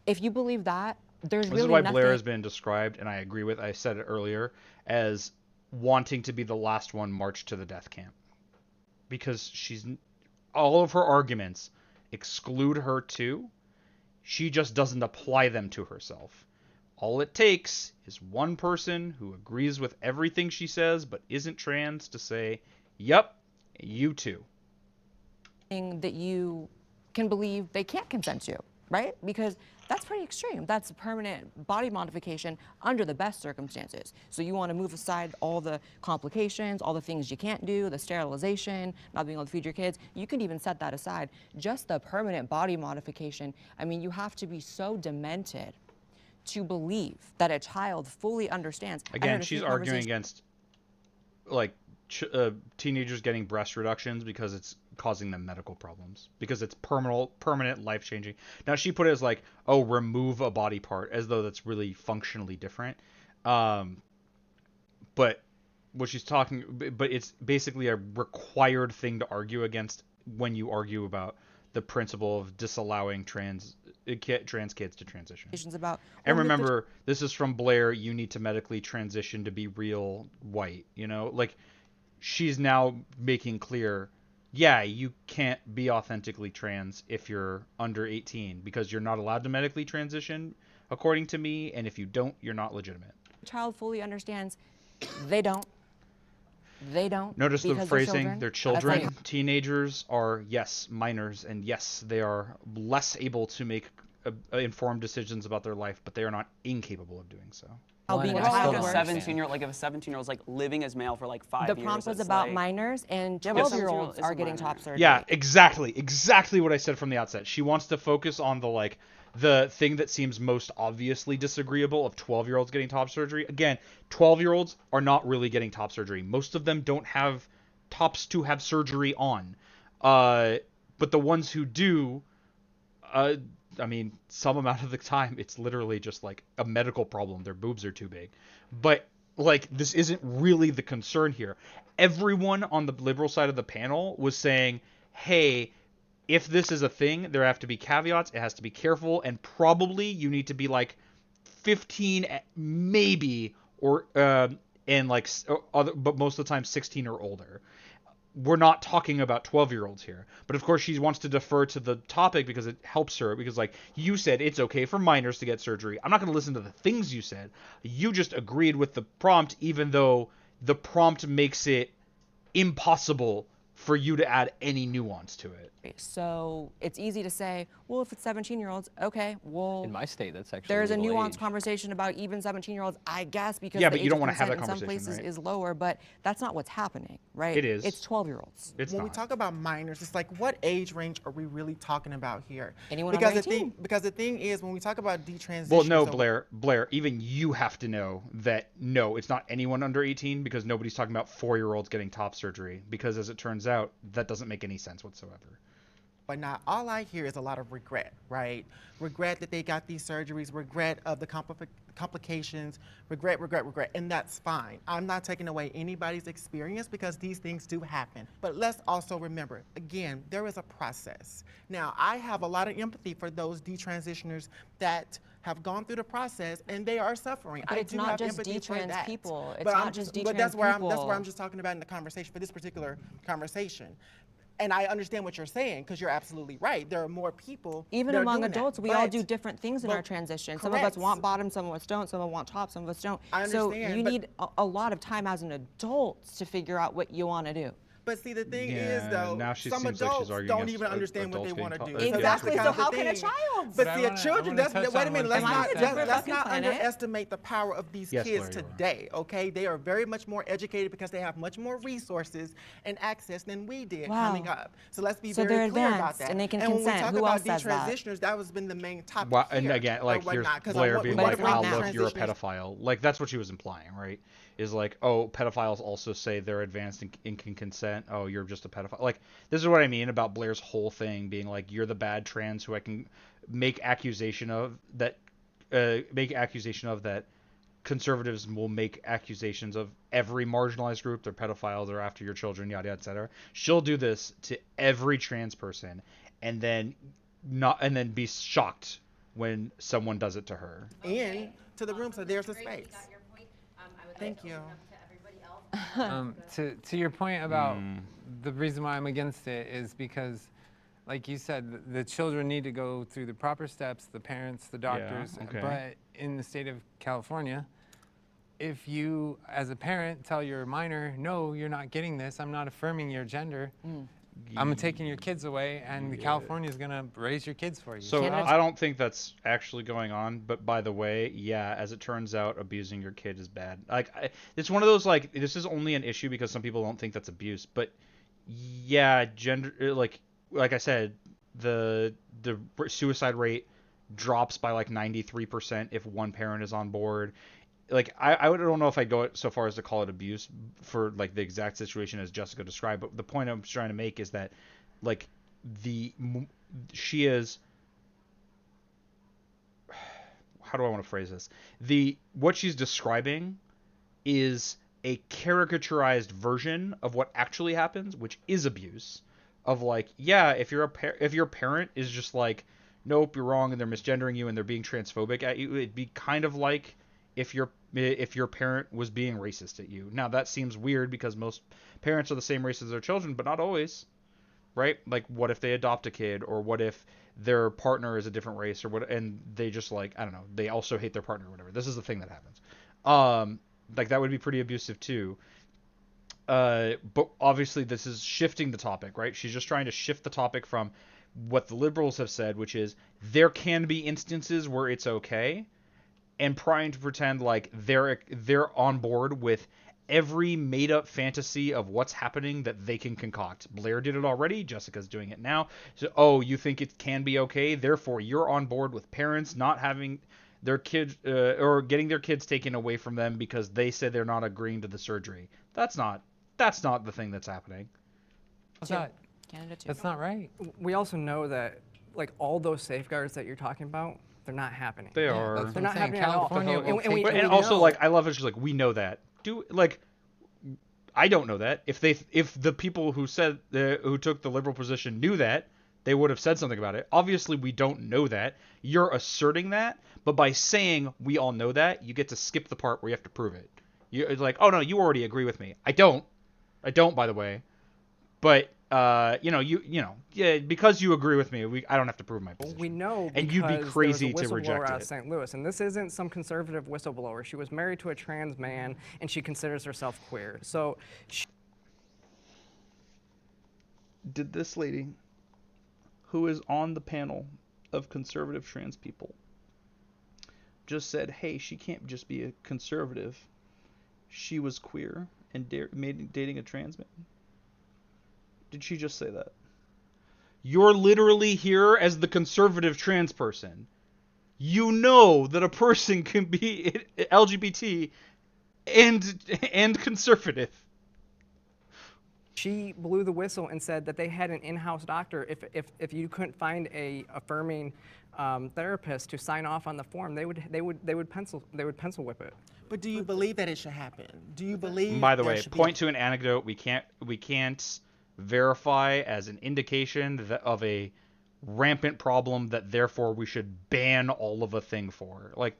If you believe that, there's This really is why nothing. Blair has been described, and I agree with, I said it earlier, as wanting to be the last one marched to the death camp. Because all of her arguments exclude her too. She just doesn't apply them to herself. All it takes is one person who agrees with everything she says but isn't trans to say, yep, you too. That you can believe they can't consent to, right? Because that's pretty extreme. That's a permanent body modification under the best circumstances. So you want to move aside all the complications, all the things you can't do, the sterilization, not being able to feed your kids. You can even set that aside. Just the permanent body modification. I mean, you have to be so demented to believe that a child fully understands. Again, she's arguing against like teenagers getting breast reductions because it's causing them medical problems, because it's permanent life-changing. Now she put it as like, oh, remove a body part, as though that's really functionally different. But what she's talking, but it's basically a required thing to argue against when you argue about the principle of disallowing trans kids to transition. And remember, this is from Blair. You need to medically transition to be real white. You know, like she's now making clear, yeah, you can't be authentically trans if you're under 18 because you're not allowed to medically transition, according to me. And if you don't, you're not legitimate. The child fully understands. They don't. They don't. Notice the phrasing. They're children. Like, teenagers are, yes, minors, and yes, they are less able to make informed decisions about their life, but they are not incapable of doing so. Being a Like child a works. 17-year-old, like if a 17-year-old is like living as male for like 5 years. The prompt was it's about like, minors, and Yeah, but 12-year-olds 17-year-old are is a getting minor. top surgery. Yeah, exactly what I said from the outset. She wants to focus on the thing that seems most obviously disagreeable of 12-year-olds getting top surgery. Again, 12-year-olds are not really getting top surgery. Most of them don't have tops to have surgery on. But the ones who do, I mean, some amount of the time, it's literally just like a medical problem. Their boobs are too big. But like, this isn't really the concern here. Everyone on the liberal side of the panel was saying, hey, if this is a thing, there have to be caveats. It has to be careful, and probably you need to be like 15, maybe, or and like other, but most of the time 16 or older. we're not talking about 12-year-olds here. But of course she wants to defer to the topic because it helps her, because like you said it's okay for minors to get surgery. I'm not going to listen to the things you said. You just agreed with the prompt, even though the prompt makes it impossible for you to add any nuance to it. So it's easy to say, well, if it's 17-year-olds, okay, well, In my state, that's actually there's a legal nuanced age. conversation about even 17-year-olds, I guess, because Yeah, the but you age don't of wanna have consent that in some conversation, places right? is lower, but that's not what's happening, right? It is. It's 12-year-olds. It's when we not. talk about minors, it's like, what age range are we really talking about here? Anyone because under the thing 18. because the thing is, when we talk about detransition, Well, no, Blair, even you have to know that no, it's not anyone under 18, because nobody's talking about 4-year-olds getting top surgery, because as it turns out, that doesn't make any sense whatsoever. But now all I hear is a lot of regret, right? Regret that they got these surgeries, regret of the complications, regret, and that's fine. I'm not taking away anybody's experience because these things do happen. But let's also remember, again, there is a process. Now, I have a lot of empathy for those detransitioners that have gone through the process and they are suffering. But I it's do not have just empathy for detrans that. people. It's But not I'm just but detrans that's where people. I'm just talking about in the conversation, for this particular conversation. And I understand what you're saying, because you're absolutely right. There are more people. Even that are among doing that. adults, we all But- do different things in but- our transition. Some of us correct. want bottom, some of us don't. Some of us want top, some of us don't. I So understand, you but- need a lot of time as an adult to figure out what you want to do. But see, the thing Yeah, is, though, now she some seems like she's adults arguing don't against even understand what they adults want to being do. taught- So that's the Exactly, kind so of how thing. can a child? But But I see, wanna- I children, wanna that's, touch wait a on minute, one let's thing not, you said. let's Different not fucking planet. underestimate the power of these Yes, kids Larry, you are. today, okay? They are very much more educated because they have much more resources and access than we did Wow. coming up. So let's be So very they're clear about advanced that. and they can when we consent. talk Who about else says that? detransitioners, that has been the main topic Well, here. and again, like or here's whatnot, 'cause Blair I want- being we like, want "Ah, the look, you're a transitioners- pedophile." Like that's what she was implying, right? Is like, oh, pedophiles also say they're advanced and can consent. Oh, you're just a pedophile. Like this is what I mean about Blair's whole thing being like, you're the bad trans who I can make accusation of that, that conservatives will make accusations of every marginalized group. They're pedophiles. They're after your children. Yada yada, etc. She'll do this to every trans person, and then be shocked when someone does it to her. in to the room, so there's a space. Thank you. To your point about the reason why I'm against it is because, like you said, the children need to go through the proper steps, the parents, the doctors. okay. But in the state of California, if you, as a parent, tell your minor, no, you're not getting this, I'm not affirming your gender, I'm taking your kids away, and California is going to raise your kids for you. So I don't think that's actually going on. But by the way, yeah, as it turns out, abusing your kid is bad. Like it's one of those, like, this is only an issue because some people don't think that's abuse. But yeah, gender, like I said, the suicide rate drops by like 93% if one parent is on board. Like I don't know if I'd go so far as to call it abuse for like the exact situation as Jessica described, but the point I'm trying to make is that like she is, how do I want to phrase this? What she's describing is a caricaturized version of what actually happens, which is abuse. Of like, yeah, if your parent is just like, nope, you're wrong, and they're misgendering you and they're being transphobic at you, it'd be kind of like if your parent was being racist at you. Now that seems weird because most parents are the same race as their children, but not always, right? Like, what if they adopt a kid, or what if their partner is a different race, or what, and they just like, I don't know, they also hate their partner or whatever. This is the thing that happens. Like that would be pretty abusive too. But obviously this is shifting the topic, right? She's just trying to shift the topic from what the liberals have said, which is there can be instances where it's okay, and trying to pretend like they're on board with every made up fantasy of what's happening that they can concoct. Blair did it already, Jessica's doing it now. So, oh, you think it can be okay, therefore you're on board with parents not having their kids or getting their kids taken away from them because they said they're not agreeing to the surgery. That's not the thing that's happening. Canada too. That's not right. We also know that like all those safeguards that you're talking about, they're not happening. They are. That's They're what not I'm saying. happening at all. California will take But, it. and also, know. like, I love it. She's like, we know that. I don't know that. If the people who said who took the liberal position knew that, they would have said something about it. Obviously, we don't know that. You're asserting that, but by saying we all know that, you get to skip the part where you have to prove it. It's like, oh no, you already agree with me. I don't. By the way. But yeah, because you agree with me, I don't have to prove my position. We know and because you'd be crazy there was to a whistleblower reject out of it. St. Louis, and this isn't some conservative whistleblower. She was married to a trans man, and she considers herself queer. So, Did this lady, who is on the panel of conservative trans people, just said, hey, she can't just be a conservative. She was queer and dating a trans man? Did she just say that? You're literally here as the conservative trans person. You know that a person can be LGBT and conservative. she blew the whistle and said that they had an in-house doctor. If you couldn't find a affirming therapist to sign off on the form, they would pencil whip it. But do you believe that it should happen? Do you believe? And by the there way, should be point to an anecdote we can't verify as an indication of a rampant problem that therefore we should ban all of a thing for. Like,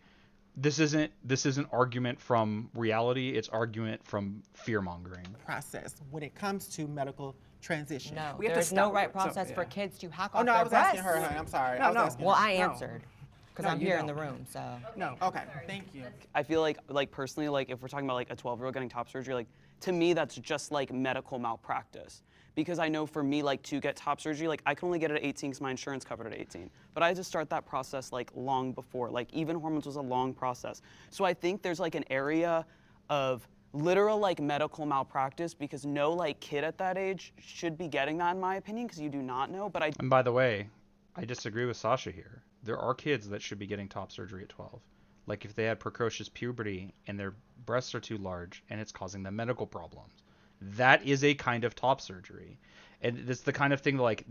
this isn't argument from reality, it's argument from fear mongering. process when it comes to medical transition? No, We have to there's no stop- right so, process for yeah. kids to hack Oh off no, their I was breasts. asking her. Honey. I'm sorry. No, I was no. asking Well, her. I No. answered because No, I'm you here in don't. the room. So No. Okay. Thank you. I feel like personally, like if we're talking about like a 12-year-old getting top surgery, like to me that's just like medical malpractice. Because I know for me, like to get top surgery, like I can only get it at 18 because my insurance covered it at 18. But I had to start that process like long before. Like even hormones was a long process. So I think there's like an area of literal like medical malpractice because no like kid at that age should be getting that in my opinion because you do not know. But And by the way, I disagree with Sasha here. There are kids that should be getting top surgery at 12. Like if they had precocious puberty and their breasts are too large and it's causing them medical problems. That is a kind of top surgery. And it's the kind of thing like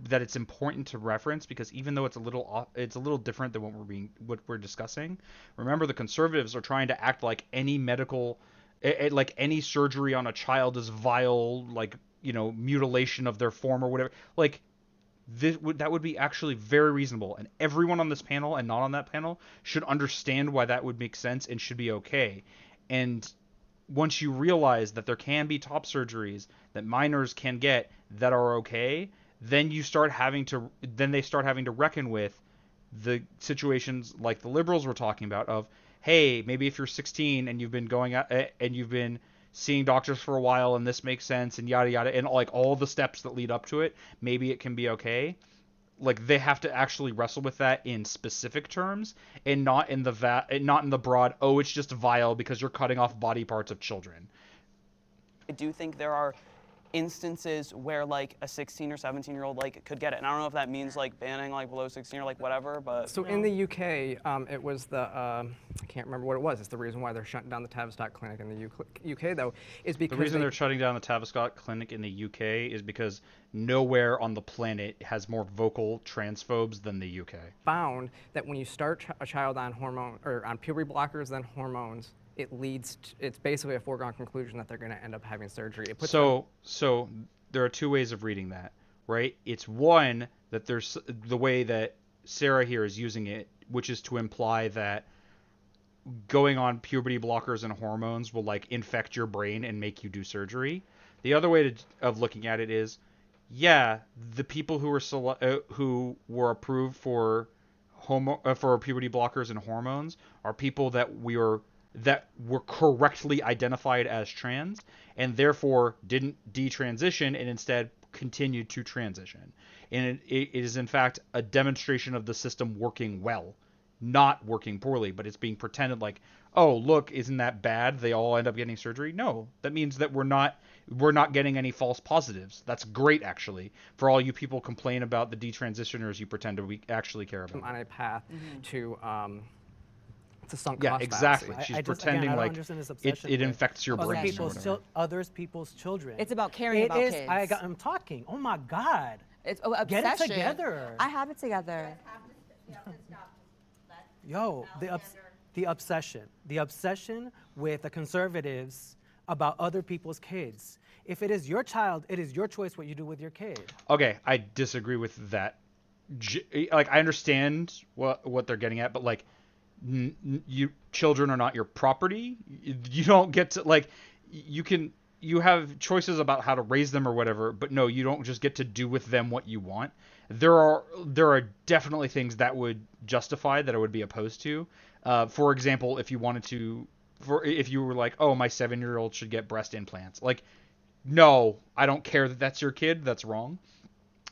that it's important to reference because even though it's a little different than what we're discussing, remember the conservatives are trying to act like any like any surgery on a child is vile, like, mutilation of their form or whatever. Like that would be actually very reasonable, and everyone on this panel and not on that panel should understand why that would make sense and should be okay. And once you realize that there can be top surgeries that minors can get that are okay, then they start having to reckon with the situations like the liberals were talking about of, hey, maybe if you're 16 and you've been going out and you've been seeing doctors for a while and this makes sense and yada yada and like all the steps that lead up to it, maybe it can be okay. Like they have to actually wrestle with that in specific terms and not in the broad, oh, it's just vile because you're cutting off body parts of children. I do think there are instances where like a 16 or 17-year-old like could get it. And I don't know if that means like banning like below 16 or like whatever, but So in the UK, it was the, I can't remember what it was. It's the reason why they're shutting down the Tavistock Clinic in the UK, though, is because The reason they're shutting down the Tavistock Clinic in the UK is because nowhere on the planet has more vocal transphobes than the UK. found that when you start a child on on puberty blockers, then hormones, it's basically a foregone conclusion that they're going to end up having surgery. It puts So there are two ways of reading that, right? It's one that there's the way that Sarah here is using it, which is to imply that going on puberty blockers and hormones will like infect your brain and make you do surgery. The other way of looking at it is, yeah, the people who were approved for puberty blockers and hormones are people that were correctly identified as trans and therefore didn't detransition and instead continued to transition. And it is in fact a demonstration of the system working well, not working poorly, but it's being pretended like, oh, look, isn't that bad? They all end up getting surgery. No, that means that we're not getting any false positives. That's great, actually. For all you people complain about the detransitioners you pretend to actually care about. on a path to sunk Yeah, cost exactly. fallacy. She's pretending I don't like understand this obsession it with infects your other brain. people's children. it's about caring about kids. I'm talking. Oh my God. It's Get it obsession. together. I have it together. Yo, the obsession with the conservatives about other people's kids. If it is your child, it is your choice what you do with your kid. Okay, I disagree with that. Like, I understand what they're getting at, but like, children are not your property. You don't get to like, you can you have choices about how to raise them or whatever, but no, you don't just get to do with them what you want. There are definitely things that would justify that I would be opposed to. For example, if you wanted to, if you were like, oh, my 7-year-old should get breast implants, like, no, I don't care that that's your kid. That's wrong.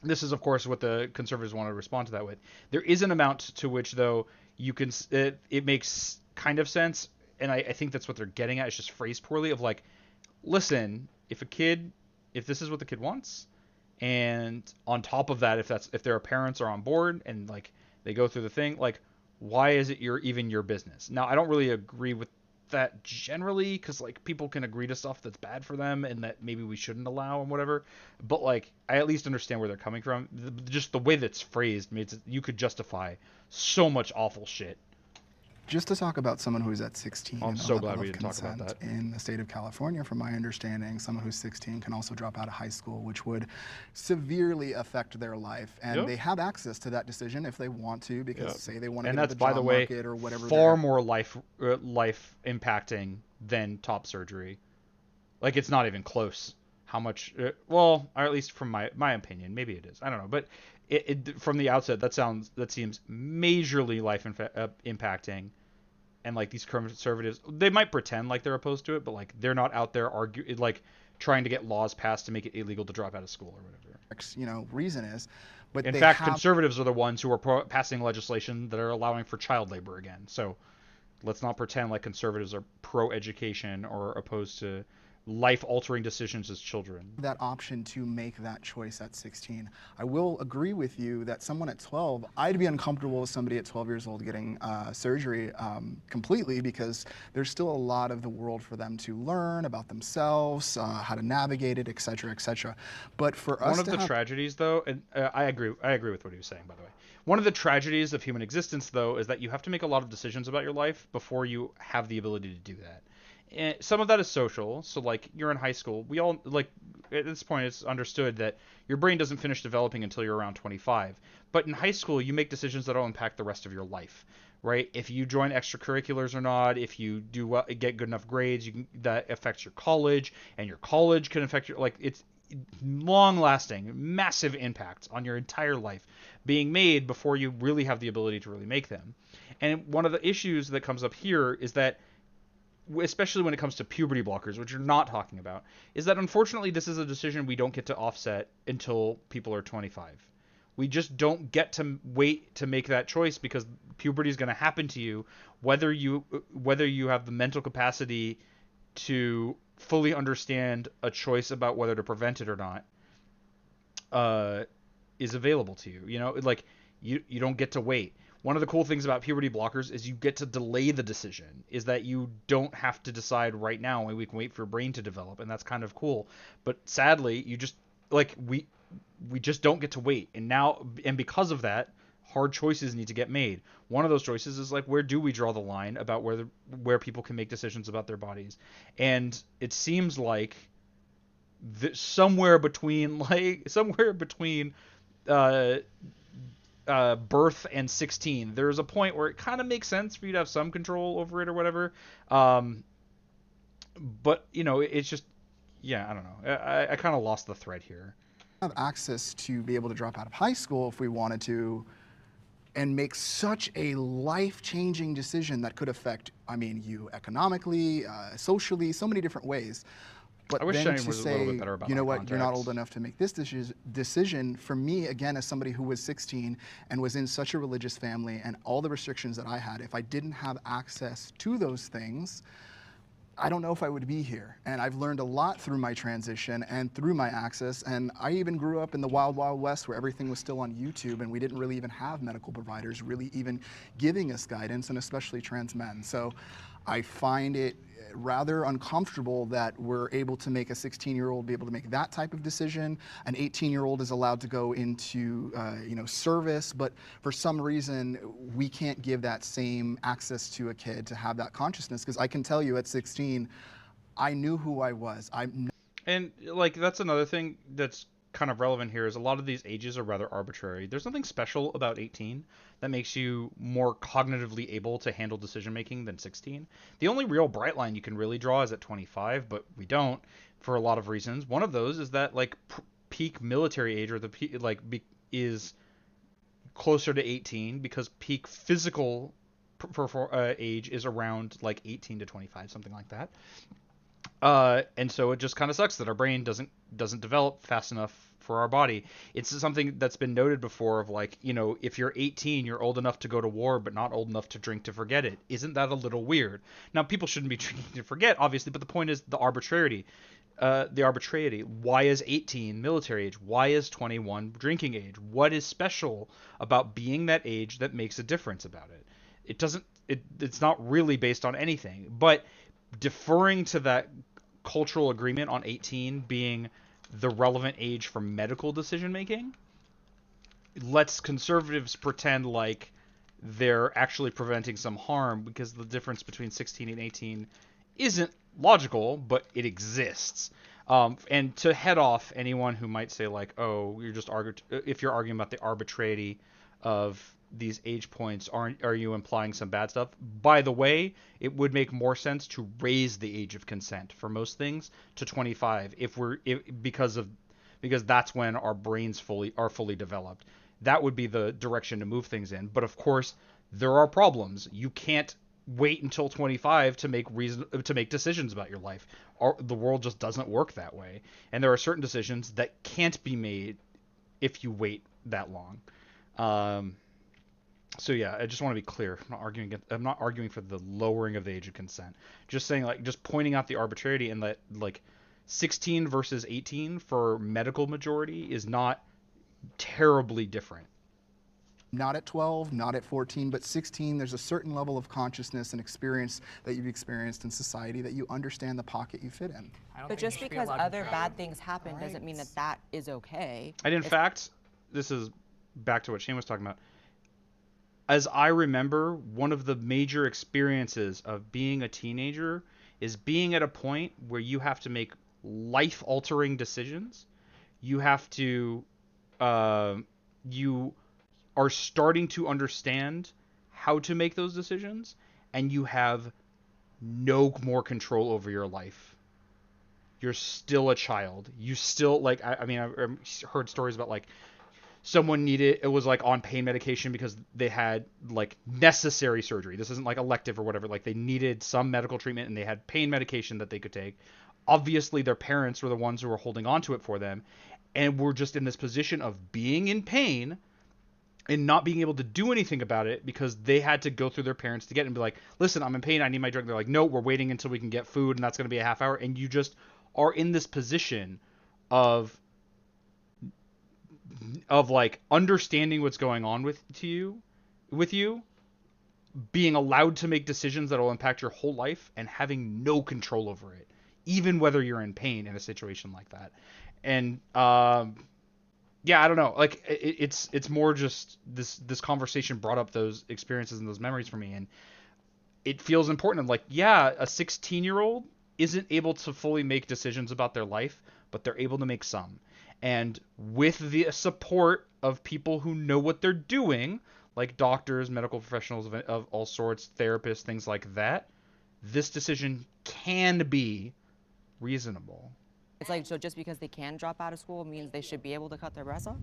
This is, of course, what the conservatives want to respond to that with. There is an amount to which, though, you can it makes kind of sense, and I think that's what they're getting at. It's just phrased poorly. Of like, listen, if this is what the kid wants, and on top of that, if their parents are on board and like they go through the thing, like, why is it even your business? Now, I don't really agree with that generally, because like people can agree to stuff that's bad for them and that maybe we shouldn't allow and whatever, but like I at least understand where they're coming from. Just the way that's phrased means you could justify so much awful shit. Just to talk about someone who's at 16 I'm and the so level glad we of didn't talk about consent that. in the state of California, from my understanding, someone who's 16 can also drop out of high school, which would severely affect their life. And Yep. they have access to that decision if they want to, because say they want to And get that's, into the by job the way, market or whatever. far more life impacting than top surgery. Like, it's not even close how much, well, or at least from my opinion, maybe it is. I don't know, but from the outset that seems majorly life impacting. And like these conservatives, they might pretend like they're opposed to it, but like they're not out there like trying to get laws passed to make it illegal to drop out of school or whatever. Reason is. But in they fact, have... conservatives are the ones who are passing legislation that are allowing for child labor again. So let's not pretend like conservatives are pro-education or opposed to life-altering decisions as children. That option to make that choice at 16. I will agree with you that someone at 12, I'd be uncomfortable with somebody at 12 years old getting surgery completely, because there's still a lot of the world for them to learn about themselves, how to navigate it, et cetera, et cetera. But for us, one of the tragedies, though, and I agree with what he was saying, by the way. One of the tragedies of human existence, though, is that you have to make a lot of decisions about your life before you have the ability to do that. And some of that is social. So like you're in high school, we all, like, at this point it's understood that your brain doesn't finish developing until you're around 25. But in high school, you make decisions that'll impact the rest of your life, right? If you join extracurriculars or not, if you do well, get good enough grades, that affects your college, and your college can affect your, like, it's long-lasting, massive impacts on your entire life being made before you really have the ability to really make them. And one of the issues that comes up here is that, especially when it comes to puberty blockers, which you're not talking about, is that unfortunately this is a decision we don't get to offset until people are 25. We just don't get to wait to make that choice, because puberty is going to happen to you whether you have the mental capacity to fully understand a choice about whether to prevent it or not is available to you. You know, like you don't get to wait. One of the cool things about puberty blockers is you get to delay the decision, is that you don't have to decide right now, and we can wait for your brain to develop, and that's kind of cool. But sadly, you just, like, we just don't get to wait. And because of that, hard choices need to get made. One of those choices is like, where do we draw the line about where people can make decisions about their bodies? And it seems like somewhere between birth and 16, there's a point where it kind of makes sense for you to have some control over it or whatever. But you know, it's just, yeah, I don't know. I kind of lost the thread here. Have access to be able to drop out of high school if we wanted to, and make such a life-changing decision that could affect, you economically, socially, so many different ways. But I wish then Shane to was a say, little bit better about you know my what, you're not contacts. old enough to make this decision, for me, again, as somebody who was 16 and was in such a religious family, and all the restrictions that I had, if I didn't have access to those things, I don't know if I would be here. And I've learned a lot through my transition and through my access. And I even grew up in the wild, wild west, where everything was still on YouTube, and we didn't really even have medical providers really even giving us guidance, and especially trans men. So I find it rather uncomfortable that we're able to make a 16-year-old be able to make that type of decision. An 18-year-old is allowed to go into service, but for some reason we can't give that same access to a kid to have that consciousness. Because I can tell you, at 16, I knew who I was. And like, that's another thing that's kind of relevant here, is a lot of these ages are rather arbitrary. There's nothing special about 18 that makes you more cognitively able to handle decision making than 16. The only real bright line you can really draw is at 25, but we don't, for a lot of reasons. One of those is that like peak military age, or is closer to 18, because peak physical age is around like 18 to 25, something like that. And so it just kind of sucks that our brain doesn't develop fast enough for our body. It's something that's been noted before of like, you know, if you're 18, you're old enough to go to war, but not old enough to drink to forget it. Isn't that a little weird? Now, people shouldn't be drinking to forget, obviously, but the point is the arbitrarity. Why is 18 military age? Why is 21 drinking age? What is special about being that age that makes a difference about it? It's not really based on anything, but deferring to that cultural agreement on 18 being the relevant age for medical decision making lets conservatives pretend like they're actually preventing some harm, because the difference between 16 and 18 isn't logical, but it exists. And to head off anyone who might say like, oh, if you're arguing about the arbitrarity of these age points, are you implying some bad stuff? By the way, it would make more sense to raise the age of consent for most things to 25 because that's when our brains are fully developed. That would be the direction to move things in. But of course, there are problems. You can't wait until 25 to make decisions about your life. The world just doesn't work that way, and there are certain decisions that can't be made if you wait that long. So yeah, I just want to be clear. I'm not arguing for the lowering of the age of consent. Just saying, like, just pointing out the arbitrarity, and that like 16 versus 18 for medical majority is not terribly different. Not at 12, not at 14, but 16, there's a certain level of consciousness and experience that you've experienced in society that you understand the pocket you fit in. But just because other bad things happen doesn't mean that that is okay. And in fact, this is back to what Shane was talking about. As I remember, one of the major experiences of being a teenager is being at a point where you have to make life-altering decisions. You have to, you are starting to understand how to make those decisions, and you have no more control over your life. You're still a child. You still, like, I mean, I've heard stories about, like, someone was like on pain medication because they had like necessary surgery. This isn't like elective or whatever. Like, they needed some medical treatment and they had pain medication that they could take. Obviously, their parents were the ones who were holding on to it for them, and were just in this position of being in pain and not being able to do anything about it because they had to go through their parents to get it and be like, listen, I'm in pain, I need my drug. They're like, no, we're waiting until we can get food, and that's going to be a half hour. And you just are in this position of like understanding what's going on with you, being allowed to make decisions that will impact your whole life and having no control over it, even whether you're in pain in a situation like that. And yeah, I don't know. Like, it's more just this conversation brought up those experiences and those memories for me, and it feels important. I'm like, yeah, a 16-year-old isn't able to fully make decisions about their life, but they're able to make some. And with the support of people who know what they're doing, like doctors, medical professionals of all sorts, therapists, things like that, this decision can be reasonable. It's like, so just because they can drop out of school means they should be able to cut their breasts off?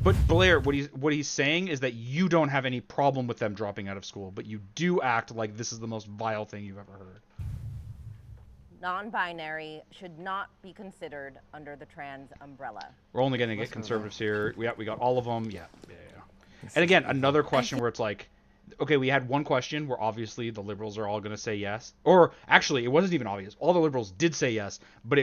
But Blair, what he's saying is that you don't have any problem with them dropping out of school, but you do act like this is the most vile thing you've ever heard. Non-binary should not be considered under the trans umbrella. We're only going to get conservatives here. We got all of them. Yeah. And again, another question where it's like, okay, we had one question where obviously the liberals are all going to say yes. Or actually, it wasn't even obvious. All the liberals did say yes, but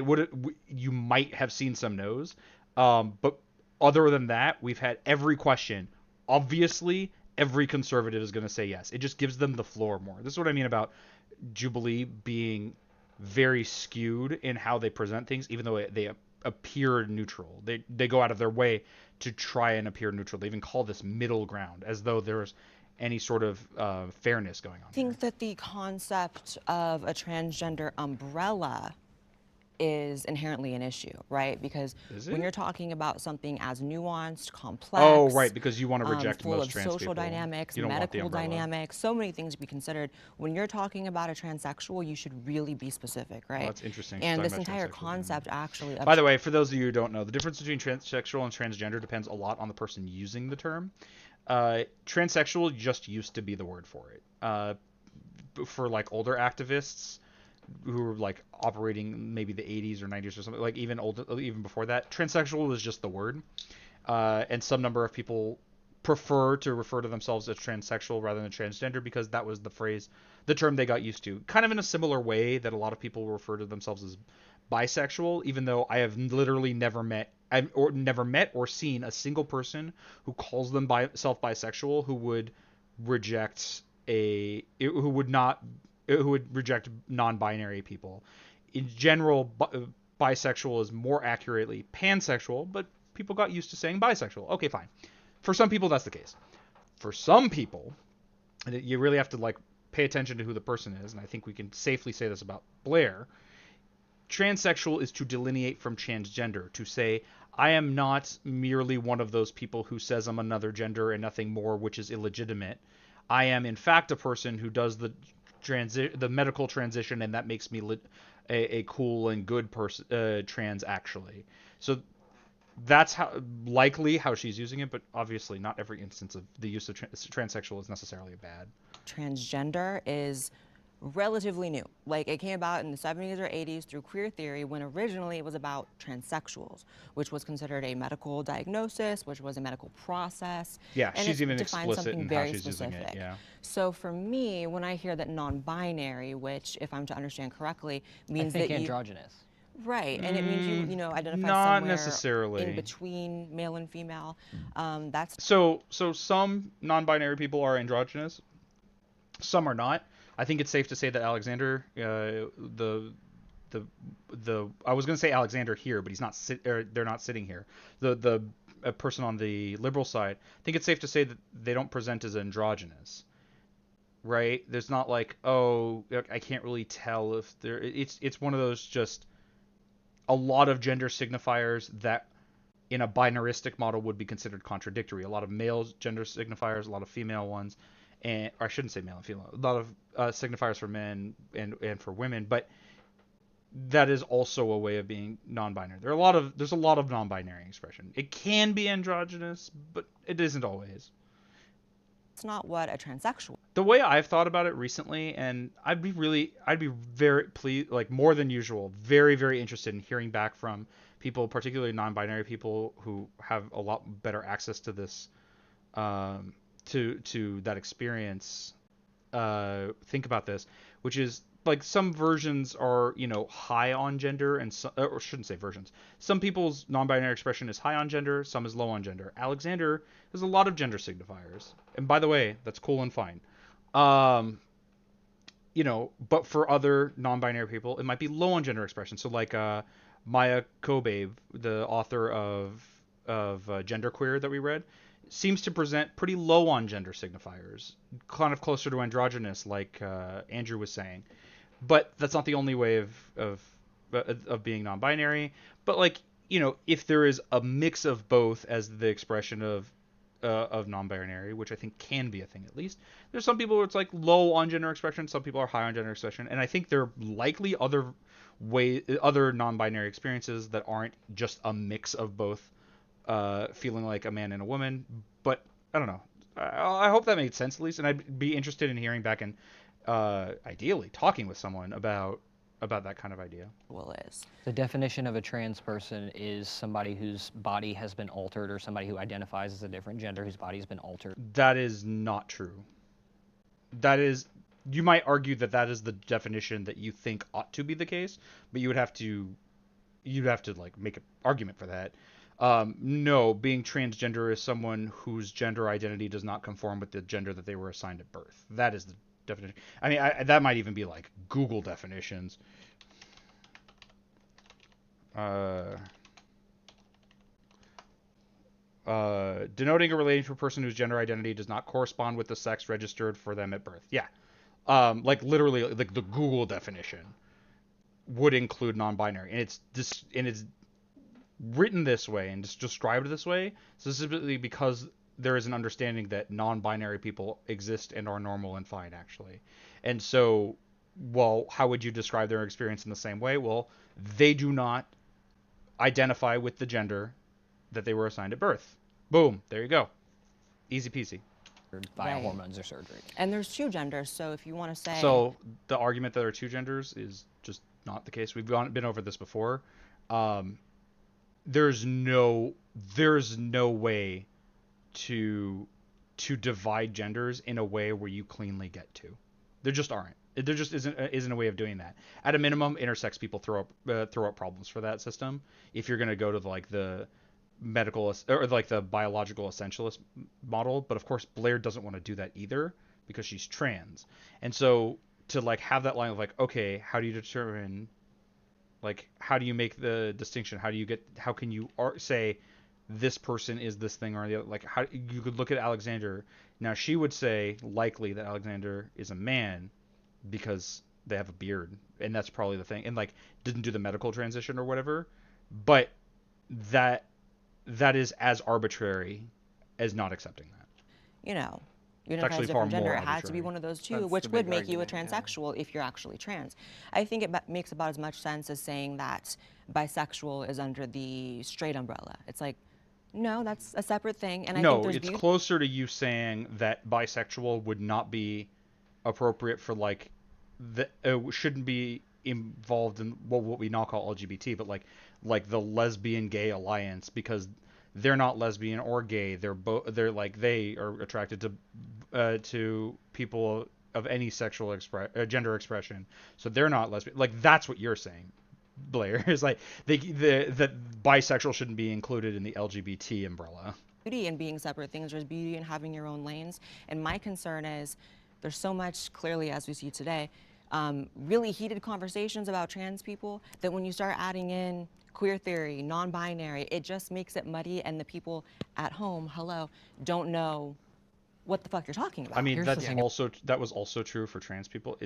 you might have seen some no's. But other than that, we've had every question. Obviously, every conservative is going to say yes. It just gives them the floor more. This is what I mean about Jubilee being very skewed in how they present things, even though they appear neutral. They go out of their way to try and appear neutral. They even call this middle ground, as though there's any sort of fairness going on. I think that the concept of a transgender umbrella is inherently an issue, right? Because Is when it? you're talking about something as nuanced, Oh, complex, right, because you want to reject full most of trans social people. dynamics, You don't want the medical umbrella. dynamics, so many things to be considered. When you're talking about a transsexual, you should really be specific, right? That's interesting. She's And talking this about entire transsexuals, yeah. concept actually of By the way, for those of you who don't know, the difference between transsexual and transgender depends a lot on the person using the term. Transsexual just used to be the word for it. For like older activists who were like operating maybe the 80s or 90s or something, like even before that, transsexual was just the word. And some number of people prefer to refer to themselves as transsexual rather than transgender because that was the term they got used to. Kind of in a similar way that a lot of people refer to themselves as bisexual, even though I have literally never met or seen a single person who calls themselves bisexual who would reject who would reject non-binary people. In general, bisexual is more accurately pansexual, but people got used to saying bisexual. Okay, fine. For some people, that's the case. For some people, you really have to like pay attention to who the person is, and I think we can safely say this about Blair. Transsexual is to delineate from transgender, to say, I am not merely one of those people who says I'm another gender and nothing more, which is illegitimate. I am, in fact, a person who does the medical transition, and that makes me a cool and good person, trans, actually. So that's likely how she's using it, but obviously not every instance of the use of transsexual is necessarily bad. transgender is relatively new. Like it came about in the 70s or 80s through queer theory when originally it was about transsexuals, which was considered a medical diagnosis, which was a medical process. Yeah, and she's it even defined explicit something in how very she's specific. using it, yeah. So for me, when I hear that non-binary, which if I'm to understand correctly, means I think that androgynous. Right, and it means you know identify Not somewhere necessarily. in between male and female. That's So some non-binary people are androgynous, some are not. I think it's safe to say that Alexander, the I was going to say Alexander here, but he's not they're not sitting here. The person on the liberal side, I think it's safe to say that they don't present as androgynous. Right? There's not like, oh, I can't really tell if they're it's one of those just a lot of gender signifiers that in a binaristic model would be considered contradictory. A lot of male gender signifiers, a lot of female ones, and or I shouldn't say male and female. A lot of signifiers for men and for women, but that is also a way of being non-binary. There's a lot of non-binary expression. It can be androgynous, but it isn't always. not what a transsexual. The way I've thought about it recently, and I'd be very pleased, like more than usual, very, very interested in hearing back from people, particularly non-binary people who have a lot better access to this, to that experience. Think about this, which is like some versions are, high on gender, and or shouldn't say versions. Some people's non-binary expression is high on gender, some is low on gender. Alexander has a lot of gender signifiers, and by the way, that's cool and fine. But for other non-binary people, it might be low on gender expression. So like Maya Kobabe, the author of Genderqueer that we read, seems to present pretty low on gender signifiers, kind of closer to androgynous, like Andrew was saying. But that's not the only way of being non-binary. But like, if there is a mix of both as the expression of non-binary, which I think can be a thing at least. There's some people where it's like low on gender expression, some people are high on gender expression, and I think there are likely other non-binary experiences that aren't just a mix of both, feeling like a man and a woman. But I don't know. I hope that made sense at least, and I'd be interested in hearing back and ideally talking with someone about that kind of idea. The definition of a trans person is somebody whose body has been altered, or somebody who identifies as a different gender whose body has been altered. That is not true. You might argue that is the definition that you think ought to be the case, but you'd have to like make an argument for that. No, being transgender is someone whose gender identity does not conform with the gender that they were assigned at birth. That is the definition. I mean, that might even be like Google definitions. Denoting or relating to a person whose gender identity does not correspond with the sex registered for them at birth. Yeah. Like literally like the Google definition. would include non-binary, and it's written this way and just described this way specifically because there is an understanding that non-binary people exist and are normal and fine, actually. And so, well, how would you describe their experience in the same way? Well, they do not identify with the gender that they were assigned at birth. Boom, there you go. Easy peasy. Via Right. hormones or surgery. And there's two genders, so if you want to say. So the argument that there are two genders is just not the case. We've been over this before. There's no way to divide genders in a way where you cleanly get to. There just aren't. There just isn't a way of doing that. At a minimum, intersex people throw up problems for that system. If you're gonna go to like the medical or like the biological essentialist model, but of course Blair doesn't want to do that either because she's trans. And so to like have that line of like, okay, how do you determine, like, how do you make the distinction? How can you say this person is this thing or the other? Like, how you could look at Alexander. Now she would say likely that Alexander is a man because they have a beard, and that's probably the thing, and like didn't do the medical transition or whatever. But that is as arbitrary as not accepting that. You identify as a actually far different gender, more it has to be arbitrary. one of those two, That's which the would big make you a argument, yeah. transsexual if you're actually trans. I think it makes about as much sense as saying that bisexual is under the straight umbrella. It's like, no, that's a separate thing. And I No, think it's there's closer to you saying that bisexual would not be appropriate for like shouldn't be involved in what we now call LGBT, but like the lesbian gay alliance, because they're not lesbian or gay. They're like they are attracted to people of any sexual gender expression. So they're not lesbian. Like that's what you're saying, Blair. Is like that bisexual shouldn't be included in the LGBT umbrella. beauty in being separate things. There's beauty in having your own lanes. And my concern is there's so much, clearly, as we see today, really heated conversations about trans people that when you start adding in queer theory, non-binary, it just makes it muddy, and the people at home, don't know what the fuck you're talking about. I mean, Here's that was also true for trans people.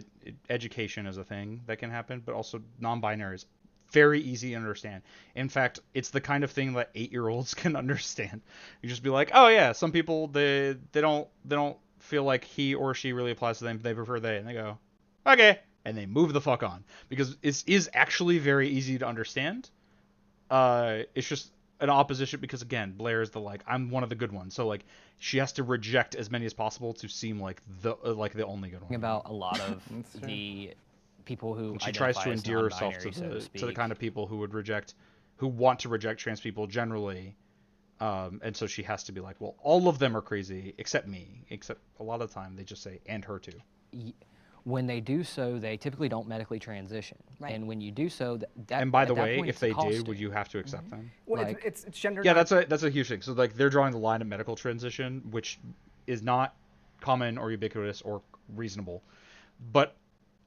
Education is a thing that can happen, but also non-binary is very easy to understand. In fact, it's the kind of thing that 8-year-olds can understand. You just be like, oh yeah, some people they don't feel like he or she really applies to them. They prefer they, and they go, okay, and they move the fuck on, because it is actually very easy to understand. It's just an opposition because, again, Blair is the like, I'm one of the good ones, so like she has to reject as many as possible to seem like the only good one. About a lot of the people who And she tries to identify as endear herself non-binary, to so the speak. kind of people who want to reject trans people generally, and so she has to be like, well, all of them are crazy except me. Except a lot of the time they just say, and her too. When they do so, they typically don't medically transition. Right. And when you do so, And by at the that way, point, if it's they costing. did, would you have to accept them? Well, Like- it's gender. Yeah, that's a huge thing. So like they're drawing the line at medical transition, which is not common or ubiquitous or reasonable. But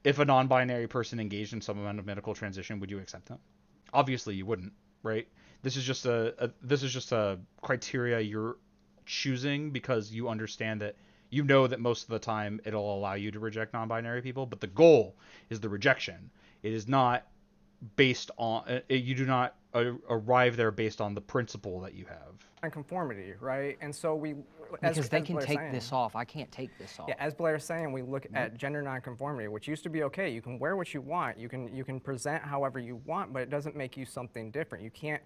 if a non-binary person engaged in some amount of medical transition, would you accept them? Obviously, you wouldn't, right? This is just a criteria you're choosing because you understand that you know that most of the time it'll allow you to reject non-binary people, but the goal is the rejection. It is not based on you do not arrive there based on the principle that you have. Nonconformity, right? And so we, Because they as can Blair's take saying, this off. I can't take this off. Yeah, as Blair's saying, we look at gender nonconformity, which used to be okay. You can wear what you want. You can present however you want, but it doesn't make you something different. You can't,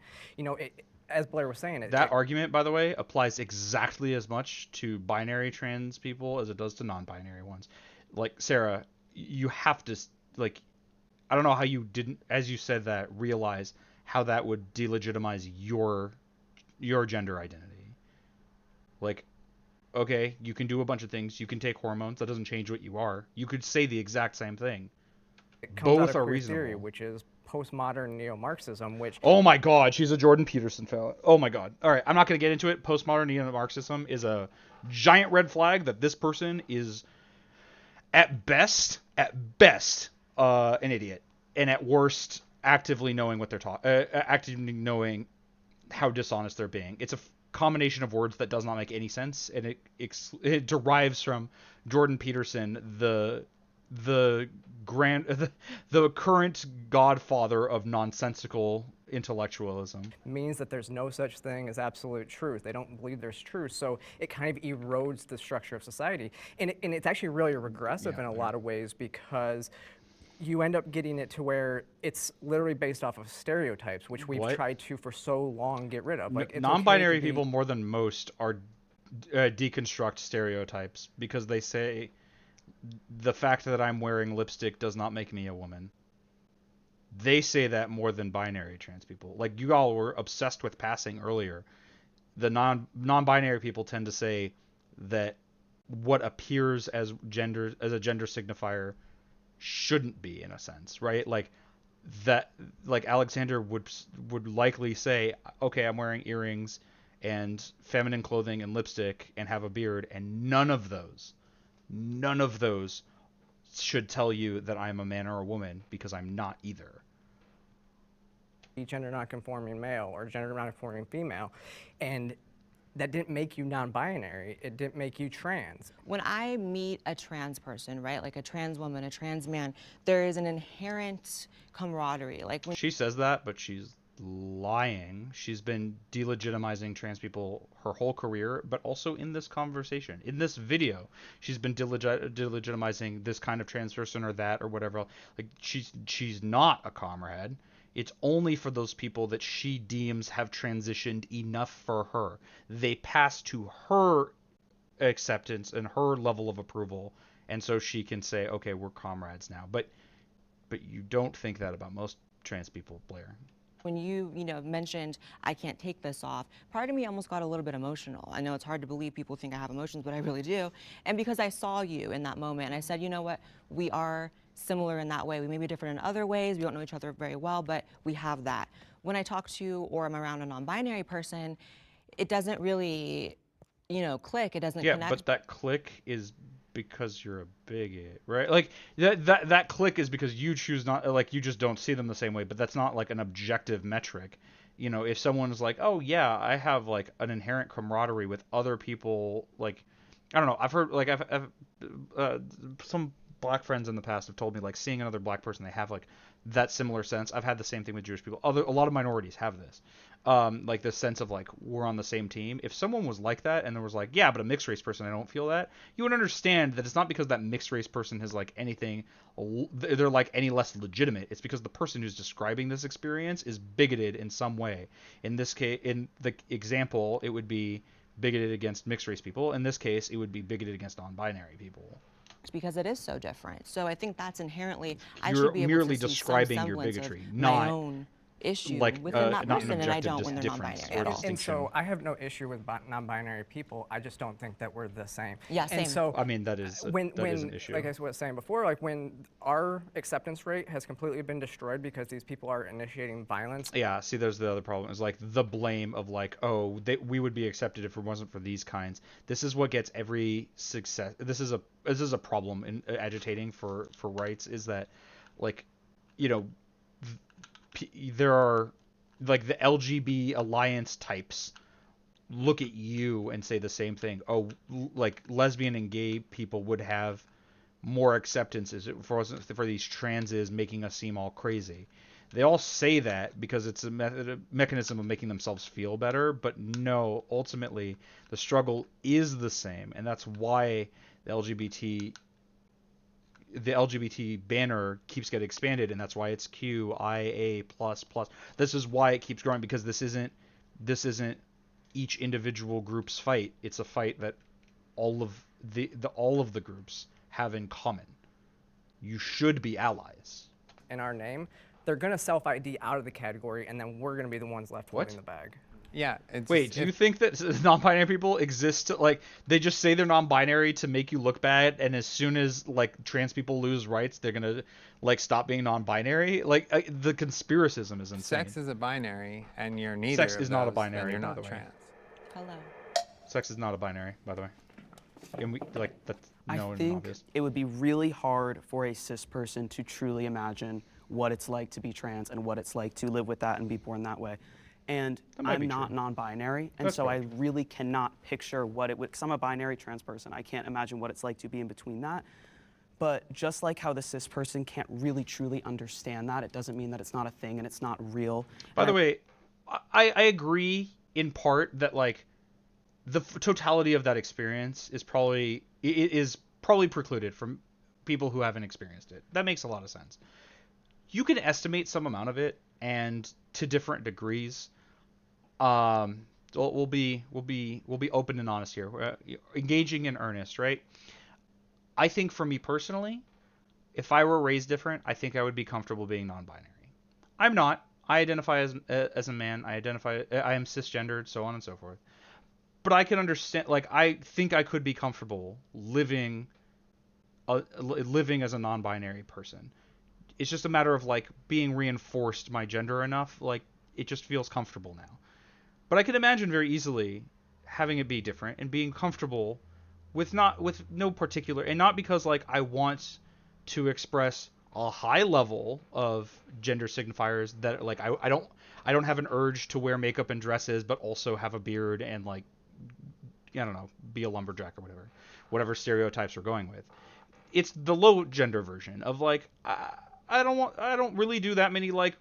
as Blair was saying, That argument, by the way, applies exactly as much to binary trans people as it does to non-binary ones. Like, Sarah, you have to, like, I don't know how you didn't, as you said that, realize how that would delegitimize your gender identity. Like, okay, you can do a bunch of things. You can take hormones. That doesn't change what you are. You could say the exact same thing. it comes out Both of are queer reasonable. theory, which is postmodern neo-Marxism, which Oh my God, she's a Jordan Peterson fan. Oh my God. All right, I'm not going to get into it. Postmodern neo-Marxism is a giant red flag that this person is, at best, an idiot, and at worst, actively knowing what they're actively knowing how dishonest they're being. It's a combination of words that does not make any sense, and it derives from Jordan Peterson, the the the current godfather of nonsensical intellectualism. Means that there's no such thing as absolute truth. They don't believe there's truth, so it kind of erodes the structure of society. And it's actually really regressive in a lot of ways, because you end up getting it to where it's literally based off of stereotypes, which we've tried to for so long get rid of. Like, it's Non-binary okay to people, more than most, are deconstruct stereotypes because they say the fact that I'm wearing lipstick does not make me a woman. They say that more than binary trans people. Like, you all were obsessed with passing earlier. The non-binary people tend to say that what appears as a gender signifier shouldn't be, in a sense, right? Like that, like Alexander would likely say, okay, I'm wearing earrings and feminine clothing and lipstick and have a beard, and none of those should tell you that I'm a man or a woman, because I'm not either. gender nonconforming male or gender nonconforming female, and that didn't make you non-binary. It didn't make you trans. When I meet a trans person, right, like a trans woman, a trans man, there is an inherent camaraderie. Like when She says that, but she's lying. She's been delegitimizing trans people her whole career, but also in this conversation. In this video, she's been delegitimizing this kind of trans person or that or whatever. Like, she's not a comrade. It's only for those people that she deems have transitioned enough for her. They pass to her acceptance and her level of approval, and so she can say, okay, we're comrades now. But you don't think that about most trans people, Blair. when you mentioned I can't take this off, part of me almost got a little bit emotional. I know it's hard to believe people think I have emotions, but I really do. And because I saw you in that moment, and I said, you know what, we are similar in that way. We may be different in other ways. We don't know each other very well, but we have that. When I talk to or I'm around a non-binary person, it doesn't really, click. It doesn't connect. Yeah, but that click is because you're a bigot, right? Like that click is because you choose not, like, you just don't see them the same way, but that's not like an objective metric. If someone's like, oh yeah, I have like an inherent camaraderie with other people, like, I don't know, I've heard, like, I've some black friends in the past have told me, like, seeing another black person, they have like that similar sense. I've had the same thing with Jewish people. A lot of minorities have this. Like this sense of like, we're on the same team. If someone was like that and there was like, yeah, but a mixed race person, I don't feel that, you would understand that it's not because that mixed race person has like anything, they're like any less legitimate. It's because the person who's describing this experience is bigoted in some way. In this case, in the example, it would be bigoted against mixed race people. In this case, it would be bigoted against non-binary people. Because it is so different. So I think that's inherently, I You're should be able merely to see describing some your semblance bigotry, of not my own issue like, within that not an person, and I objective don't when they're difference non-binary or at all. distinction. And so I have no issue with non-binary people. I just don't think that we're the same. Yeah, same. And so I mean, that is an issue. Like I was saying before, like when our acceptance rate has completely been destroyed because these people are initiating violence. Yeah, see, there's the other problem. Is like the blame of like, oh, we would be accepted if it wasn't for these kinds. This is what gets every success. This is a problem in agitating for rights. Is that, like, there are, like, the LGB alliance types look at you and say the same thing. Oh, like, lesbian and gay people would have more acceptance if it wasn't for these transes making us seem all crazy. They all say that because it's a mechanism of making themselves feel better, but no, ultimately the struggle is the same, and that's why the LGBT banner keeps getting expanded, and that's why it's QIA++. This is why it keeps growing, because this isn't each individual group's fight. It's a fight that all of the groups have in common. You should be allies. In our name, they're gonna self-ID out of the category, and then we're gonna be the ones left holding the bag. Yeah. Wait, do you think that non-binary people exist to, like, they just say they're non-binary to make you look bad, and as soon as, like, trans people lose rights, they're gonna, like, stop being non-binary? Like, the conspiracism is insane. Sex is a binary, and you're neither. Sex of is not a those, binary, then you're by not the way. trans. Hello. Sex is not a binary, by the way. And we, like, that's known I and think obvious. it would be really hard for a cis person to truly imagine what it's like to be trans and what it's like to live with that and be born that way. And I'm not non-binary, and so I really cannot picture what it would, because I'm a binary trans person. I can't imagine what it's like to be in between that. But just like how the cis person can't really truly understand that, it doesn't mean that it's not a thing and it's not real. By the way, I agree in part that like the totality of that experience is probably precluded from people who haven't experienced it. That makes a lot of sense. You can estimate some amount of it, and to different degrees. We'll be open and honest here. We're engaging in earnest, right? I think for me personally, if I were raised different, I think I would be comfortable being non-binary. I'm not. I identify as a man. I am cisgendered, so on and so forth. But I can understand. Like, I think I could be comfortable living as a non-binary person. It's just a matter of like being reinforced my gender enough. Like, it just feels comfortable now. But I can imagine very easily having it be different and being comfortable with no particular, and not because like I want to express a high level of gender signifiers that like I don't have an urge to wear makeup and dresses, but also have a beard and like, I don't know, be a lumberjack or whatever stereotypes we're going with. It's the low gender version of like I don't really do that many like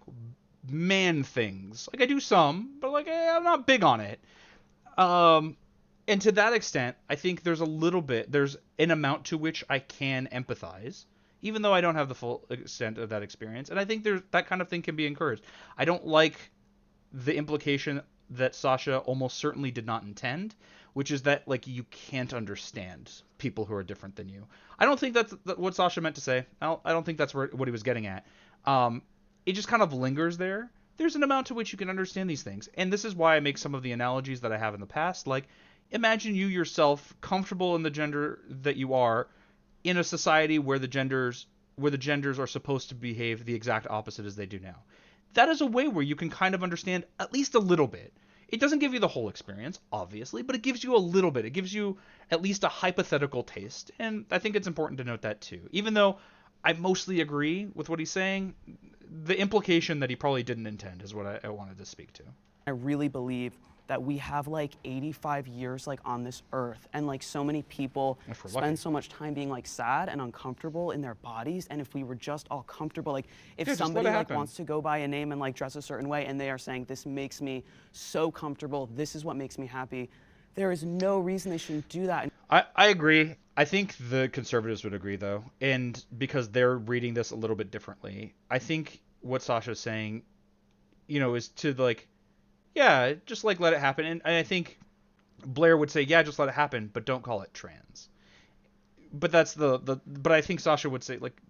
man things. Like I do some, but like I'm not big on it. And to that extent, I think there's an amount to which I can empathize, even though I don't have the full extent of that experience. And I think that kind of thing can be encouraged. I don't like the implication that Sasha almost certainly did not intend, which is that like you can't understand people who are different than you. I don't think that's what Sasha meant to say. I don't think that's what he was getting at. It just kind of lingers there. There's an amount to which you can understand these things. And this is why I make some of the analogies that I have in the past. Like, imagine you yourself comfortable in the gender that you are in a society where the genders are supposed to behave the exact opposite as they do now. That is a way where you can kind of understand at least a little bit. It doesn't give you the whole experience, obviously, but it gives you a little bit. It gives you at least a hypothetical taste. And I think it's important to note that too. Even though I mostly agree with what he's saying, the implication that he probably didn't intend is what I wanted to speak to. I really believe that we have like 85 years like on this earth, and like so many people spend so much time being like sad and uncomfortable in their bodies. And if we were just all comfortable, like if somebody like wants to go by a name and like dress a certain way and they are saying this makes me so comfortable, this is what makes me happy, there is no reason they shouldn't do that. I agree. I think the conservatives would agree though, and because they're reading this a little bit differently. I think what Sasha's saying, is to like, yeah, just like let it happen. And I think Blair would say, yeah, just let it happen, but don't call it trans. But that's but I think Sasha would say like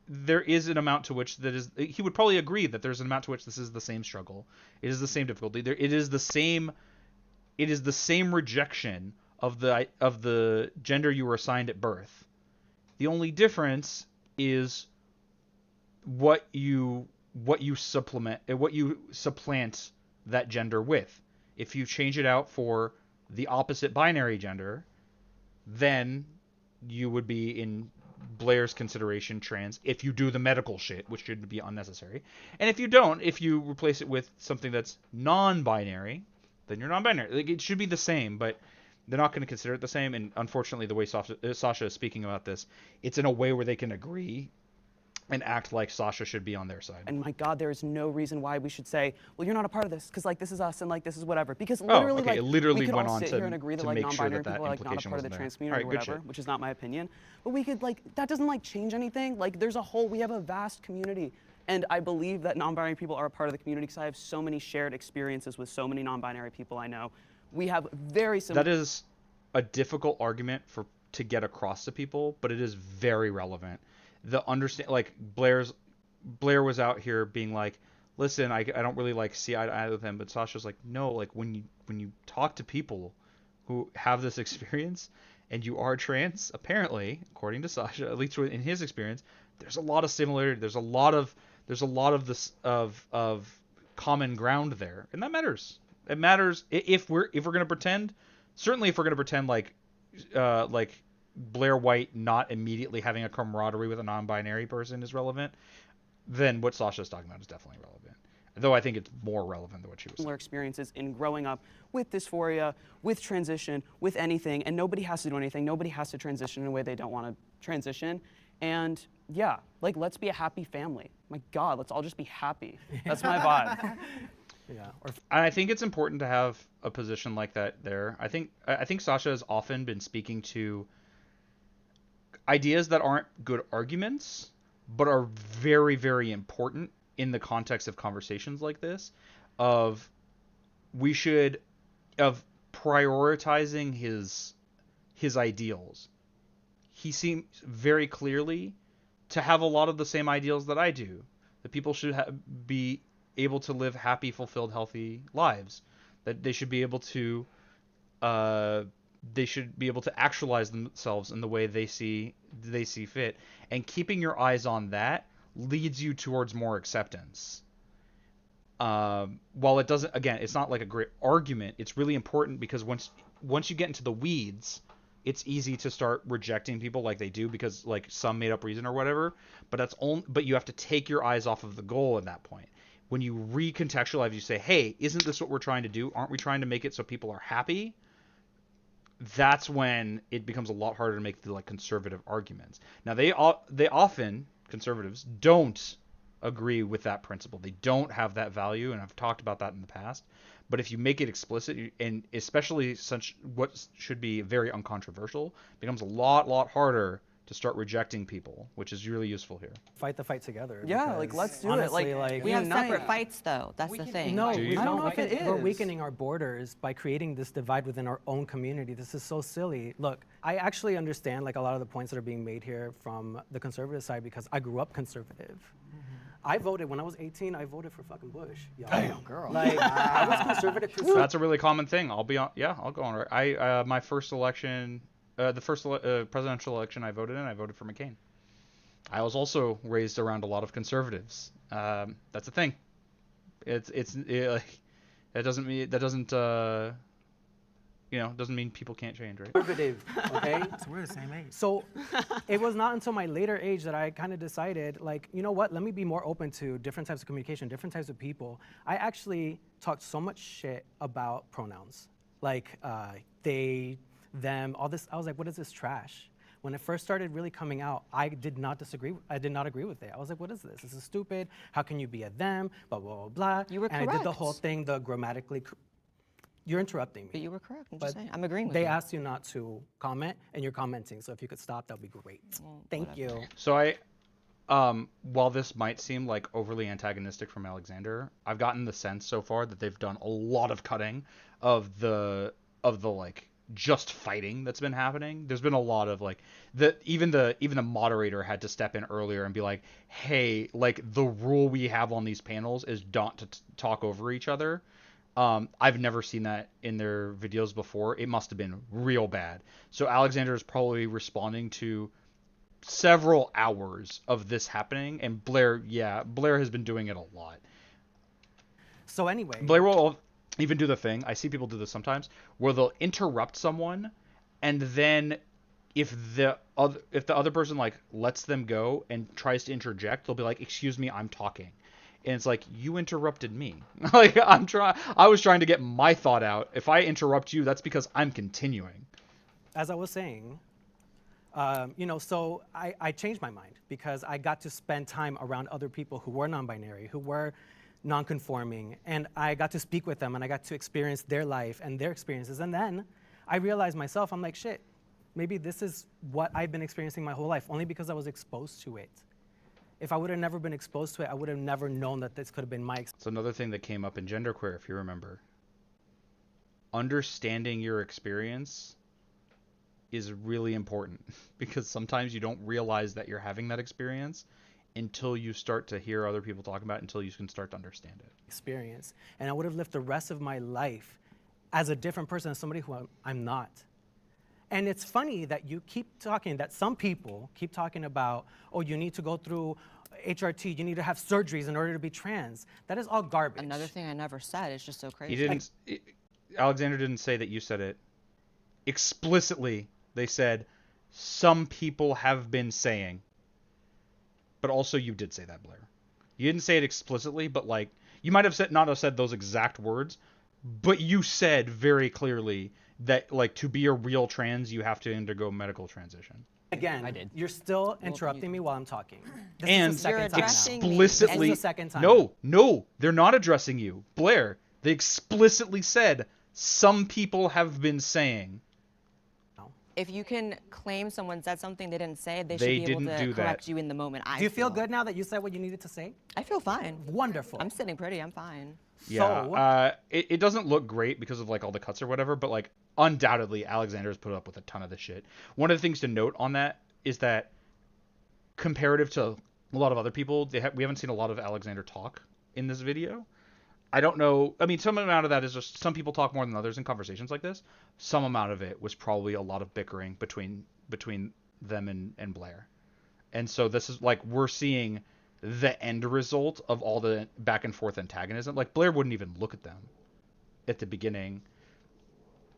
there is an amount to which he would probably agree that there's an amount to which this is the same struggle. It is the same difficulty. It is the same rejection of the gender you were assigned at birth. The only difference is what you supplant that gender with. If you change it out for the opposite binary gender, then you would be in Blair's consideration trans if you do the medical shit, which should be unnecessary. And if you don't, if you replace it with something that's non-binary, then you're non-binary. Like, it should be the same, but they're not going to consider it the same. And unfortunately, the way Sasha is speaking about this, it's in a way where they can agree and act like Sasha should be on their side. And my God, there is no reason why we should say, well, you're not a part of this, because like this is us and like this is whatever. Because literally, it literally we could went all on sit to, here and agree that to like make sure non-binary that people are like not a part of the trans community or whatever, which is not my opinion. But we could like that doesn't like change anything. Like we have a vast community. And I believe that non-binary people are a part of the community because I have so many shared experiences with so many non-binary people I know. We have very similar. That is a difficult argument to get across to people, but it is very relevant. Blair was out here being like, listen, I don't really like see eye to eye with him, but Sasha's like, no, like when you talk to people who have this experience and you are trans, apparently, according to Sasha, at least in his experience, there's a lot of similarity. There's a lot of this of common ground there, and that matters. It matters if we're gonna pretend. Certainly, if we're gonna pretend like Blair White not immediately having a camaraderie with a non-binary person is relevant, then what Sasha's talking about is definitely relevant. Though I think it's more relevant than what she was saying. similar experiences in growing up with dysphoria, with transition, with anything, and nobody has to do anything. Nobody has to transition in a way they don't want to transition. And yeah, like, let's be a happy family. My God, let's all just be happy. That's my vibe. Yeah. And I think it's important to have a position like that there. I think Sasha has often been speaking to ideas that aren't good arguments, but are very, very important in the context of conversations like this, of prioritizing his ideals. He seems very clearly to have a lot of the same ideals that I do. That people should be able to live happy, fulfilled, healthy lives. That they should be able to actualize themselves in the way they see fit. And keeping your eyes on that leads you towards more acceptance. While it doesn't, again, it's not like a great argument. It's really important because once you get into the weeds, it's easy to start rejecting people like they do because like some made up reason or whatever. But you have to take your eyes off of the goal at that point. When you recontextualize, you say, "Hey, isn't this what we're trying to do? Aren't we trying to make it so people are happy?" That's when it becomes a lot harder to make the like conservative arguments. Now they often, conservatives, don't agree with that principle. They don't have that value, and I've talked about that in the past. But if you make it explicit, and especially what should be very uncontroversial, becomes a lot harder to start rejecting people, which is really useful here. Fight the fight together. Yeah, like, because let's do it. honestly, Like, We have unite. separate fights, though. That's the thing. No, Do we you? I don't don't. know if it We're is. weakening our borders by creating this divide within our own community. This is so silly. Look, I actually understand like a lot of the points that are being made here from the conservative side because I grew up conservative. I voted when I was 18. I voted for fucking Bush. Damn, girl. Like I was conservative. That's a really common thing. I'll go on. My first election, the first presidential election I voted in, I voted for McCain. I was also raised around a lot of conservatives. That's a thing. It doesn't mean doesn't mean people can't change, right? Conservative, okay? So we're the same age. So it was not until my later age that I kind of decided, like, you know what, let me be more open to different types of communication, different types of people. I actually talked so much shit about pronouns. Like, they, them, all this. I was like, what is this trash? When it first started really coming out, I did not agree with it. I was like, what is this? This is stupid. How can you be a them? Blah, blah, blah, blah. You were and I did the correct. whole thing, the grammatically. You're interrupting me. But you were correct. I'm But just saying. I'm agreeing with They you. asked you not to comment, and you're commenting. So if you could stop, that would be great. Thank you. So while this might seem like overly antagonistic from Alexander, I've gotten the sense so far that they've done a lot of cutting of the like just fighting that's been happening. There's been a lot of like even the moderator had to step in earlier and be like, hey, like the rule we have on these panels is not to talk over each other. I've never seen that in their videos before. It must have been real bad. So Alexander is probably responding to several hours of this happening, and Blair has been doing it a lot. So anyway, Blair will even do the thing, I see people do this sometimes, where they'll interrupt someone, and then if the other person like lets them go and tries to interject, they'll be like, "Excuse me, I'm talking." And it's like, you interrupted me. Like I was trying to get my thought out. If I interrupt you, that's because I'm continuing. as I was saying, so I changed my mind because I got to spend time around other people who were non-binary, who were non-conforming, and I got to speak with them and I got to experience their life and their experiences. And then I realized myself, I'm like, shit, maybe this is what I've been experiencing my whole life, only because I was exposed to it. If I would have never been exposed to it, I would have never known that this could have been my experience. It's another thing that came up in genderqueer, if you remember. Understanding your experience is really important because sometimes you don't realize that you're having that experience until you start to hear other people talk about it, until you can start to understand it. Experience. And I would have lived the rest of my life as a different person, as somebody who I'm not. And it's funny that you keep talking, that some people keep talking about, oh, you need to go through HRT, you need to have surgeries in order to be trans. That is all garbage. Another thing I never said. It's just so crazy. He didn't. Alexander didn't say that you said it. Explicitly, they said some people have been saying. But also, you did say that, Blair. You didn't say it explicitly, but like You might have said not have said those exact words, but you said very clearly that like to be a real trans, you have to undergo medical transition. Again, I did. you're still interrupting me while I'm talking. This And is the second time now. explicitly, This is the second time no, they're not addressing you, Blair. They explicitly said some people have been saying. If you can claim someone said something they didn't say, they should They be able didn't to do correct that. you in the moment. Do you feel good now that you said what you needed to say? I feel fine. Wonderful. I'm sitting pretty. I'm fine. Yeah, it doesn't look great because of like all the cuts or whatever, but like undoubtedly Alexander's put up with a ton of this shit. One of the things to note on that is that comparative to a lot of other people, we haven't seen a lot of Alexander talk in this video. I don't know. I mean, some amount of that is just some people talk more than others in conversations like this. Some amount of it was probably a lot of bickering between them and Blair. And so this is like we're seeing the end result of all the back and forth antagonism. Like Blair wouldn't even look at them at the beginning.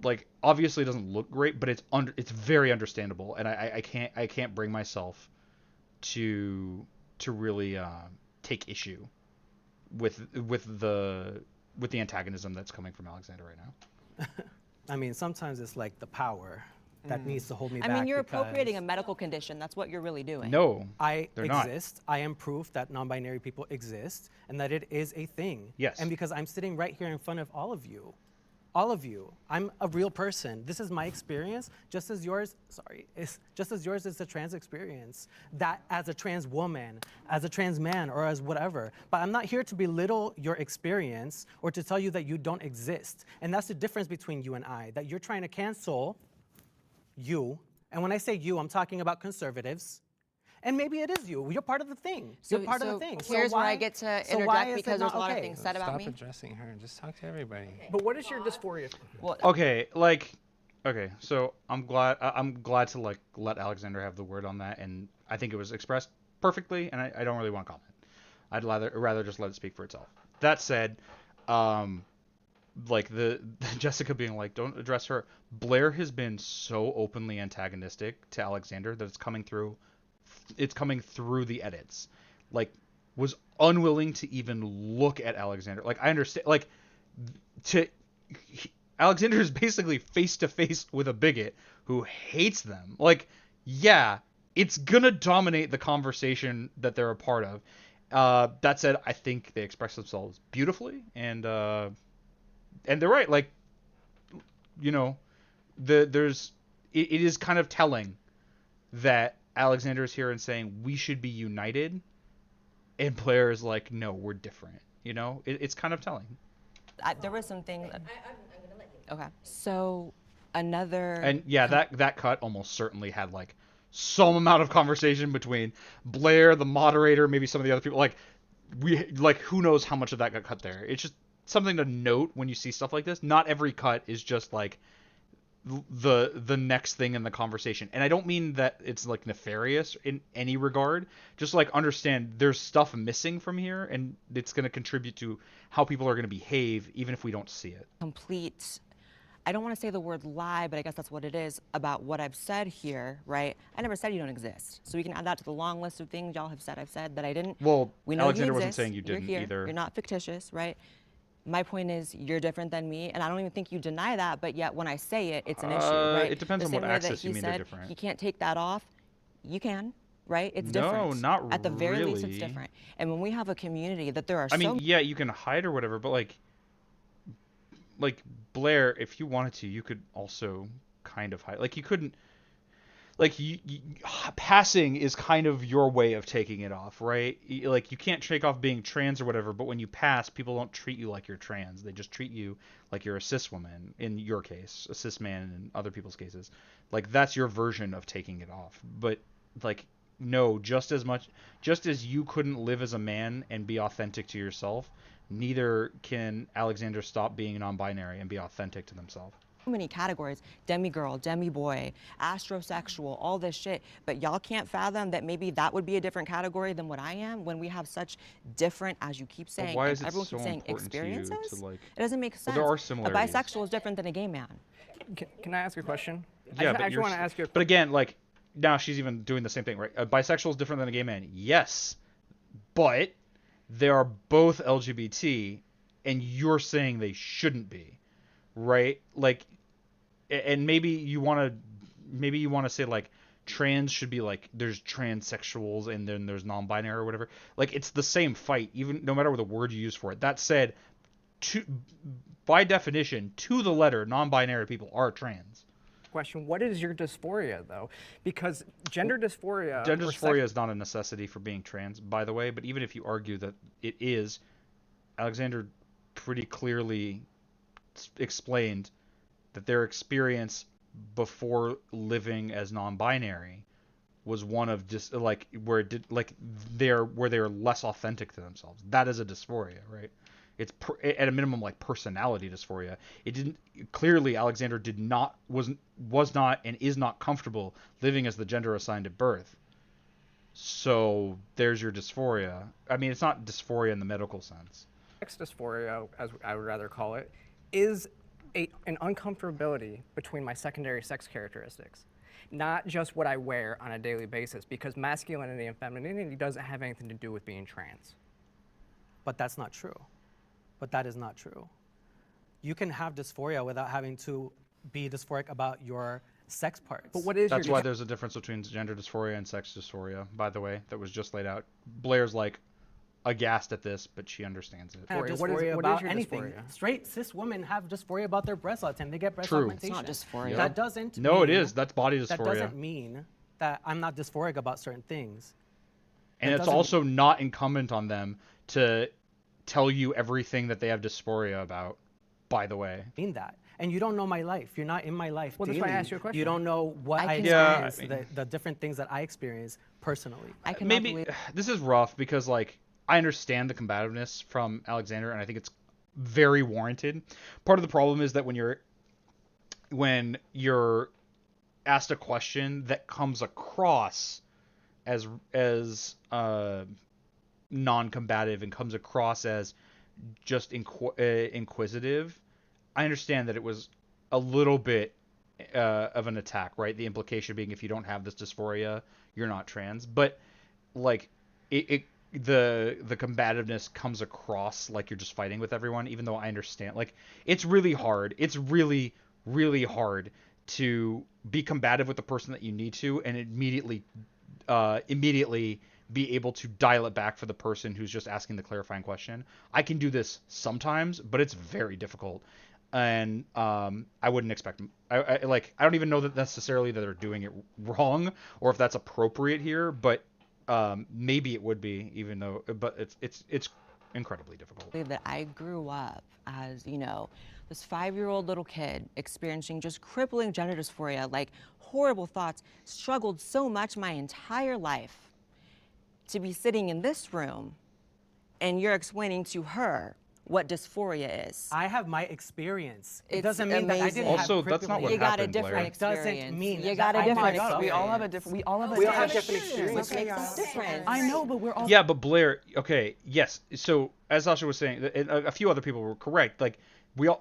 Like obviously it doesn't look great, but it's very understandable, and I can't bring myself to really take issue with the antagonism that's coming from Alexander right now. I mean, sometimes it's like the power that needs to hold me back. I mean, you're because appropriating a medical condition. That's what you're really doing. No, I they're not. exist. I am proof that non-binary people exist and that it is a thing. Yes. And because I'm sitting right here in front of all of you, I'm a real person. This is my experience, just as yours. Just as yours is a trans experience. That as a trans woman, as a trans man, or as whatever. But I'm not here to belittle your experience or to tell you that you don't exist. And that's the difference between you and I. That you're trying to cancel you, and when I say you, I'm talking about conservatives. And maybe it is you. You're part of the thing. You're part of the thing. Here's where I get to interject because there's a lot of things said about me. Stop addressing her and just talk to everybody. But what is your dysphoria? Okay, so I'm glad to like let Alexander have the word on that, and I think it was expressed perfectly, and I don't really want to comment. I'd rather just let it speak for itself. That said, like the Jessica being like, don't address her. Blair has been so openly antagonistic to Alexander that it's coming through the edits. Like, was unwilling to even look at Alexander. Like, I understand. Like, Alexander is basically face to face with a bigot who hates them. Like, yeah, it's gonna dominate the conversation that they're a part of. That said, I think they express themselves beautifully, and they're right. Like, you know, it is kind of telling that Alexander is here and saying we should be united, and Blair is like, no, we're different. You know, it's kind of telling. There was something. I'm gonna let you. Okay. So another. And yeah, that cut almost certainly had like some amount of conversation between Blair, the moderator, maybe some of the other people. Like who knows how much of that got cut there. It's just something to note when you see stuff like this. Not every cut is just like the next thing in the conversation, and I don't mean that it's like nefarious in any regard. Just like understand there's stuff missing from here, and it's going to contribute to how people are going to behave even if we don't see it. Complete, I don't want to say the word lie, but I guess that's what it is about what I've said here, right? I never said you don't exist, so we can add that to the long list of things y'all have said I've said that I didn't. Well, we know Alexander you wasn't exist. saying you didn't You're here. either. You're not fictitious, right? My point is you're different than me, and I don't even think you deny that, but yet when I say it, it's an issue, right? It depends the on same what way access that you he mean said they're different. he can't take that off, you can, right? It's No, different. not At the very least, really. it's different. And when we have a community that there are I mean, yeah, you can hide or whatever, but like Blair, if you wanted to, you could also kind of hide. Like you couldn't. Like passing is kind of your way of taking it off, right? Like you can't take off being trans or whatever, but when you pass, people don't treat you like you're trans. They just treat you like you're a cis woman. In your case, a cis man in other people's cases. Like that's your version of taking it off. But like no, just as you couldn't live as a man and be authentic to yourself, neither can Alexander stop being non-binary and be authentic to themselves. many categories, demi-girl, demi-boy, astrosexual, all this shit, but y'all can't fathom that maybe that would be a different category than what I am when we have such different, as you keep saying, why and is it everyone so keeps saying important to you to, experiences? like- It doesn't make sense. Well, there are A similarities. bisexual is different than a gay man. Can I ask a question? Yeah, I but actually want to ask you. But again, like now she's even doing the same thing, right? A bisexual is different than a gay man. Yes, but they are both LGBT, and you're saying they shouldn't be, right? Like, and maybe you want to say like trans should be like there's transsexuals and then there's non-binary or whatever. Like it's the same fight, even no matter what the word you use for it. That said, by definition, to the letter, non-binary people are trans. Question: what is your dysphoria though? Because gender dysphoria. Gender dysphoria is not a necessity for being trans, by the way. But even if you argue that it is, Alexander pretty clearly explained that their experience before living as non-binary was one of just like where it did like they're less authentic to themselves. That is a dysphoria, right? It's at a minimum like personality dysphoria. It didn't clearly Alexander was not and is not comfortable living as the gender assigned at birth. So there's your dysphoria. I mean, it's not dysphoria in the medical sense. Sex dysphoria, as I would rather call it, is an uncomfortability between my secondary sex characteristics, not just what I wear on a daily basis, because masculinity and femininity doesn't have anything to do with being trans. But that's not true. But that is not true. You can have dysphoria without having to be dysphoric about your sex parts. But what is That's why there's a difference between gender dysphoria and sex dysphoria, by the way, that was just laid out. Blair's like aghast at this, but she understands it. Have dysphoria about anything. Dysphoria? Straight cis women have dysphoria about their breasts all the time. They get breast augmentation. It's not dysphoria. That doesn't No, mean, it is. That's body dysphoria. That doesn't mean that I'm not dysphoric about certain things. And it's also not incumbent on them to tell you everything that they have dysphoria about, by the way. Mean that. And you don't know my life. You're not in my life daily. That's why I asked you a question. You don't know what I experience, the different things that I experience personally. Maybe this is rough because like I understand the combativeness from Alexander and I think it's very warranted. Part of the problem is that when you're asked a question that comes across as non-combative and comes across as just inquisitive, I understand that it was a little bit of an attack, right? The implication being if you don't have this dysphoria, you're not trans. But like the combativeness comes across like you're just fighting with everyone, even though I understand. Like it's really hard. It's really, really hard to be combative with the person that you need to and immediately be able to dial it back for the person who's just asking the clarifying question. I can do this sometimes, but it's very difficult. And I wouldn't expect them. I don't even know that necessarily that they're doing it wrong or if that's appropriate here, but maybe it would be, even though, but it's incredibly difficult. That I grew up as, you know, this 5-year-old little kid experiencing just crippling gender dysphoria, like horrible thoughts, struggled so much my entire life to be sitting in this room and you're explaining to her what dysphoria is. I have my experience. It It's doesn't mean that I didn't Also, have that's not what You got a happened, Blair. different It doesn't experience. mean You that got a I different might experience. not. We all have a different. We all have a different experience. What makes us different? I know, but we're all. Yeah, but Blair, okay, yes. So as Sasha was saying, a few other people were correct. Like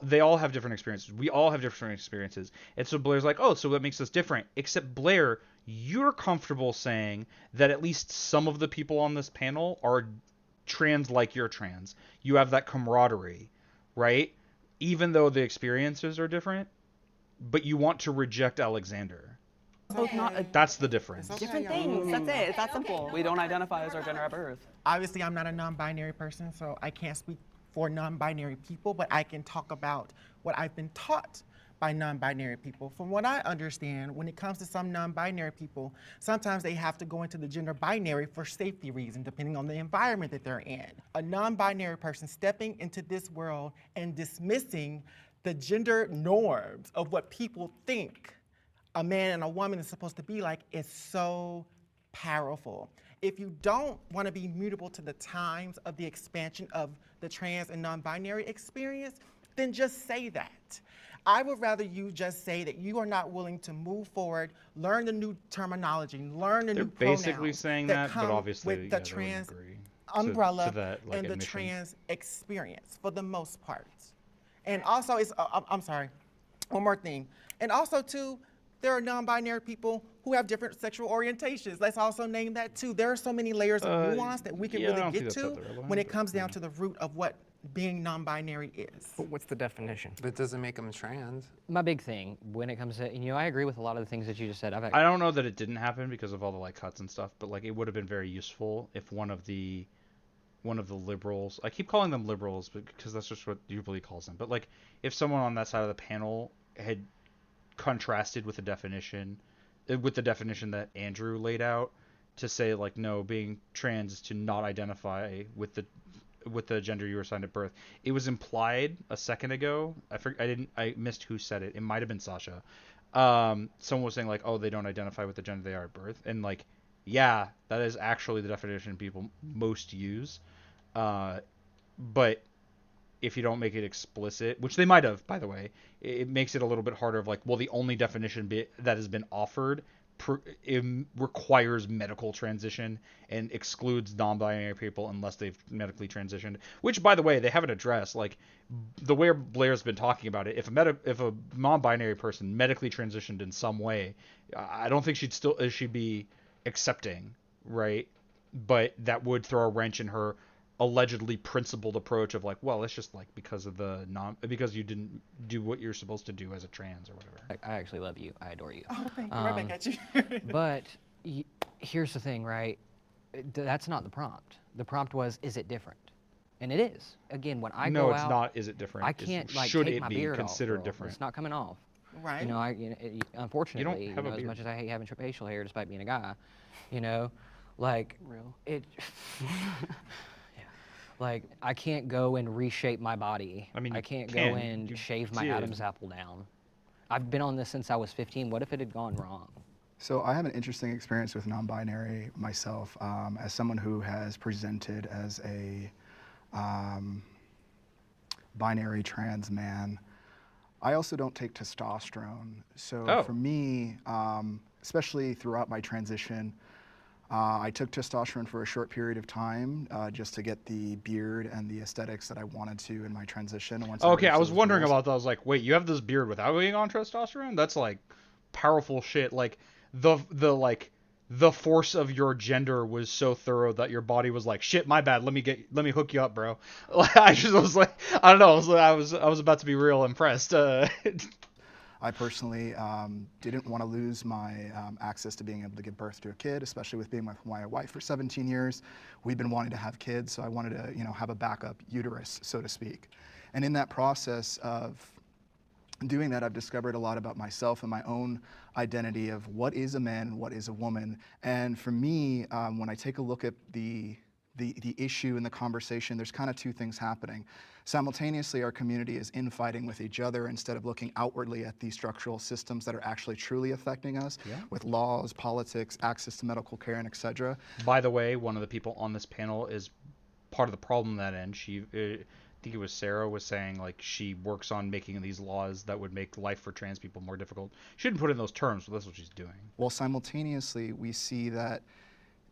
they all have different experiences. We all have different experiences. And so Blair's like, oh, so that makes us different. Except Blair, you're comfortable saying that at least some of the people on this panel are trans like you're trans. You have that camaraderie, right? Even though the experiences are different, but you want to reject Alexander. That's the difference. Different things. That's it. It's that simple. We don't identify as our gender at birth. Obviously, I'm not a non-binary person, so I can't speak for non-binary people, but I can talk about what I've been taught by non-binary people. From what I understand, when it comes to some non-binary people, sometimes they have to go into the gender binary for safety reasons, depending on the environment that they're in. A non-binary person stepping into this world and dismissing the gender norms of what people think a man and a woman is supposed to be like is so powerful. If you don't want to be mutable to the times of the expansion of the trans and non-binary experience, then just say that. I would rather you just say that you are not willing to move forward, learn the new terminology, learn the new pronouns. They're basically saying that, but come obviously with the trans umbrella and the trans experience for the most part. And also, I'm sorry, one more thing. And also too, There are non-binary people who have different sexual orientations. Let's also name that too. There are so many layers of nuance that we can yeah, I really don't think get that's to that relevant, when it but, comes down to the root of what being non-binary is. But what's the definition? But it doesn't make them trans. My big thing when it comes to, I agree with a lot of the things that you just said. I don't know that it didn't happen because of all the like cuts and stuff, but like it would have been very useful if one of the liberals, I keep calling them liberals because that's just what Jubilee calls them, but like if someone on that side of the panel had contrasted with the definition that Andrew laid out to say like, no, being trans is to not identify with the gender you were assigned at birth. It was implied a second ago. I missed who said it. It might have been Sasha. Someone was saying like, oh, they don't identify with the gender they are at birth, and like, yeah, that is actually the definition people most use. But if you don't make it explicit, which they might have, by the way, it makes it a little bit harder of like, well, the only definition that has been offered requires medical transition and excludes non-binary people unless they've medically transitioned, which, by the way, they haven't addressed. Like, the way Blair's been talking about it, if a non-binary person medically transitioned in some way, I don't think she'd be accepting, right? But that would throw a wrench in her allegedly principled approach of like, well, it's just like because you didn't do what you're supposed to do as a trans or whatever. I actually love you. I adore you. Oh, thank you. Right back at you. But here's the thing, right? That's not the prompt. The prompt was, is it different? And it is. Again, when I go out... No, it's not, is it different? I can't, like, should take it my be beard considered off, different? It's not coming off. Right. Unfortunately, have a as beard. much as I hate having facial hair despite being a guy, like... Real. Like, I can't go and reshape my body. I mean, I you can't can. go and You shave my did. Adam's apple down. I've been on this since I was 15. What if it had gone wrong? So I have an interesting experience with non-binary myself, as someone who has presented as a binary trans man. I also don't take testosterone. So for me, especially throughout my transition, I took testosterone for a short period of time just to get the beard and the aesthetics that I wanted to in my transition. Okay, I was wondering about that. I was like, wait, you have this beard without being on testosterone? That's like powerful shit. Like the force of your gender was so thorough that your body was like, shit, my bad. Let me hook you up, bro. I just was like, I don't know. I was about to be real impressed. I personally didn't want to lose my access to being able to give birth to a kid, especially with being with my wife for 17 years. We've been wanting to have kids, so I wanted to, have a backup uterus, so to speak. And in that process of doing that, I've discovered a lot about myself and my own identity of what is a man and what is a woman. And for me, when I take a look at the issue and the conversation, there's kind of two things happening. Simultaneously, our community is infighting with each other instead of looking outwardly at these structural systems that are actually truly affecting us with laws, politics, access to medical care, and et cetera. By the way, one of the people on this panel is part of the problem that end. I think it was Sarah was saying like she works on making these laws that would make life for trans people more difficult. She didn't put it in those terms, but that's what she's doing. Well, simultaneously, we see that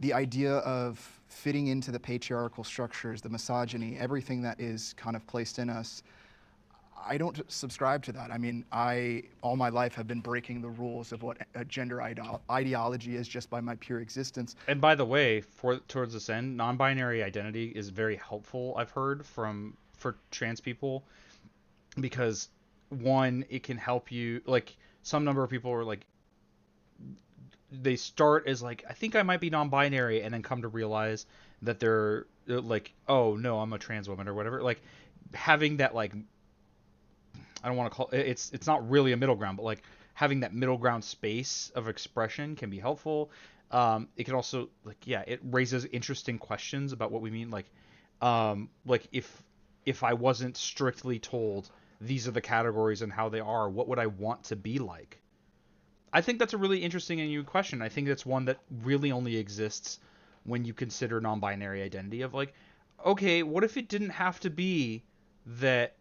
the idea of fitting into the patriarchal structures, the misogyny, everything that is kind of placed in us, I don't subscribe to that. I mean, all my life have been breaking the rules of what a gender ideology is just by my pure existence. And by the way, towards this end, non-binary identity is very helpful, I've heard, for trans people, because one, it can help you, like some number of people are like, they start as like, I think I might be non-binary, and then come to realize that they're like, oh no, I'm a trans woman or whatever. Like having that, like, I don't want to call it's not really a middle ground, but like having that middle ground space of expression can be helpful. It can also it raises interesting questions about what we mean. Like if I wasn't strictly told these are the categories and how they are, what would I want to be like? I think that's a really interesting and new question. I think that's one that really only exists when you consider non-binary identity of like, okay, what if it didn't have to be that,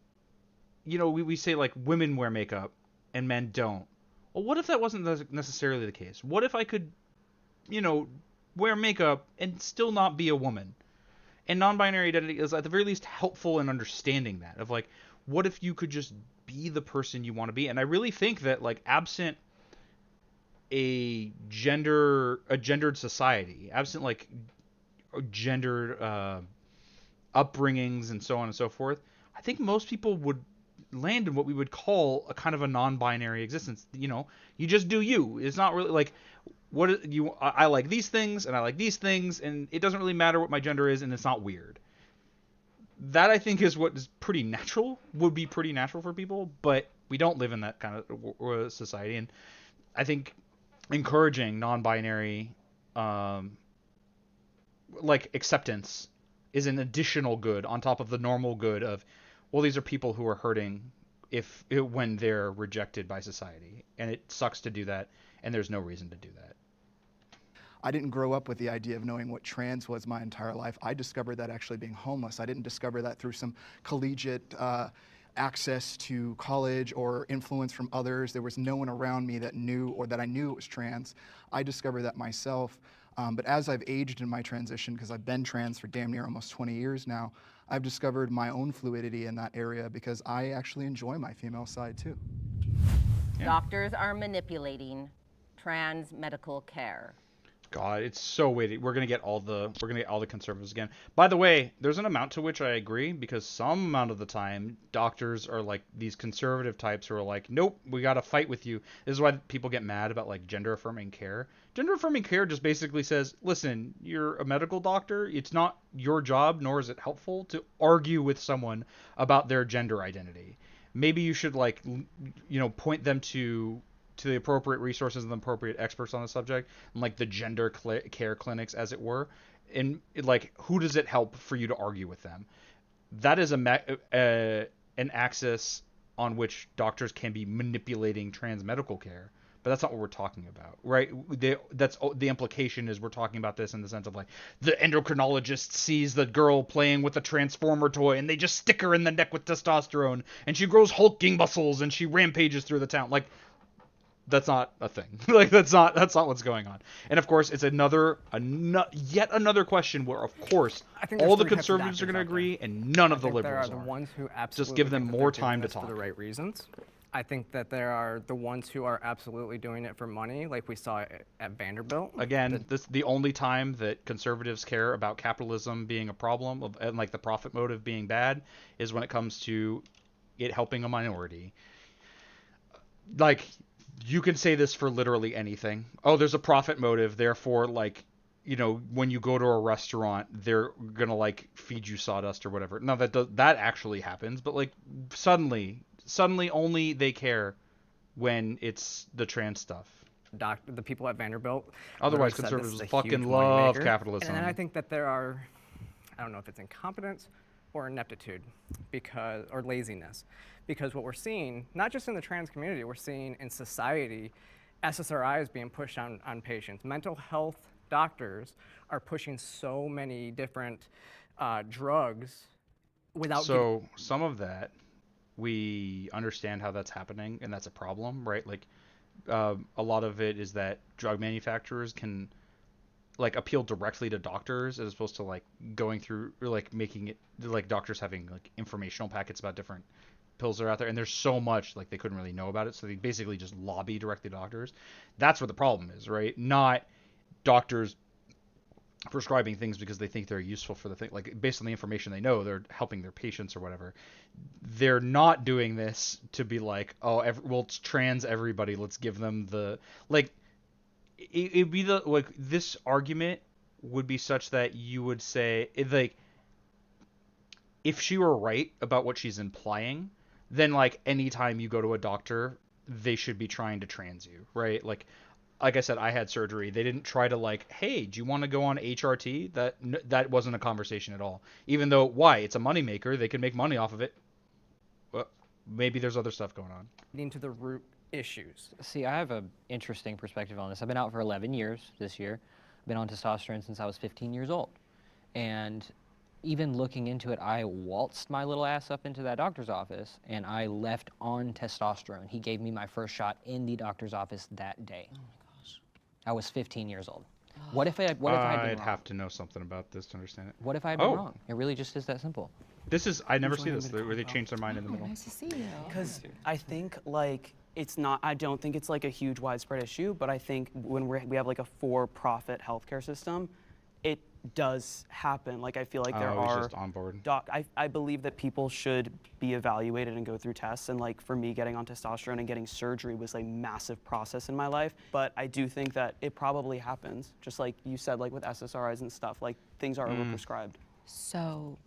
we say like women wear makeup and men don't. Well, what if that wasn't necessarily the case? What if I could, wear makeup and still not be a woman? And non-binary identity is at the very least helpful in understanding that of like, what if you could just be the person you want to be? And I really think that like absent a gendered society, absent like gendered upbringings and so on and so forth, I think most people would land in what we would call a kind of a non-binary existence. You know, you just do you. It's not really like what you. I like these things and I like these things, and it doesn't really matter what my gender is, and it's not weird. That I think is what is pretty natural. Would be pretty natural for people, but we don't live in that kind of society, and I think encouraging non-binary like acceptance is an additional good on top of the normal good of, well, these are people who are hurting when they're rejected by society, and it sucks to do that, and there's no reason to do that. I didn't grow up with the idea of knowing what trans was my entire life. I discovered that actually being homeless. I didn't discover that through some collegiate access to college or influence from others. There was no one around me that knew or that I knew it was trans. I discovered that myself. But as I've aged in my transition, because I've been trans for damn near almost 20 years now, I've discovered my own fluidity in that area because I actually enjoy my female side too. Yeah. Doctors are manipulating trans medical care. God, it's so weighty. We're gonna get all the conservatives again. By the way, there's an amount to which I agree, because some amount of the time doctors are like these conservative types who are like, nope, we gotta fight with you. This is why people get mad about like gender affirming care. Gender affirming care just basically says, listen, you're a medical doctor. It's not your job, nor is it helpful to argue with someone about their gender identity. Maybe you should like, point them to the appropriate resources and the appropriate experts on the subject, and like the gender care clinics, as it were. And like, who does it help for you to argue with them? That is an axis on which doctors can be manipulating trans medical care. But that's not what we're talking about, right? That's the implication is we're talking about this in the sense of like the endocrinologist sees the girl playing with a transformer toy and they just stick her in the neck with testosterone and she grows hulking muscles and she rampages through the town. Like, that's not a thing. Like, that's not what's going on. And of course, it's yet another question where, of course, all the conservatives are going to agree and none of the liberals there are the ones who absolutely just give them think that more they're doing time to this talk. for the right reasons. I think that there are the ones who are absolutely doing it for money, like we saw at Vanderbilt. Again, the only time that conservatives care about capitalism being a problem and like the profit motive being bad is when it comes to it helping a minority. Like, you can say this for literally anything. Oh, there's a profit motive, therefore, like, when you go to a restaurant, they're gonna like feed you sawdust or whatever. No, that actually happens, but like suddenly only they care when it's the trans stuff. The people at Vanderbilt. Otherwise, conservatives fucking love capitalism. And I think that there are, I don't know if it's incompetence or ineptitude or laziness. Because what we're seeing, not just in the trans community, we're seeing in society, SSRIs being pushed on patients. Mental health doctors are pushing so many different drugs without. So some of that, we understand how that's happening, and that's a problem, right? Like, a lot of it is that drug manufacturers can like appeal directly to doctors as opposed to like going through or like making it like doctors having like informational packets about different pills are out there, and there's so much like they couldn't really know about it, so they basically just lobby directly to doctors. That's where the problem is, right? Not doctors prescribing things because they think they're useful for the thing, like based on the information they know they're helping their patients or whatever. They're not doing this to be like, oh, well, it's trans everybody, let's give them the like. It'd be the like this argument would be such that you would say like, if she were right about what she's implying, then like anytime you go to a doctor, they should be trying to trans you, right? Like I said, I had surgery. They didn't try to like, hey, do you want to go on HRT? That wasn't a conversation at all. Even though, why? It's a moneymaker. They can make money off of it. Well, maybe there's other stuff going on. Into the root issues. See, I have an interesting perspective on this. I've been out for 11 years this year. I've been on testosterone since I was 15 years old. And even looking into it, I waltzed my little ass up into that doctor's office and I left on testosterone. He gave me my first shot in the doctor's office that day. Oh my gosh. I was 15 years old. What if I had been wrong? I'd have to know something about this to understand it. What if I had been wrong? It really just is that simple. I never see Enjoying this a bit of where they convo. change their mind in the middle. Nice to see you. Because I think like it's not. I don't think it's like a huge widespread issue, but I think when we have like a for-profit healthcare system, it does happen. Like I feel like there Oh, he's are. just on board. I believe that people should be evaluated and go through tests. And like for me, getting on testosterone and getting surgery was a massive process in my life. But I do think that it probably happens, just like you said, like with SSRIs and stuff. Like things are overprescribed. So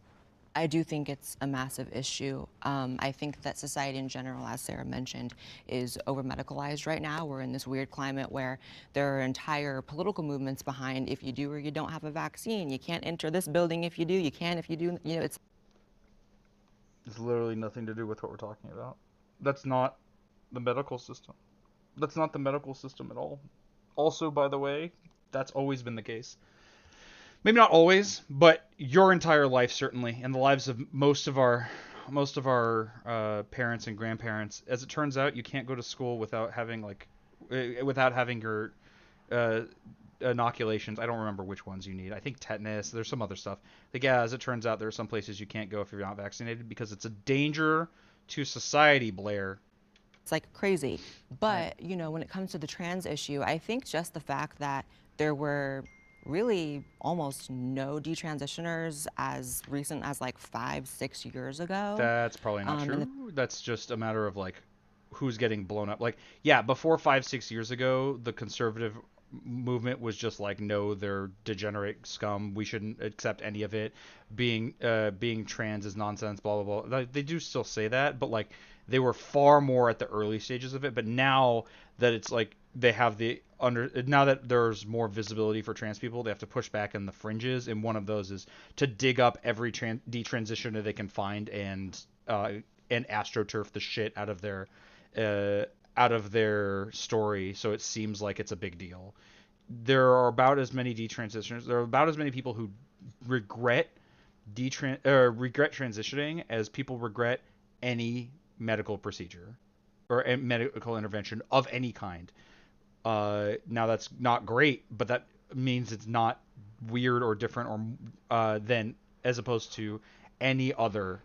I do think it's a massive issue. I think that society in general, as Sarah mentioned, is over-medicalized right now. We're in this weird climate where there are entire political movements behind if you do or you don't have a vaccine, you can't enter this building if you do, you can if you do. You know, it's literally nothing to do with what we're talking about. That's not the medical system. That's not the medical system at all. Also, by the way, that's always been the case. Maybe not always, but your entire life certainly, and the lives of most of our parents and grandparents. As it turns out, you can't go to school without having your inoculations. I don't remember which ones you need. I think tetanus. There's some other stuff. Like, yeah, as it turns out, there are some places you can't go if you're not vaccinated because it's a danger to society, Blair. It's like crazy. But, you know, when it comes to the trans issue, I think just the fact that there were really almost no detransitioners as recent as like 5-6 years ago. That's probably not true. That's just a matter of like who's getting blown up. Like, yeah, before 5-6 years ago, the conservative movement was just like, no, they're degenerate scum. We shouldn't accept any of it. Being trans is nonsense. Blah blah blah. They do still say that, but like they were far more at the early stages of it. But now that it's like they have now that there's more visibility for trans people, they have to push back in the fringes, and one of those is to dig up every detransitioner they can find and astroturf the shit out of their story, so it seems like it's a big deal. There are about as many detransitioners. There are about as many people who regret transitioning as people regret any medical procedure or a medical intervention of any kind. Now that's not great, but that means it's not weird or different or than as opposed to any other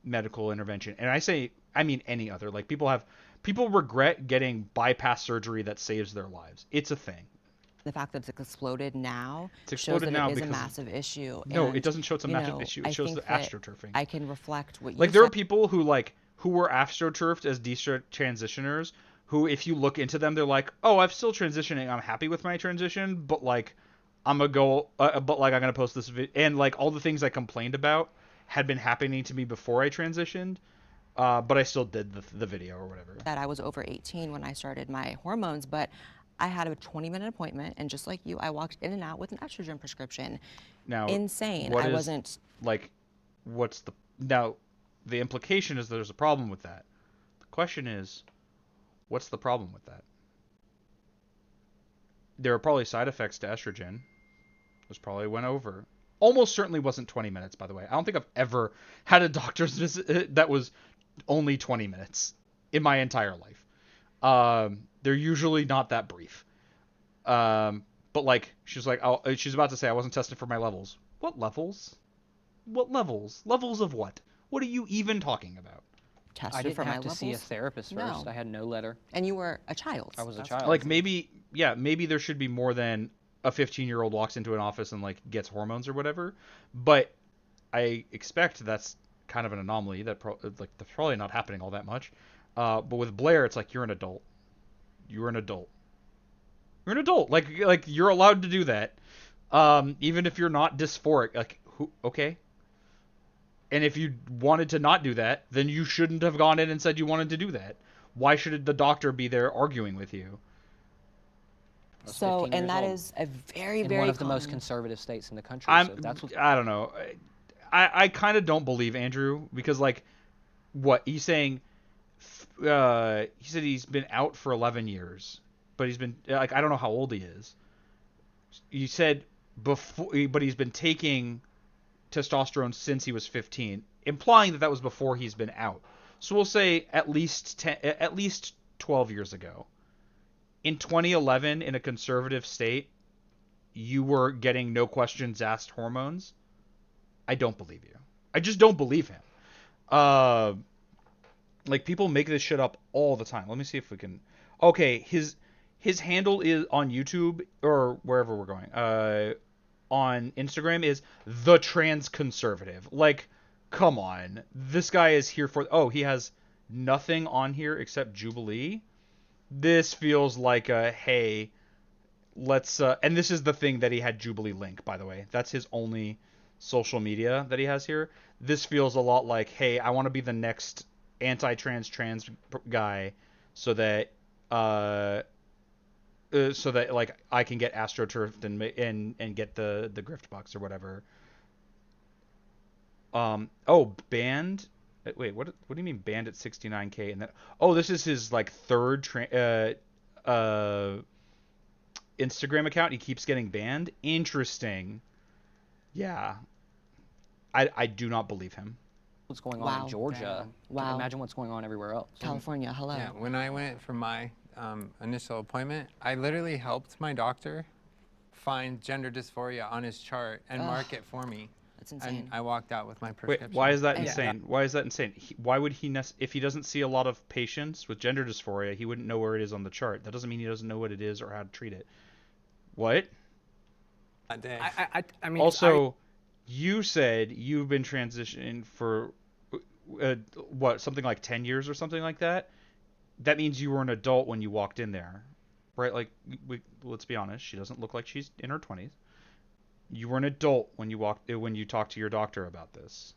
medical intervention. And I mean any other. Like people regret getting bypass surgery that saves their lives. It's a thing. The fact that it's exploded now exploded shows that now it is a because massive issue. No, And, it doesn't show it's a you massive know, issue. I It shows the think that astroturfing. I can reflect what you Like there said. are people who were astroturfed as detransitioners who, if you look into them, they're like, oh, I'm still transitioning. I'm happy with my transition, but like I'm gonna go, but like I'm gonna post this video, and like all the things I complained about had been happening to me before I transitioned. But I still did the video or whatever. That I was over 18 when I started my hormones, but I had a 20-minute appointment, and just like you, I walked in and out with an estrogen prescription. Now, Insane. What I is, wasn't. Like, what's the now? The implication is there's a problem with that. The question is, what's the problem with that? There are probably side effects to estrogen. Those probably went over. Almost certainly wasn't 20 minutes, by the way. I don't think I've ever had a doctor's visit that was only 20 minutes in my entire life. They're usually not that brief. But like, she's about to say I wasn't tested for my levels. What levels? What levels? Levels of what? What are you even talking about? Tested I didn't for my have to levels. see a therapist No. first. I had no letter. And you were a child. I was a child. Like maybe there should be more than a 15-year-old walks into an office and like gets hormones or whatever. But I expect that's kind of an anomaly. That's probably not happening all that much. But with Blair, it's like you're an adult. You're an adult. You're an adult. Like you're allowed to do that, even if you're not dysphoric. Like okay. And if you wanted to not do that, then you shouldn't have gone in and said you wanted to do that. Why should the doctor be there arguing with you? So, and that old. is a very, in very one of the common. most conservative states in the country. So that's what, I don't know. I kind of don't believe Andrew because like, what he's saying. He said he's been out for 11 years, but he's been like I don't know how old he is. You said before, but he's been taking testosterone since he was 15, implying that was before he's been out. So we'll say at least 12 years ago. In 2011, in a conservative state, you were getting no questions asked hormones. I don't believe you. I just don't believe him. Like people make this shit up all the time. Let me see if we can. Okay, his handle is on YouTube or wherever we're going. On Instagram is the trans conservative. Like, come on, this guy is here for. Oh, he has nothing on here except Jubilee. This feels like a hey, let's. And this is the thing that he had Jubilee link, by the way. That's his only social media that he has here. This feels a lot like hey, I want to be the next anti-trans guy, so that like I can get astroturfed and get the grift box or whatever. Oh, banned. Wait, what do you mean banned at 69K? And then this is his like third Instagram account. He keeps getting banned. Interesting. Yeah. I do not believe him. What's going on in Georgia? Wow. Imagine what's going on everywhere else. California, hello. Yeah, when I went for my initial appointment, I literally helped my doctor find gender dysphoria on his chart and mark it for me. That's insane. And I walked out with my prescription. Wait, why is that insane? Why is that insane? Why would he if he doesn't see a lot of patients with gender dysphoria, he wouldn't know where it is on the chart. That doesn't mean he doesn't know what it is or how to treat it. What? I mean, also, you said you've been transitioning for what, something like 10 years or something like that? That means you were an adult when you walked in there, right? Like, let's be honest, she doesn't look like she's in her 20s. You were an adult when you talked to your doctor about this.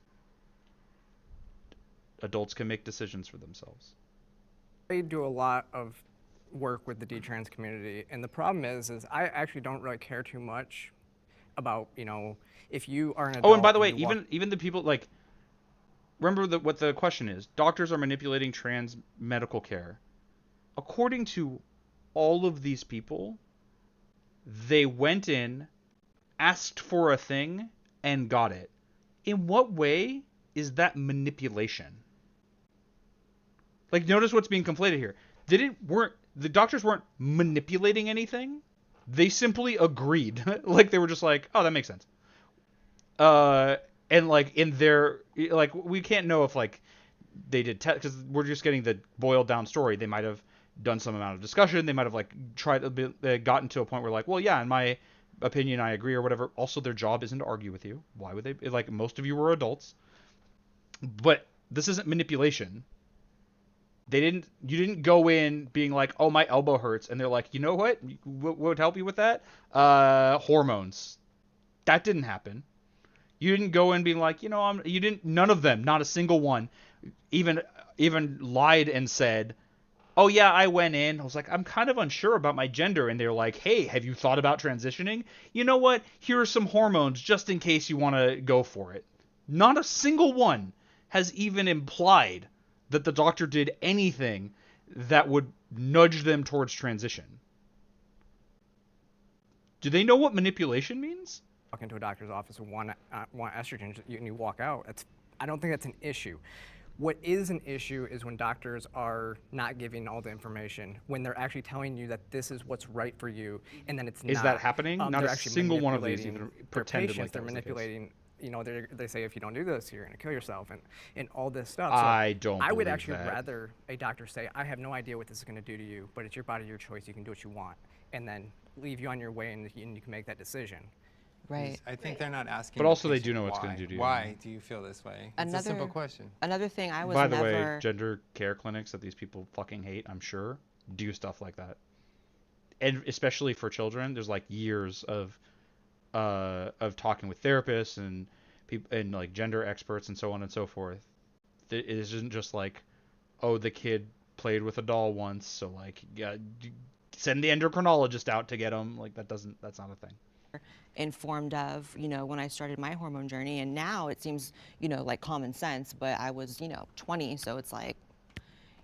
Adults can make decisions for themselves. I do a lot of work with the detrans community, and the problem is I actually don't really care too much about, if you are an adult. Oh, and by the way, even the people like, remember what the question is. Doctors are manipulating trans medical care. According to all of these people, they went in, asked for a thing, and got it. In what way is that manipulation? Like, notice what's being conflated here. The doctors weren't manipulating anything. They simply agreed. Like, they were just like, oh, that makes sense. And like in their, like, we can't know if like they did because we're just getting the boiled down story. They might have done some amount of discussion. They might have like gotten to a point where like, well, yeah, in my opinion, I agree or whatever. Also, their job isn't to argue with you. Why would they? Like, most of you were adults. But this isn't manipulation. You didn't go in being like, oh, my elbow hurts. And they're like, you know what would help you with that? Hormones. That didn't happen. You didn't go in being like, none of them, not a single one, even lied and said, oh yeah, I went in. I was like, I'm kind of unsure about my gender. And they're like, hey, have you thought about transitioning? You know what? Here are some hormones just in case you want to go for it. Not a single one has even implied that the doctor did anything that would nudge them towards transition. Do they know what manipulation means? Walk into a doctor's office and want estrogen and you walk out. I don't think that's an issue. What is an issue is when doctors are not giving all the information, when they're actually telling you that this is what's right for you, and then it's not. Is that happening? Not a single one of these manipulating even pretended patients. like that They're was the case. manipulating. They say if you don't do this, you're going to kill yourself, and all this stuff. I don't I would believe actually that. rather a doctor say, I have no idea what this is going to do to you, but it's your body, your choice. You can do what you want, and then leave you on your way, and you can make that decision. Right. I think they're not asking. But also the they do patient know what's why. gonna do to you. Why do you feel this way? It's a simple question. Another thing I was By the way, gender care clinics that these people fucking hate, I'm sure, do stuff like that. And especially for children, there's like years of talking with therapists and people and like gender experts and so on and so forth. It isn't just like, oh, the kid played with a doll once, so like, yeah, send the endocrinologist out to get them. Like that's not a thing. Informed of, when I started my hormone journey, and now it seems, like common sense, but I was, 20, so it's like,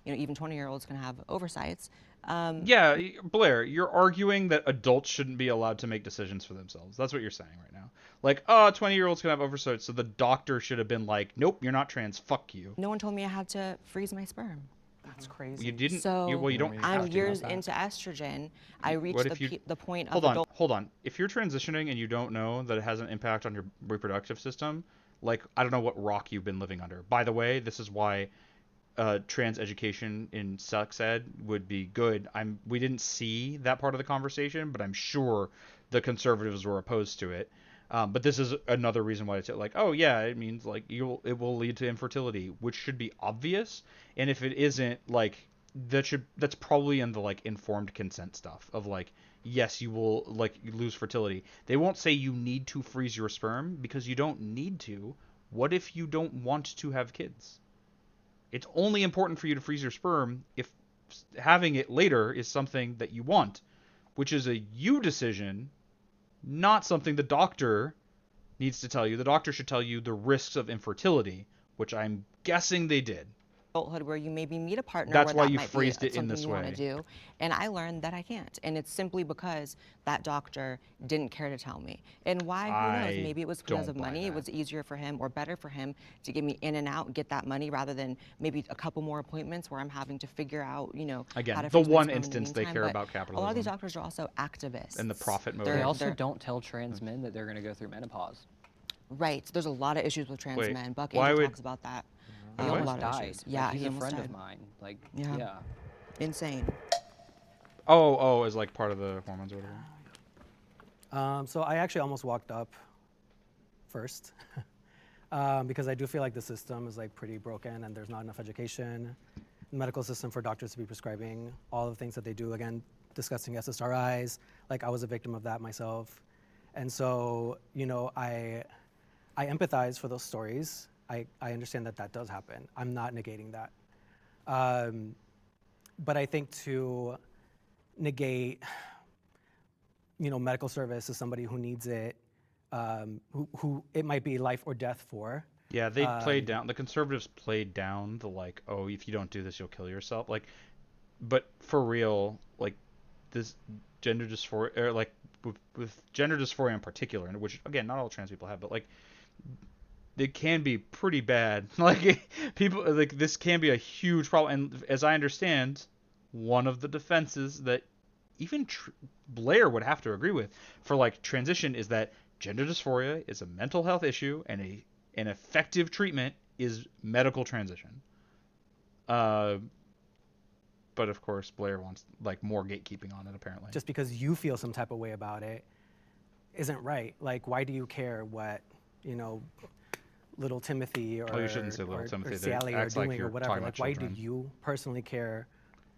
even 20-year-olds can have oversights. Yeah, Blair, you're arguing that adults shouldn't be allowed to make decisions for themselves. That's what you're saying right now. Like, 20-year-olds can have oversights, so the doctor should have been like, nope, you're not trans, fuck you. No one told me I had to freeze my sperm. That's crazy. You didn't. So you don't have I'm to. years into estrogen. I reached the point of Hold on. If you're transitioning and you don't know that it has an impact on your reproductive system, like, I don't know what rock you've been living under. By the way, this is why trans education in sex ed would be good. We didn't see that part of the conversation, but I'm sure the conservatives were opposed to it. But this is another reason why it's like, oh yeah, it means like it will lead to infertility, which should be obvious. And if it isn't, like that's probably in the like informed consent stuff of like, yes, you will like lose fertility. They won't say you need to freeze your sperm because you don't need to. What if you don't want to have kids? It's only important for you to freeze your sperm if having it later is something that you want, which is a you decision, not something the doctor needs to tell you. The doctor should tell you the risks of infertility, which I'm guessing they did. Adulthood where you maybe meet a partner That's where why that you might phrased be it in something this you want way. to do, and I learned that I can't, and it's simply because that doctor didn't care to tell me. And why? Who knows? I Maybe it was because don't of buy money. It that. was easier for him or better for him to get me in and out, get that money, rather than maybe a couple more appointments where I'm having to figure out, Again, how to the freeze my one sperm in the instance they meantime. care But about a lot of capitalism. these doctors are also activists. And the profit motive. They They're- also they're- don't tell trans men that they're going to go through menopause. Right. There's a lot of issues with trans Wait, men. Buck why Angel would- talks about that. He A almost lot of died. issues. Yeah, like, he's he a almost friend died. of mine. Like, Yeah. yeah. Insane. Oh, as like part of the hormones or whatever. So I actually almost walked up first because I do feel like the system is like pretty broken and there's not enough education, medical system for doctors to be prescribing all the things that they do. Again, discussing SSRIs, like I was a victim of that myself. And so, I empathize for those stories. I understand that does happen. I'm not negating that. But I think to negate, medical service to somebody who needs it, who it might be life or death for. Yeah, they played down. The conservatives played down the like, oh, if you don't do this, you'll kill yourself. Like, but for real, like this gender dysphoria, or like with gender dysphoria in particular, and which again, not all trans people have, but like it can be pretty bad. Like people, like this can be a huge problem. And as I understand, one of the defenses that even Blair would have to agree with for like transition is that gender dysphoria is a mental health issue and an effective treatment is medical transition. But of course, Blair wants like more gatekeeping on it. Apparently, Just because you feel some type of way about it isn't right. Like, why do you care what little Timothy or, you shouldn't say little Timothy. or They Sally are act like doing you're or whatever? talking Like, about why do children. you personally care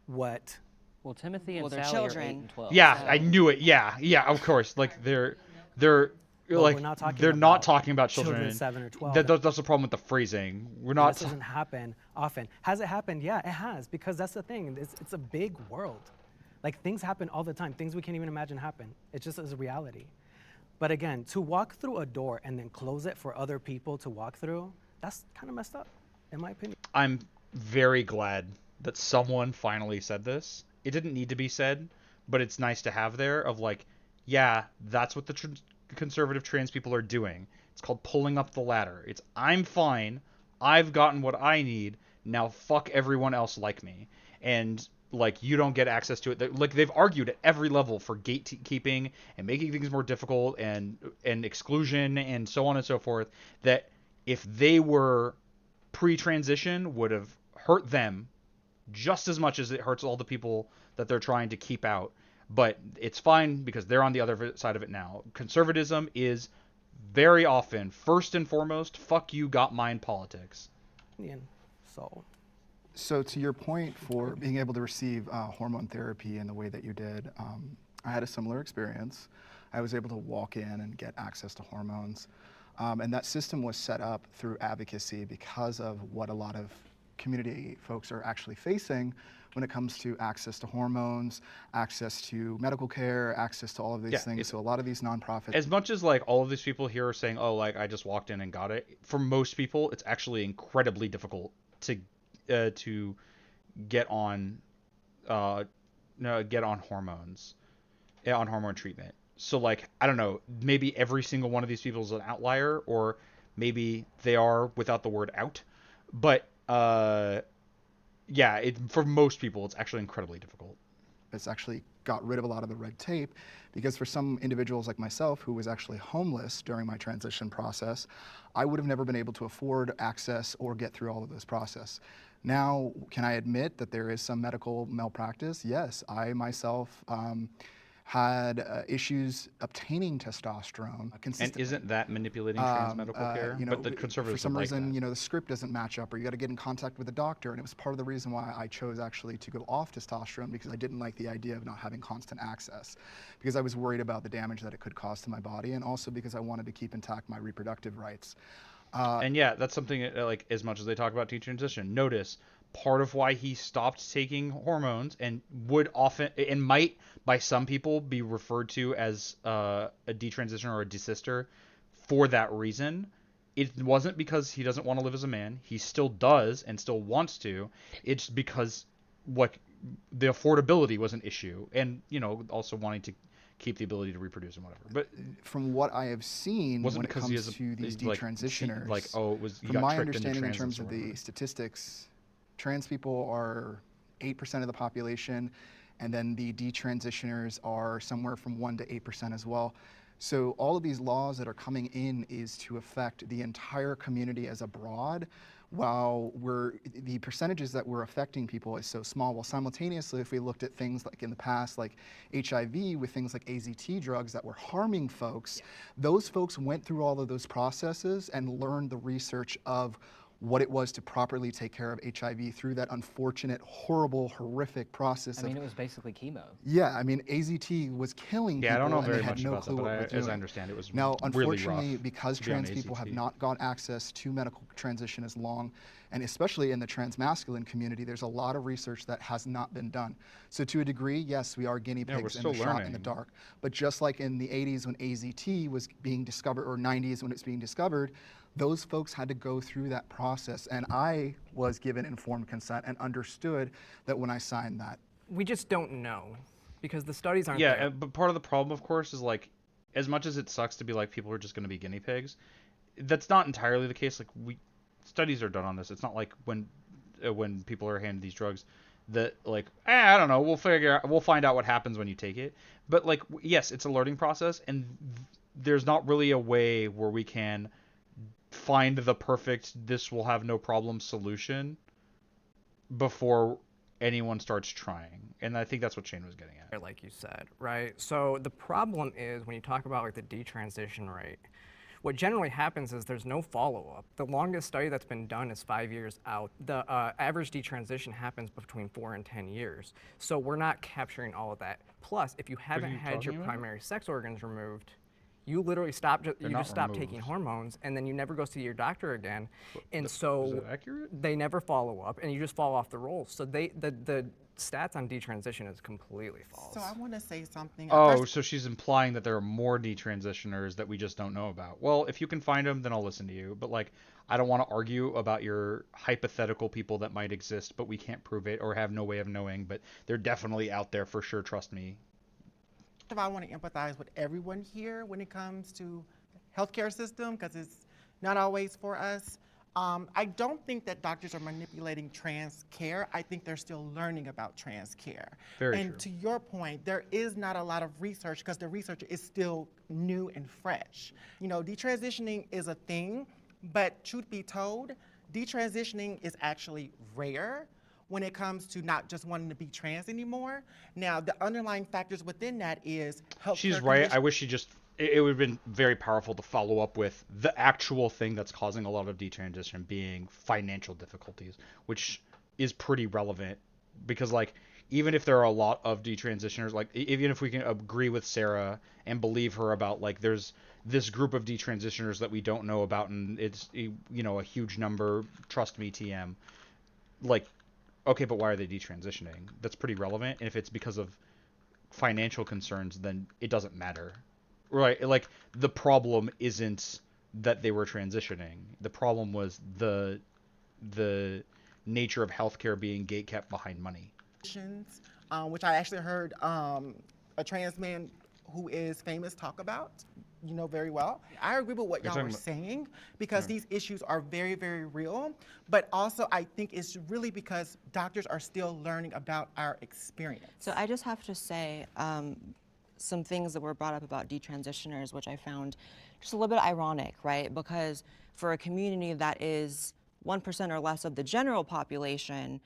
what? Well, Timothy and Well, they're Sally are 8 children. and 12. Yeah, So- I knew it. Yeah, of course. Like they're Well, like we're not talking they're not about talking about children. children 7 or 12. That's the problem with the phrasing. We're And not. this doesn't happen often. Has it happened? Yeah, it has, because that's the thing. It's a big world. Like, things happen all the time. Things we can't even imagine happen. It just is a reality. But again, to walk through a door and then close it for other people to walk through, that's kind of messed up, in my opinion. I'm very glad that someone finally said this. It didn't need to be said, but it's nice to have there of like, yeah, that's what the conservative trans people are doing. It's called pulling up the ladder. It's I'm fine. I've gotten what I need. Now fuck everyone else like me. And like you don't get access to it. Like they've argued at every level for gatekeeping and making things more difficult and exclusion and so on and so forth, that if they were pre-transition would have hurt them just as much as it hurts all the people that they're trying to keep out. But it's fine because they're on the other side of it now. Conservatism is very often, first and foremost, fuck you, got mine politics. So to your point for being able to receive hormone therapy in the way that you did, I had a similar experience. I was able to walk in and get access to hormones. And that system was set up through advocacy because of what a lot of community folks are actually facing when it comes to access to hormones, access to medical care, access to all of these things. So a lot of these nonprofits. As much as like all of these people here are saying, oh, like I just walked in and got it, for most people, it's actually incredibly difficult to get on hormones, on hormone treatment. So like, I don't know, maybe every single one of these people is an outlier, or maybe they are without the word out. But yeah, for most people, it's actually incredibly difficult. It's actually got rid of a lot of the red tape, because for some individuals like myself who was actually homeless during my transition process, I would have never been able to afford access or get through all of this process. Now, can I admit that there is some medical malpractice? Yes, I myself had issues obtaining testosterone And consistently. isn't that manipulating trans medical care? You know, But the for conservatives some would like reason, that. you know, the script doesn't match up, or you got to get in contact with a doctor, and it was part of the reason why I chose actually to go off testosterone, because I didn't like the idea of not having constant access, because I was worried about the damage that it could cause to my body, and also because I wanted to keep intact my reproductive rights. And yeah, that's something like as much as they talk about detransition, notice part of why he stopped taking hormones and would often and might by some people be referred to as a detransitioner or a desister for that reason. It wasn't because he doesn't want to live as a man. He still does and still wants to. It's because what the affordability was an issue, and you know, also wanting to keep the ability to reproduce and whatever. But from what I have seen when it because he comes has to these detransitioners, like oh, it was he from got my tricked into understanding in transness terms or of the whatever. statistics, trans people are 8% of the population, and then the detransitioners are somewhere from 1 to 8% as well. So all of these laws that are coming in is to affect the entire community as a broad, while the percentages that we're affecting people is so small. While simultaneously, if we looked at things like in the past, like HIV with things like AZT drugs that were harming folks, those folks went through all of those processes and learned the research of what it was to properly take care of HIV through that unfortunate, horrible, horrific process. I mean, it was basically chemo. Yeah, I mean, AZT was killing Yeah, I people, don't know and very they had much no about clue that, what but we're doing. as I understand, it was now, really unfortunately, rough because to be on trans people have AZT. not got access to medical transition as long, and especially in the transmasculine community, there's a lot of research that has not been done. So to a degree, yes, we are guinea Yeah, we're pigs in still the shot in the learning. dark. But just like in the 80s when AZT was being discovered, or 90s when it's being discovered, those folks had to go through that process, and I was given informed consent and understood that when I signed that. We just don't know because the studies aren't Yeah, there. but part of the problem, of course, is like, as much as it sucks to be like people are just going to be guinea pigs, that's not entirely the case. Like studies are done on this. It's not like when people are handed these drugs that like I don't know, we'll find out what happens when you take it. But like yes, it's a learning process, and there's not really a way where we can find the perfect this will have no problem solution before anyone starts trying. And I think that's what Shane was getting at. Like you said, right? So the problem is when you talk about like the detransition rate, what generally happens is there's no follow-up. The longest study that's been done is 5 years out. The average detransition happens between 4 and 10 years. So we're not capturing all of that. Plus, if you haven't you had your talking about? primary sex organs removed, you literally stop taking removed. hormones, and then you never go see your doctor again. And Is so that accurate? they never follow up, and you just fall off the rolls. So the stats on detransition is completely false. So I want to say something. Oh, so she's implying that there are more detransitioners that we just don't know about. Well, if you can find them, then I'll listen to you. But like, I don't want to argue about your hypothetical people that might exist, but we can't prove it or have no way of knowing. But they're definitely out there for sure. Trust me. I want to empathize with everyone here when it comes to healthcare system, because it's not always for us. I don't think that doctors are manipulating trans care. I think they're still learning about trans care. Very and true. to your point, there is not a lot of research because the research is still new and fresh. You know, detransitioning is a thing, but truth be told, detransitioning is actually rare when it comes to not just wanting to be trans anymore. Now, the underlying factors within that is healthcare. She's right. I wish she just. It would have been very powerful to follow up with the actual thing that's causing a lot of detransition being financial difficulties, which is pretty relevant because, like, even if there are a lot of detransitioners, like, even if we can agree with Sarah and believe her about, like, there's this group of detransitioners that we don't know about and it's, you know, a huge number, trust me, TM, like, okay, but why are they detransitioning? That's pretty relevant. And if it's because of financial concerns, then it doesn't matter. Right, like the problem isn't that they were transitioning. The problem was the nature of healthcare being gatekept behind money. Which I actually heard a trans man who is famous talk about. you know very well. I agree with what You're y'all are talking about- saying because these issues are very, very real. But also, I think it's really because doctors are still learning about our experience. So I just have to say some things that were brought up about detransitioners, which I found just a little bit ironic, right? Because for a community that is 1% or less of the general population,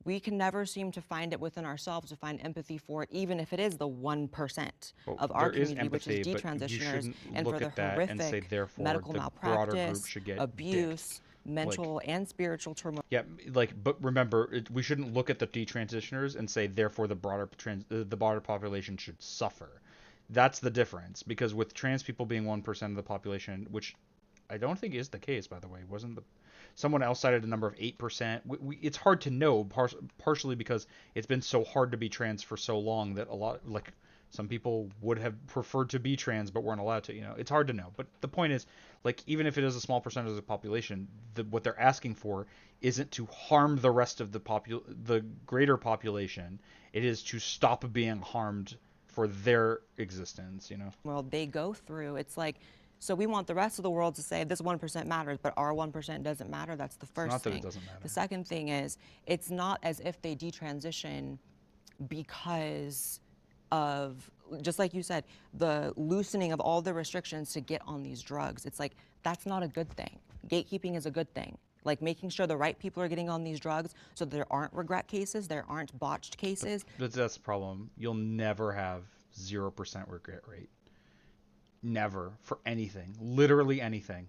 we can never seem to find it within ourselves to find empathy for it, even if it is the 1% of our there is community, which is empathy, but you detransitioners, shouldn't and look for the at that and say, horrific therefore, medical the broader group malpractice, should get abuse, dicked. mental and spiritual turmoil. Yeah, like, but remember, we shouldn't look at the detransitioners and say, therefore, the broader population should suffer. That's the difference, because with trans people being 1% of the population, which I don't think is the case, by the way, wasn't the someone else cited a number of 8%. It's hard to know, partially because it's been so hard to be trans for so long that a lot, like, some people would have preferred to be trans but weren't allowed to. You know, it's hard to know. But the point is, like, even if it is a small percentage of the population, what they're asking for isn't to harm the rest of the greater population. It is to stop being harmed for their existence. You know. Well, they go through. It's like, so we want the rest of the world to say this 1% matters, but our 1% doesn't matter. That's the first not that thing. it doesn't matter. The second thing is, it's not as if they detransition because of, just like you said, the loosening of all the restrictions to get on these drugs. It's like, that's not a good thing. Gatekeeping is a good thing. Like making sure the right people are getting on these drugs so there aren't regret cases, there aren't botched cases. That's the problem. You'll never have 0% regret rate. Never, for anything, literally anything.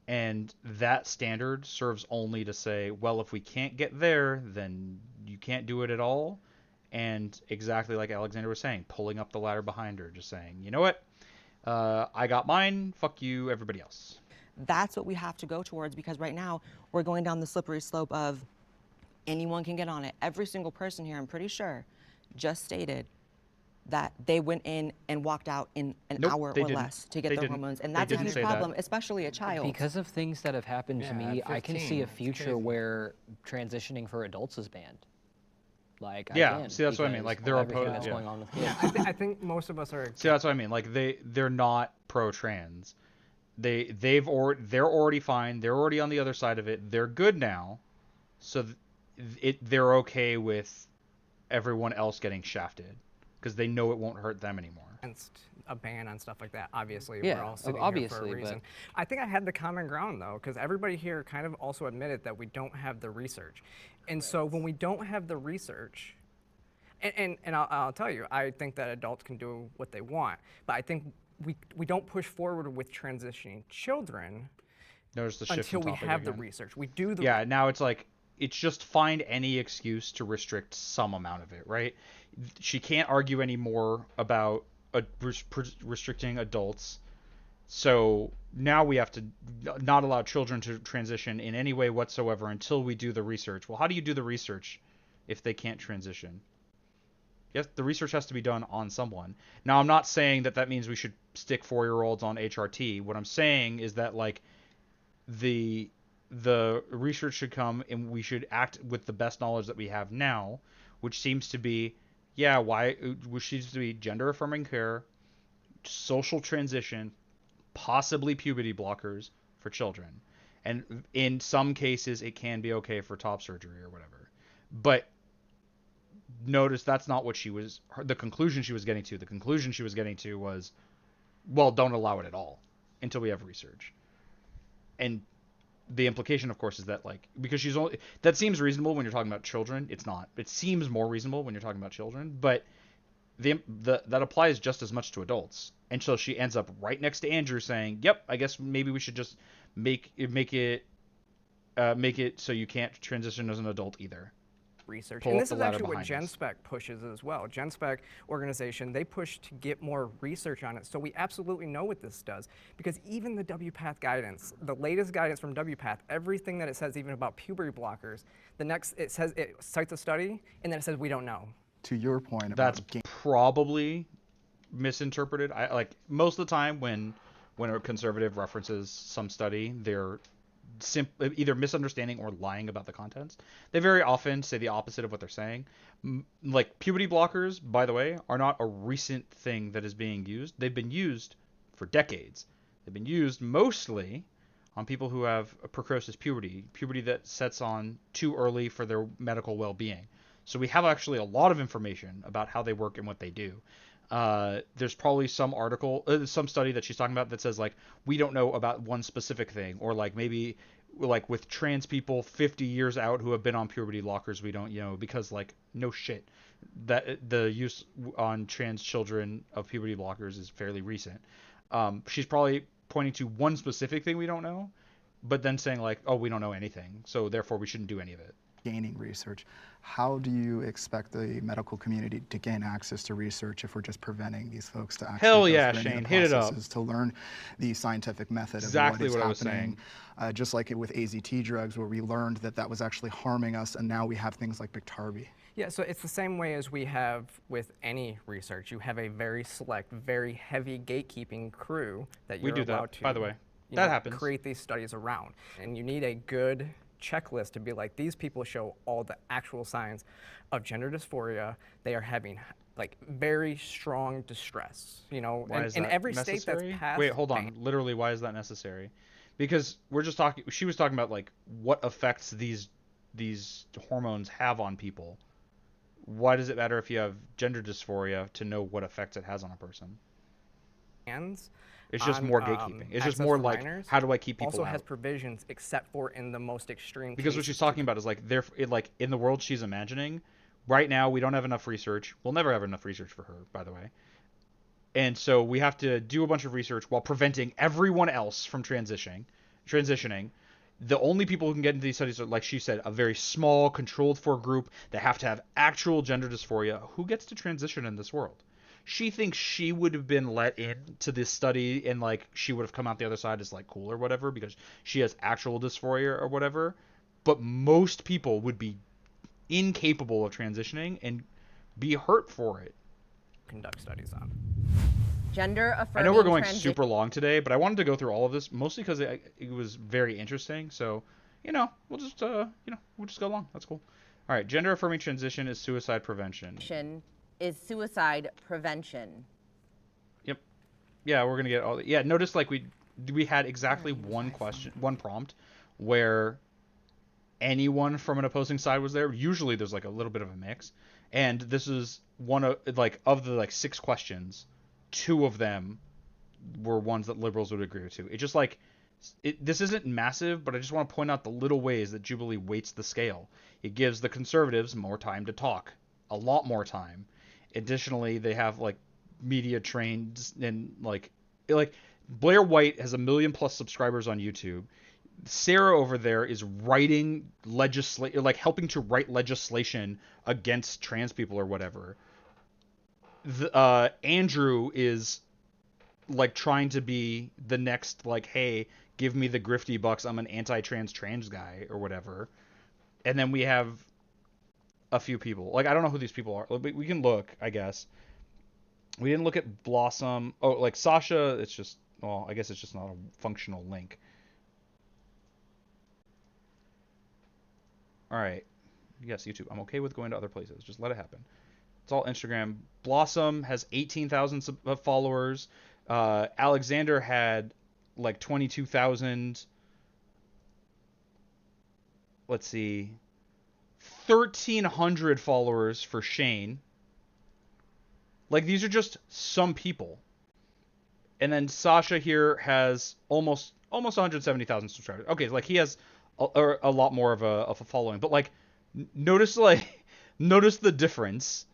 And that standard serves only to say, well, if we can't get there, then you can't do it at all. And exactly like Alexander was saying, pulling up the ladder behind her, just saying, you know what, I got mine, fuck you, everybody else. That's what we have to go towards, because right now we're going down the slippery slope of anyone can get on it. Every single person here, I'm pretty sure, just stated that they went in and walked out in an hour or less to get their hormones. And that's a huge problem, especially a child. Because of things that have happened to me, I can see a 15, future where transitioning for adults is banned. Like, Yeah, I can, see, that's what I mean. because Like, they're everything opposed. that's Yeah. going on with kids. Yeah, I think most of us are. See, that's what I mean. Like, they're not pro-trans. They're already fine. They're already on the other side of it. They're good now, so they're okay with everyone else getting shafted because they know it won't hurt them anymore. Against a ban on stuff like that. Obviously, Yeah, we're all sitting obviously, here for a reason. I think I had the common ground though, because everybody here kind of also admitted that we don't have the research, and so when we don't have the research, and I'll tell you, I think that adults can do what they want, but I think we don't push forward with transitioning children Notice the shift until in we topic have the again. research. We do the Yeah, now it's like, it's just find any excuse to restrict some amount of it, right? She can't argue anymore about restricting adults. So now we have to not allow children to transition in any way whatsoever until we do the research. Well, how do you do the research if they can't transition? Yes, the research has to be done on someone. Now, I'm not saying that means we should stick 4-year-olds on HRT. What I'm saying is that, like, the research should come and we should act with the best knowledge that we have now, which seems to be, which seems to be gender affirming care, social transition, possibly puberty blockers for children. And in some cases, it can be okay for top surgery or whatever. But notice that's not what the conclusion she was getting to. The conclusion she was getting to was, well, don't allow it at all until we have research. And the implication, of course, is that, like, because that seems reasonable when you're talking about children. It's not. It seems more reasonable when you're talking about children, but that applies just as much to adults. And so she ends up right next to Andrew saying, "Yep, I guess maybe we should just make it so you can't transition as an adult either." Research. Pull And up this the is ladder actually what behind us. GenSpec pushes as well. GenSpec organization, they push to get more research on it. So we absolutely know what this does. Because even the WPATH guidance, the latest guidance from WPATH, everything that it says even about puberty blockers, it cites a study and then it says we don't know. To your point That's about probably misinterpreted. I like most of the time when a conservative references some study, they're either misunderstanding or lying about the contents. They very often say the opposite of what they're saying. Like puberty blockers, by the way, are not a recent thing that is being used. They've been used for decades. They've been used mostly on people who have a precocious puberty that sets on too early for their medical well-being. So we have actually a lot of information about how they work and what they do. There's probably some some study that she's talking about that says like we don't know about one specific thing, or like maybe like with trans people 50 years out who have been on puberty blockers, we don't, because like no shit, that the use on trans children of puberty blockers is fairly recent. She's probably pointing to one specific thing we don't know, but then saying like, oh, we don't know anything, so therefore we shouldn't do any of it. Gaining research. How do you expect the medical community to gain access to research if we're just preventing these folks to actually Hell go yeah, through any of Shane, the hit it up. processes to learn the scientific method Exactly of what is what I was happening? Just like it with AZT drugs, where we learned that that was actually harming us, and now we have things like Biktarvy. Yeah, so it's the same way as we have with any research. You have a very select, very heavy gatekeeping crew that We you're do that, allowed to, by the way. That happens. create these studies around. And you need a good checklist to be like, these people show all the actual signs of gender dysphoria. They are having like very strong distress, Why is in that every necessary? state that's passed. Wait, hold on. Literally, why is that necessary? Because we're just talking. She was talking about like what effects these hormones have on people. Why does it matter if you have gender dysphoria to know what effects it has on a person? It's just more gatekeeping. It's just more like, how do I keep people also out? has provisions except for in the most extreme Because what she's talking about is like in the world she's imagining, right now we don't have enough research. We'll never have enough research for her, by the way. And so we have to do a bunch of research while preventing everyone else from transitioning. The only people who can get into these studies are, like she said, a very small, controlled for group that have to have actual gender dysphoria. Who gets to transition in this world? She thinks she would have been let into this study and like she would have come out the other side as like cool or whatever because she has actual dysphoria or whatever. But most people would be incapable of transitioning and be hurt for it. Conduct studies on. Gender affirming. I know we're going super long today, but I wanted to go through all of this mostly because it was very interesting. So, we'll just go long. That's cool. All right, gender affirming transition is suicide prevention. Is suicide prevention. Yep. Yeah, we're gonna get all. Yeah, notice like we had exactly one prompt, where anyone from an opposing side was there. Usually there's like a little bit of a mix, and this is one of the 6 questions, 2 of them were ones that liberals would agree to. It just like this isn't massive, but I just want to point out the little ways that Jubilee weights the scale. It gives the conservatives more time to talk, a lot more time. Additionally, they have like media trained and like Blair White has 1 million+ subscribers on YouTube. Sarah over there is writing helping to write legislation against trans people or whatever. Andrew is like trying to be the next like, hey, give me the grifty bucks, I'm an anti-trans guy or whatever. And then we have a few people. Like, I don't know who these people are. We can look, I guess. We didn't look at Blossom. Oh, like Sasha, it's just, well, I guess it's just not a functional link. All right. Yes, YouTube. I'm okay with going to other places. Just let it happen. It's all Instagram. Blossom has 18,000 followers. Alexander had like 22,000. Let's see. 1,300 followers for Shane. Like, these are just some people. And then Sasha here has almost 170,000 subscribers. Okay, like he has a lot more of a following. But like, notice the difference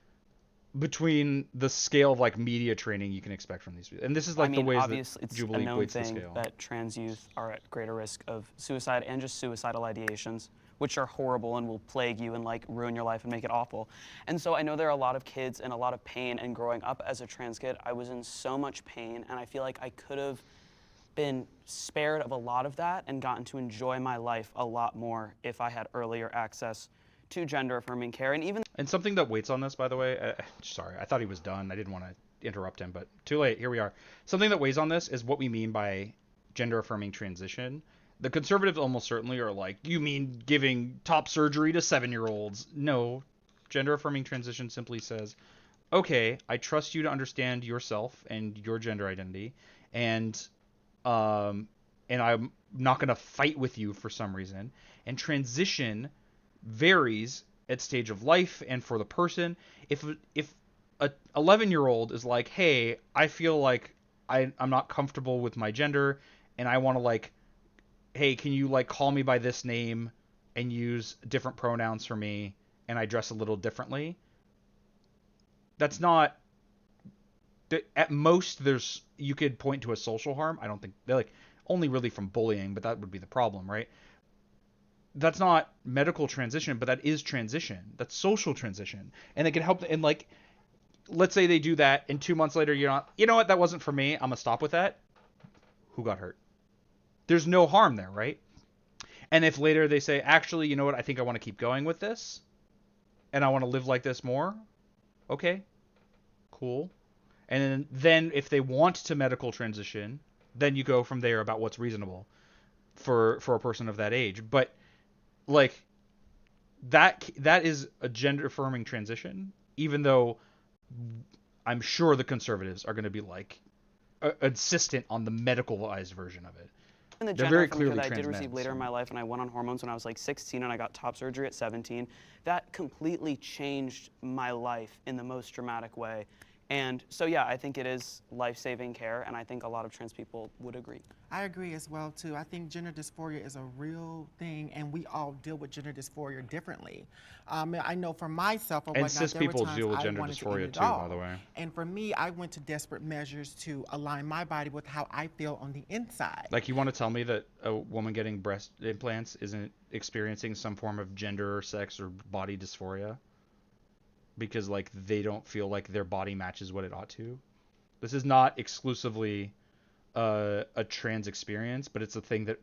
between the scale of like media training you can expect from these people. And this is like the ways obviously that Jubilee weights the it's a known thing scale. that trans youth are at greater risk of suicide and just suicidal ideations, which are horrible and will plague you and like ruin your life and make it awful. And so I know there are a lot of kids in a lot of pain, and growing up as a trans kid, I was in so much pain, and I feel like I could have been spared of a lot of that and gotten to enjoy my life a lot more if I had earlier access to gender-affirming care. And something that waits on this, by the way, sorry, I thought he was done. I didn't want to interrupt him, but too late. Here we are. Something that weighs on this is what we mean by gender-affirming transition. The conservatives almost certainly are like, you mean giving top surgery to 7-year-olds? No, gender-affirming transition simply says, okay, I trust you to understand yourself and your gender identity, and I'm not going to fight with you for some reason. And transition varies at stage of life and for the person. If a 11-year-old is like, hey, I feel like I'm not comfortable with my gender, and I want to like, hey, can you like call me by this name and use different pronouns for me, and I dress a little differently. That's not. At most, you could point to a social harm. I don't think they're like only really from bullying, but that would be the problem, right? That's not medical transition, but that is transition. That's social transition, and it can help. And like, let's say they do that, and 2 months later, you're not. You know what? That wasn't for me. I'm gonna stop with that. Who got hurt? There's no harm there, right? And if later they say, actually, you know what? I think I want to keep going with this, and I want to live like this more. Okay, cool. And then if they want to medical transition, then you go from there about what's reasonable for a person of that age. But like that is a gender affirming transition, even though I'm sure the conservatives are going to be like insistent on the medicalized version of it. And the They're gender very affirming care clearly that I did trans receive men, later so. in my life, and I went on hormones when I was like 16, and I got top surgery at 17. That completely changed my life in the most dramatic way. And so, yeah, I think it is life-saving care, and I think a lot of trans people would agree. I agree as well, too. I think gender dysphoria is a real thing, and we all deal with gender dysphoria differently. I know for myself or And whatnot, cis there were people times deal with I gender wanted to end dysphoria it too, by all. the way. And for me, I went to desperate measures to align my body with how I feel on the inside. Like, you want to tell me that a woman getting breast implants isn't experiencing some form of gender or sex or body dysphoria? Because, like, they don't feel like their body matches what it ought to? This is not exclusively a trans experience, but it's a thing that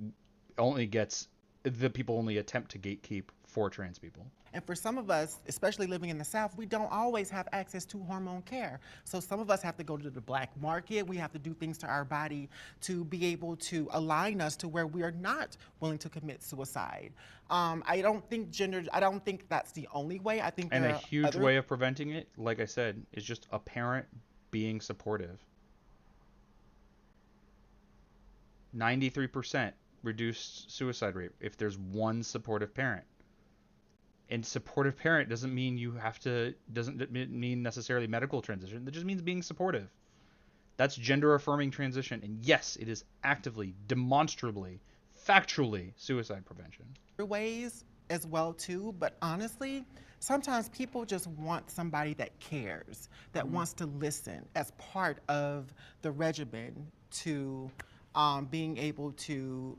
the people only attempt to gatekeep for trans people. And for some of us, especially living in the South, we don't always have access to hormone care. So some of us have to go to the black market. We have to do things to our body to be able to align us to where we are not willing to commit suicide. I don't think that's the only way. I think And there a are huge other way of preventing it, like I said, is just a parent being supportive. 93% reduced suicide rate if there's one supportive parent. And supportive parent doesn't mean doesn't mean necessarily medical transition. That just means being supportive. That's gender affirming transition. And yes, it is actively, demonstrably, factually suicide prevention. ways as well too, but honestly, sometimes people just want somebody that cares, that wants to listen as part of the regimen to being able to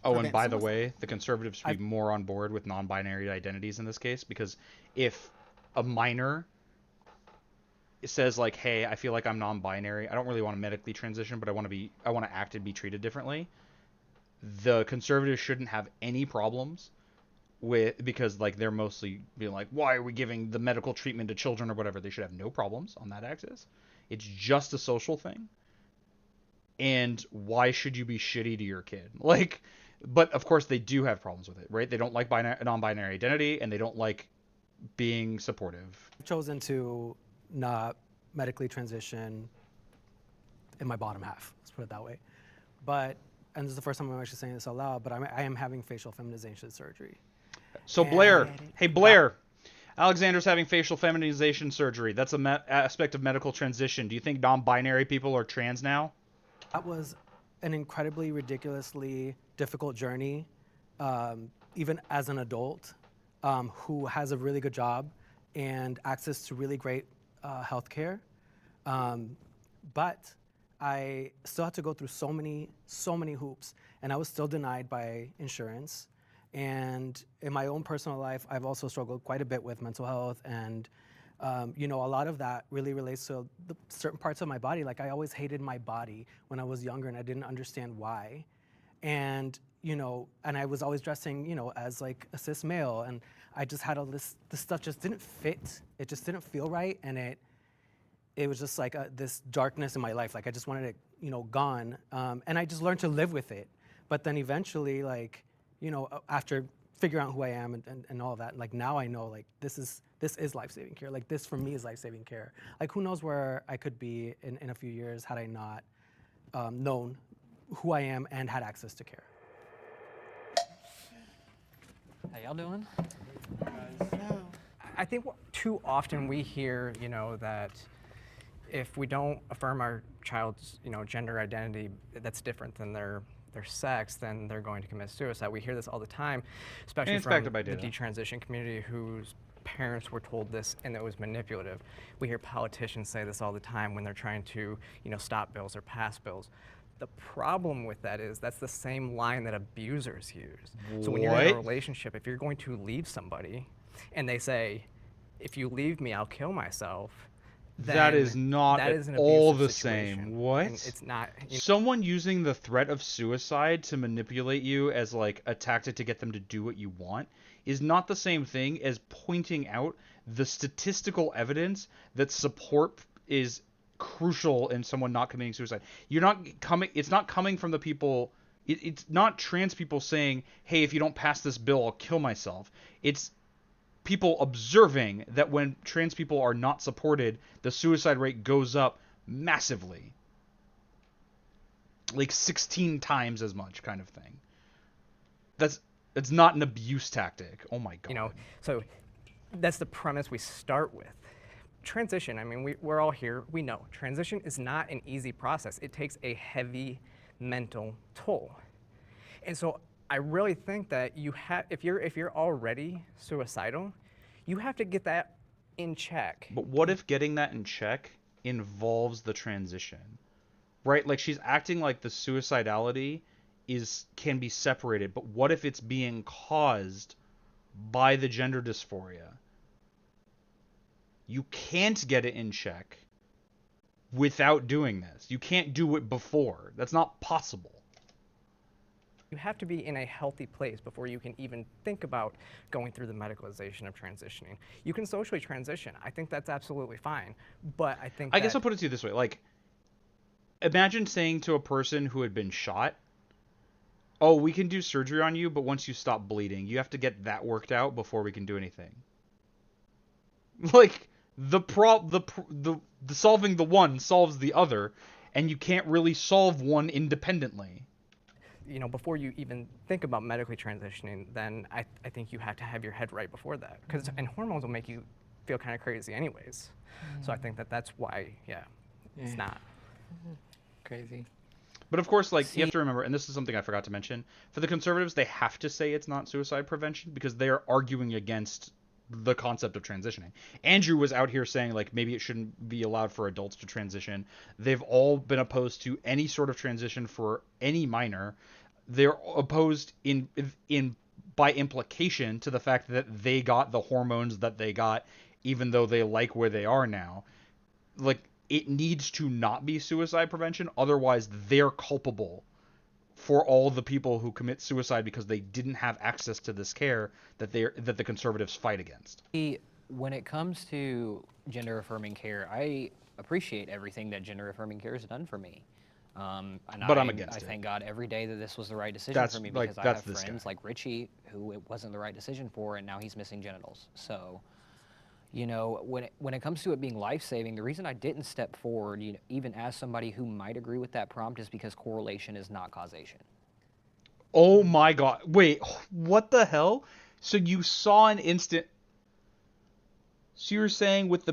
Oh, and prevent by the suicide. way, the conservatives should be more on board with non-binary identities in this case, because if a minor says like, "Hey, I feel like I'm non-binary. I don't really want to medically transition, but I want to act and be treated differently," the conservatives shouldn't have any problems because like they're mostly being like, "Why are we giving the medical treatment to children or whatever?" They should have no problems on that axis. It's just a social thing. And why should you be shitty to your kid? Like, but of course they do have problems with it, right? They don't like non-binary identity, and they don't like being supportive. I've chosen to not medically transition in my bottom half, let's put it that way. But, and this is the first time I'm actually saying this out loud, but I am having facial feminization surgery. So Blair, hey Blair, Alexander's having facial feminization surgery. That's an aspect of medical transition. Do you think non-binary people are trans now? That was an incredibly, ridiculously difficult journey, even as an adult who has a really good job and access to really great health care. But I still had to go through so many hoops, and I was still denied by insurance. And in my own personal life, I've also struggled quite a bit with mental health, and a lot of that really relates to the certain parts of my body. Like, I always hated my body when I was younger, and I didn't understand why. And and I was always dressing, as like a cis male, and I just had all this stuff just didn't fit. It just didn't feel right, and it was just like this darkness in my life. Like, I just wanted it, gone. And I just learned to live with it. But then eventually, like, after figuring out who I am and all of that, like, now I know, like, this is life-saving care. Like, this for me is life-saving care. Like, who knows where I could be in a few years had I not known who I am and had access to care. How y'all doing? I think too often we hear, that if we don't affirm our child's, gender identity that's different than their sex, then they're going to commit suicide. We hear this all the time, especially from the detransition community whose parents were told this and it was manipulative. We hear politicians say this all the time when they're trying to, stop bills or pass bills. The problem with that is that's the same line that abusers use. So when you're in a relationship, if you're going to leave somebody and they say, if you leave me, I'll kill myself, that is not that is an all abusive the situation. same. What? And it's not. Someone using the threat of suicide to manipulate you as like a tactic to get them to do what you want is not the same thing as pointing out the statistical evidence that support is crucial in someone not committing suicide. It's not coming from the people. It's not trans people saying, "Hey, if you don't pass this bill, I'll kill myself." It's people observing that when trans people are not supported, the suicide rate goes up massively. Like 16 times as much, kind of thing. It's not an abuse tactic. Oh my god. So that's the premise we start with. Transition, I mean, we're all here, we know. Transition is not an easy process. It takes a heavy mental toll. And so I really think that if you're already suicidal, you have to get that in check. But what if getting that in check involves the transition? Right? Like she's acting like the suicidality can be separated, but what if it's being caused by the gender dysphoria? You can't get it in check without doing this. You can't do it before. That's not possible. You have to be in a healthy place before you can even think about going through the medicalization of transitioning. You can socially transition. I think that's absolutely fine. But I guess I'll put it to you this way. Like, imagine saying to a person who had been shot, "Oh, we can do surgery on you, but once you stop bleeding, you have to get that worked out before we can do anything." Like, the solving the one solves the other, and you can't really solve one independently. Before you even think about medically transitioning, then I think you have to have your head right before that. And hormones will make you feel kind of crazy anyways. So I think that's why, it's not. Crazy. But of course, like, you have to remember, and this is something I forgot to mention, for the conservatives, they have to say it's not suicide prevention because they are arguing against the concept of transitioning. Andrew was out here saying, like, maybe it shouldn't be allowed for adults to transition. They've all been opposed to any sort of transition for any minor. They're opposed by implication to the fact that they got the hormones that they got, even though they like where they are now. Like, it needs to not be suicide prevention, otherwise they're culpable for all the people who commit suicide because they didn't have access to this care that the conservatives fight against. When it comes to gender affirming care, I appreciate everything that gender affirming care has done for me. But I'm against it. I thank God every day that this was the right decision for me because I have friends like Richie who it wasn't the right decision for, and now he's missing genitals. So, when it comes to it being life-saving, the reason I didn't step forward, even as somebody who might agree with that prompt, is because correlation is not causation. Oh my god. Wait, what the hell? So you saw an instant... So you're saying with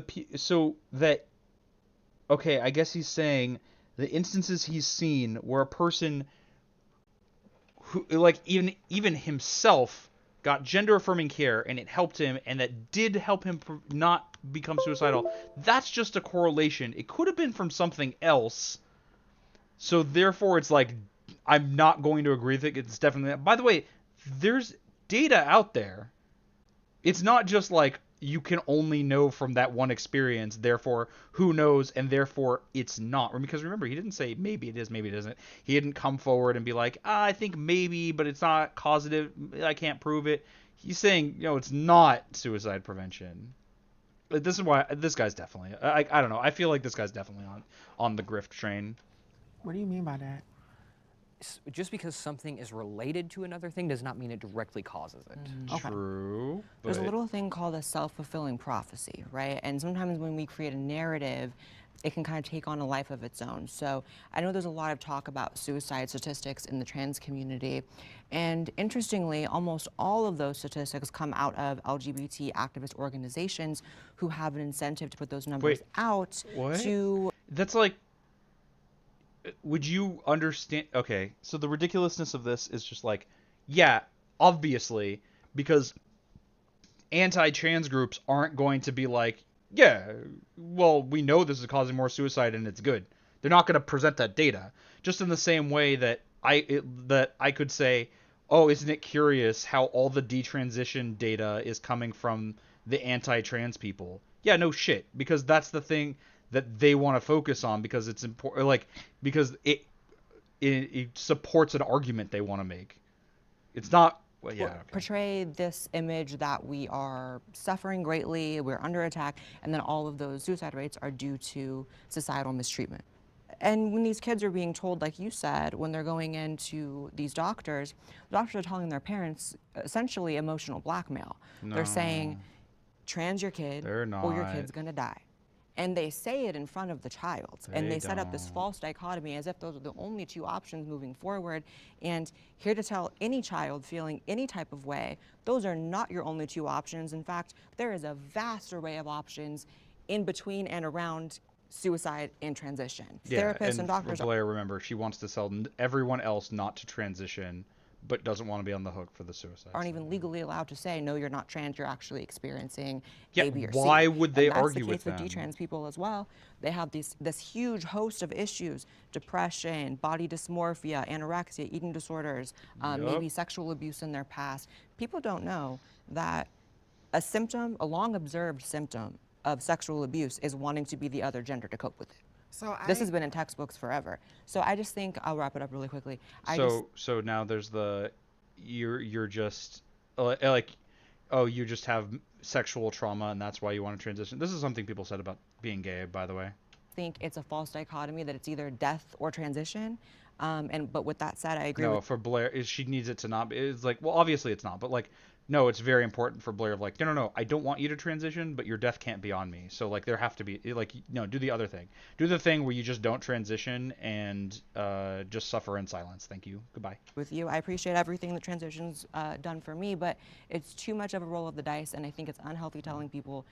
okay, I guess he's saying the instances he's seen where a person who, like, even himself got gender affirming care and it helped him, and that did help him not become suicidal, that's just a correlation. It could have been from something else. So therefore it's like, I'm not going to agree that it's definitely... By the way, there's data out there. It's not just like, you can only know from that one experience, therefore who knows, and therefore it's not. Because remember, he didn't say maybe it is, maybe it isn't. He didn't come forward and be like, I think maybe, but it's not causative, I can't prove it. He's saying, it's not suicide prevention. This is why this guy's definitely... I don't know. I feel like this guy's definitely on the grift train. What do you mean by that? Just because something is related to another thing does not mean it directly causes it. Okay. True. There's a little thing called a self-fulfilling prophecy, right? And sometimes when we create a narrative, it can kind of take on a life of its own. So I know there's a lot of talk about suicide statistics in the trans community. And interestingly, almost all of those statistics come out of LGBT activist organizations who have an incentive to put those numbers out what? to... That's like, would you understand? Okay, so the ridiculousness of this is just like, yeah, obviously, because anti-trans groups aren't going to be like, yeah, well, we know this is causing more suicide and it's good. They're not going to present that data. Just in the same way that I could say, oh, isn't it curious how all the detransition data is coming from the anti-trans people? Yeah, no shit, because that's the thing that they want to focus on because it's important, like because it supports an argument they want to make. It's not. Well, yeah. Okay. Portray this image that we are suffering greatly, we're under attack, and then all of those suicide rates are due to societal mistreatment. And when these kids are being told, like you said, when they're going into these doctors, the doctors are telling their parents essentially emotional blackmail. No. They're saying, trans your kid They're or your not. kid's gonna die. And they say it in front of the child. And they set up this false dichotomy as if those are the only two options moving forward. And here to tell any child feeling any type of way, those are not your only two options. In fact, there is a vast array of options in between and around suicide and transition. Yeah, Therapists and doctors Blair, remember, she wants to tell everyone else not to transition, but doesn't want to be on the hook for the suicide. aren't even legally allowed to say, no, you're not trans, you're actually experiencing Yeah, A, B, or C. why would they And that's argue the case with with them? detrans people as well. They have this huge host of issues: depression, body dysmorphia, anorexia, eating disorders, maybe sexual abuse in their past. People don't know that a symptom, a long observed symptom of sexual abuse is wanting to be the other gender to cope with it. So This has been in textbooks forever. So I just think, I'll wrap it up really quickly. So now there's the, you're just like, oh, you just have sexual trauma and that's why you want to transition. This is something people said about being gay, by the way. think it's a false dichotomy that it's either death or transition. But with that said, I agree. No, for Blair, she needs it to not be. It's like, well, obviously it's not, but like, no, it's very important for Blair. Like, no, I don't want you to transition, but your death can't be on me. So like, there have to be like, no, do the other thing. Do the thing where you just don't transition and just suffer in silence. Thank you. Goodbye. With you, I appreciate everything that transition's done for me, but it's too much of a roll of the dice, and I think it's unhealthy telling people,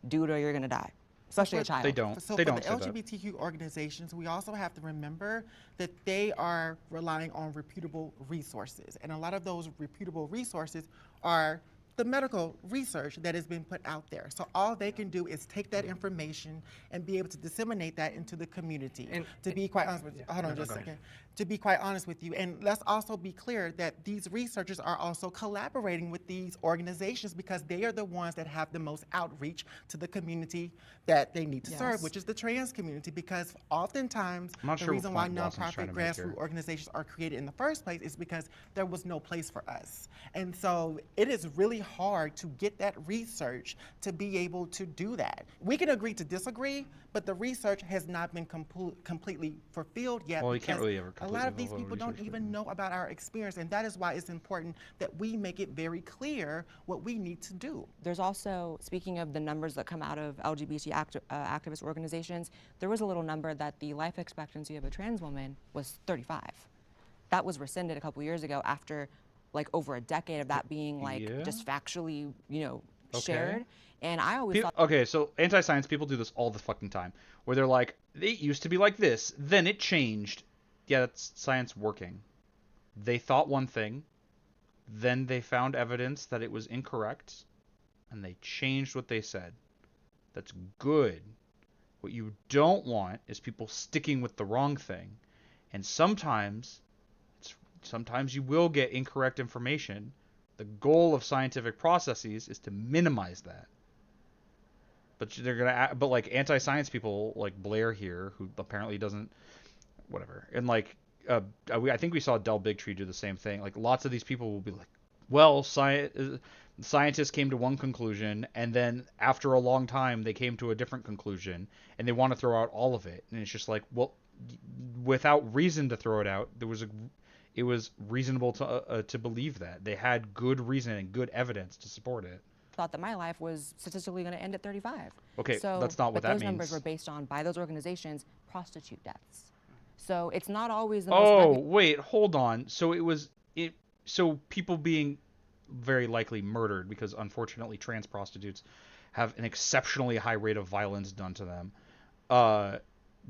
do it or you're gonna die. Especially a child. They don't. So they for don't the say that. LGBTQ organizations, we also have to remember that they are relying on reputable resources. And a lot of those reputable resources are the medical research that has been put out there. So all they can do is take that information and be able to disseminate that into the community. And to be quite honest with you, hold on just a second. To be quite honest with you, and let's also be clear that these researchers are also collaborating with these organizations because they are the ones that have the most outreach to the community that they need to serve, which is the trans community. Because oftentimes the reason why nonprofit grassroots organizations are created in the first place is because there was no place for us. And so it is really hard to get that research to be able to do that. We can agree to disagree, but the research has not been completely fulfilled yet. Well, you can't really ever a lot of these people don't even know about our experience, and that is why it's important that we make it very clear what we need to do. There's also, speaking of the numbers that come out of LGBT activist organizations, there was a little number that the life expectancy of a trans woman was 35. That was rescinded a couple years ago after like over a decade of that being like just factually, shared. And I always thought... Okay, so anti-science people do this all the fucking time, where they're like, it used to be like this, then it changed. Yeah, that's science working. They thought one thing, then they found evidence that it was incorrect, and they changed what they said. That's good. What you don't want is people sticking with the wrong thing. And sometimes you will get incorrect information. The goal of scientific processes is to minimize that. But like anti-science people like Blair here, who apparently doesn't, whatever. And like, I think we saw Del Bigtree do the same thing. Like lots of these people will be like, well, scientists came to one conclusion, and then after a long time they came to a different conclusion, and they want to throw out all of it. And it's just like, well, without reason to throw it out, it was reasonable to believe that they had good reason and good evidence to support it. thought that my life was statistically going to end at 35. Okay, so, that's not what but that those numbers means. were based on, by those organizations, prostitute deaths. So it's not always the Oh, most. wait, hold on. So so people being very likely murdered because unfortunately trans prostitutes have an exceptionally high rate of violence done to them.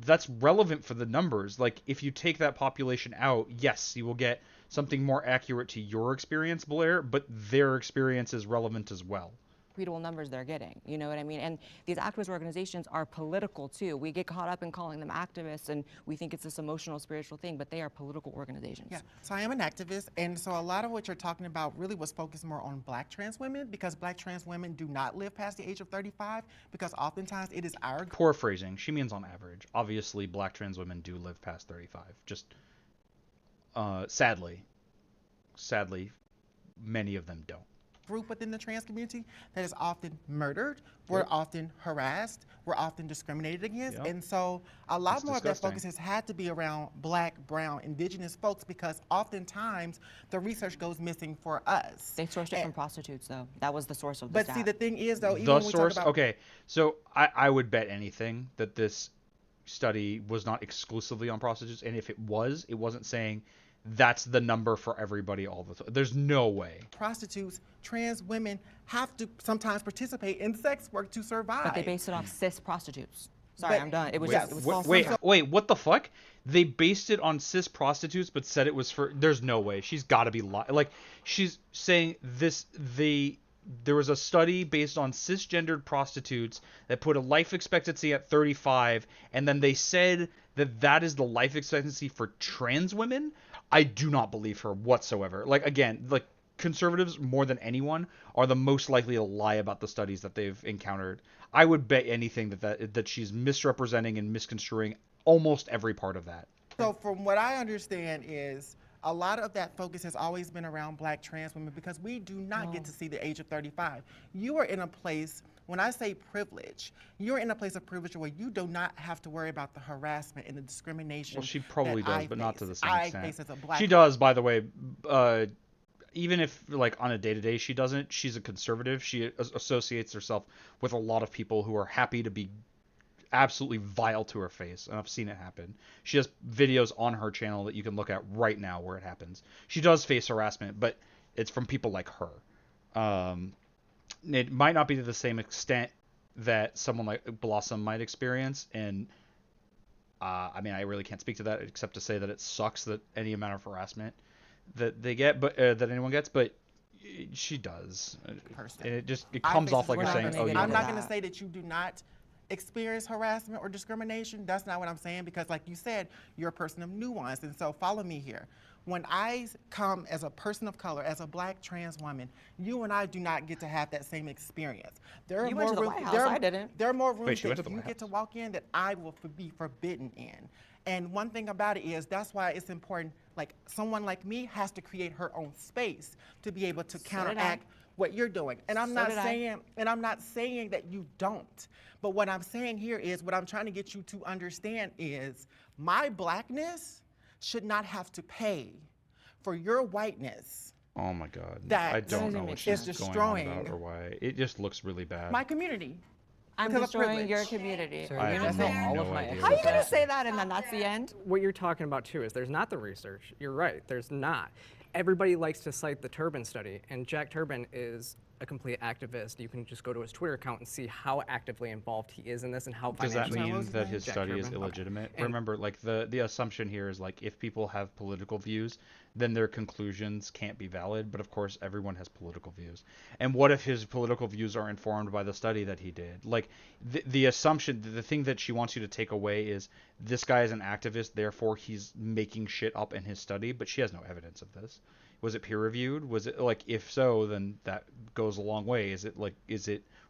That's relevant for the numbers. Like, if you take that population out, yes, you will get something more accurate to your experience, Blair, but their experience is relevant as well. Repeatable numbers they're getting, you know what I mean? And these activist organizations are political too. We get caught up in calling them activists, and we think it's this emotional, spiritual thing, but they are political organizations. Yeah, so I am an activist, and so a lot of what you're talking about really was focused more on Black trans women, because Black trans women do not live past the age of 35, because oftentimes it is our Poor phrasing. She means on average. Obviously, black trans women do live past 35. Just, sadly, many of them don't. group within the trans community that is often murdered, we're often harassed, we're often discriminated against, and so a lot more of that focus has had to be around Black, brown, indigenous folks, because oftentimes the research goes missing for us. They sourced it from prostitutes, though. That was the source of the But stat. see, the thing is, though, even The when we source, talk about okay, so I would bet anything that this study was not exclusively on prostitutes, and if it was, it wasn't saying that's the number for everybody all the time. There's no way. prostitutes, trans women have to sometimes participate in sex work to survive. But they based it off cis prostitutes. Sorry, But- I'm done. It was Wait, just, it was Wait, false wait, info. wait, what the fuck? They based it on cis prostitutes, but said it was for. There's no way. She's got to be lying. Like, she's saying this. There was a study based on cisgendered prostitutes that put a life expectancy at 35, and then they said that that is the life expectancy for trans women. I do not believe her whatsoever. Like, again, like, conservatives more than anyone are the most likely to lie about the studies that they've encountered. I would bet anything that she's misrepresenting and misconstruing almost every part of that. So from what I understand is a lot of that focus has always been around Black trans women, because we do not get to see the age of 35. You are in a place, when I say privilege, you're in a place of privilege where you do not have to worry about the harassment and the discrimination. Well, she probably that does, I but not to face. the same I extent. face as a Black She does, by the way. Even if, like, on a day-to-day she doesn't, she's a conservative. She associates herself with a lot of people who are happy to be absolutely vile to her face, and I've seen it happen. She has videos on her channel that you can look at right now where it happens. She does face harassment, but it's from people like her. It might not be to the same extent that someone like Blossom might experience, and I mean, I really can't speak to that except to say that it sucks that any amount of harassment that they get, but that anyone gets, but she does. And it comes off like you're saying, oh, you I'm don't. not going to say that you do not experience harassment or discrimination. That's not what I'm saying, because like you said, you're a person of nuance, and so follow me here. When I come as a person of color, as a Black trans woman, you and I do not get to have that same experience. There are You more went to the rooms, White House, there, I didn't. There are more rooms Wait, she went that to the you White get to House. walk in that I will be forbidden in. And one thing about it is that's why it's important, like someone like me has to create her own space to be able to counteract what you're doing. And I'm not saying that you don't. But what I'm saying here is, what I'm trying to get you to understand is, my Blackness should not have to pay for your whiteness. Oh my God. That I don't know what is she's going destroying on about or why. It just looks really bad. my community. I'm because of destroying your privilege. community. I have all of no my idea. How are you what going that to say that and then that's the end? What you're talking about too is there's not the research. You're right, there's not. Everybody likes to cite the Turbin study, and Jack Turbin is a complete activist. You can just go to his Twitter account and see how actively involved he is in this and how Does that financially. mean that his Jack study is Turbin. illegitimate? And- Remember, like, the assumption here is, like, if people have political views, then their conclusions can't be valid. But of course, everyone has political views. And what if his political views are informed by the study that he did? Like, the assumption, the thing that she wants you to take away is this guy is an activist, therefore he's making shit up in his study. But she has no evidence of this. Was it peer reviewed? Was it, like, if so, then that goes a long way. Is it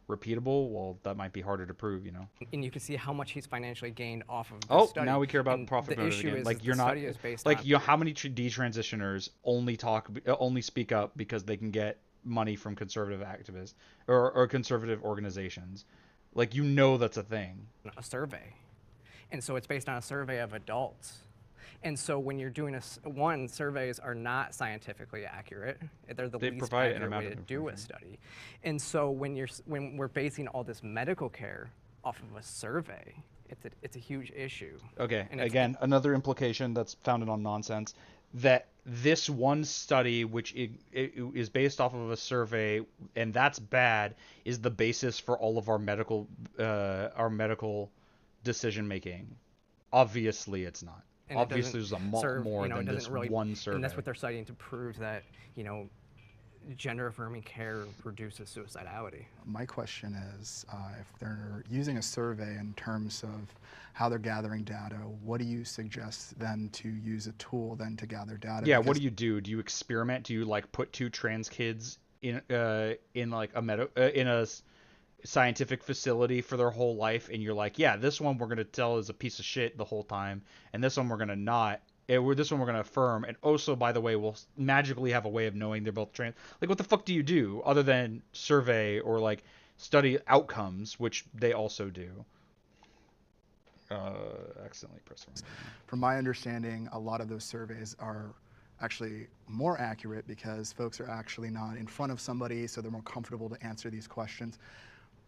repeatable? Well, that might be harder to prove, you know. And you can see how much he's financially gained off of this Oh, study. now we care about And profit the motive issue again. is Like, that you're the not study is based like, on- you know, how many detransitioners only speak up because they can get money from conservative activists or conservative organizations. Like, you know, that's a thing. a survey. And so it's based on a survey of adults. And so when you're doing surveys are not scientifically accurate. They're the They least provide an accurate amount way of to do a information. study. And so when we're basing all this medical care off of a survey, it's a huge issue. Okay, And it's, again, another implication that's founded on nonsense, that this one study, which it is based off of a survey, and that's bad, is the basis for all of our medical decision making. Obviously, it's not. and it Obviously, there's a doesn't lot serve, more it than doesn't this really, one survey. and that's what they're citing to prove that, gender affirming care reduces suicidality. My question is, if they're using a survey in terms of how they're gathering data, what do you suggest then to use a tool then to gather data? Yeah, what do you do? Do you experiment? Do you like put two trans kids in like in a scientific facility for their whole life, and you're like, yeah, this one we're gonna tell is a piece of shit the whole time, and this one we're gonna not. This one we're gonna affirm, and also, by the way, we'll magically have a way of knowing they're both trans. Like, what the fuck do you do other than survey or like study outcomes, which they also do? Accidentally pressed one. From my understanding, a lot of those surveys are actually more accurate because folks are actually not in front of somebody, so they're more comfortable to answer these questions.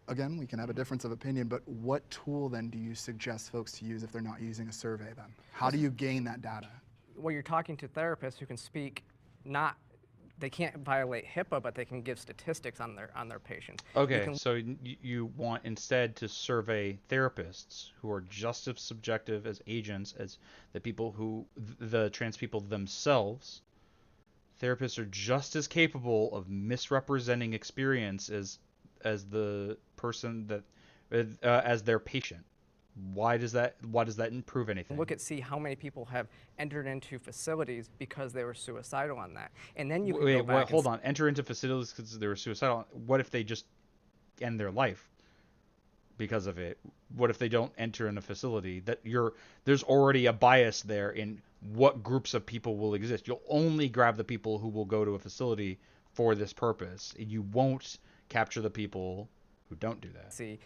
Again, we can have a difference of opinion, but what tool then do you suggest folks to use if they're not using a survey then? How do you gain that data? Well, you're talking to therapists who can speak, they can't violate HIPAA, but they can give statistics on their patients. Okay, so you want instead to survey therapists who are just as subjective as agents as the trans people themselves. Therapists are just as capable of misrepresenting experience as the person that as their patient. Why does that improve anything? See how many people have entered into facilities because they were suicidal on that, and then you can wait, go back hold on. Enter into facilities because they were suicidal. What if they just end their life because of it? What if they don't enter in a facility? There's already a bias there in what groups of people will exist. You'll only grab the people who will go to a facility for this purpose. You won't capture the people who don't do that. See,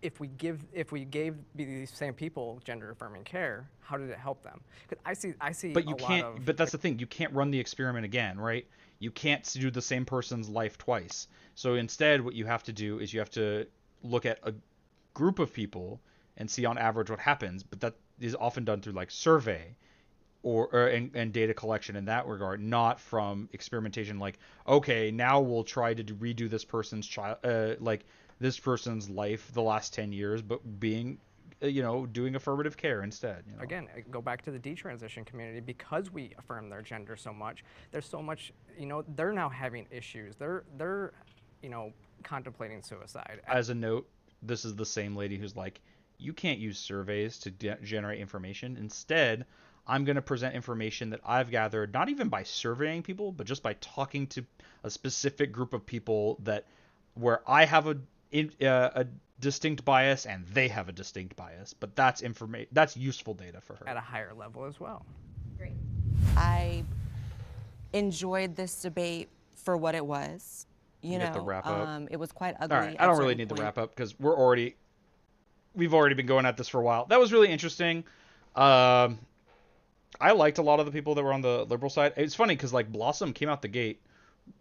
if we gave these same people gender affirming care, how did it help them? Because I see. But you can't. But that's the thing. You can't run the experiment again, right? You can't do the same person's life twice. So instead, what you have to do is you have to look at a group of people and see on average what happens. But that is often done through like survey and data collection in that regard, not from experimentation. Like, okay, now we'll try to redo this person's this person's life the last 10 years, but being, doing affirmative care instead. Again, go back to the detransition community. Because we affirm their gender so much, there's so much, they're now having issues. They're contemplating suicide. As a note, this is the same lady who's like, you can't use surveys to generate information. Instead, I'm going to present information that I've gathered, not even by surveying people, but just by talking to a specific group of people where I have a distinct bias and they have a distinct bias, but that's useful data for her at a higher level as well. Great. I enjoyed this debate for what it was. You have to wrap up. It was quite ugly. All right, I don't really need to wrap up because we've already been going at this for a while. That was really interesting. I liked a lot of the people that were on the liberal side. It's funny because like Blossom came out the gate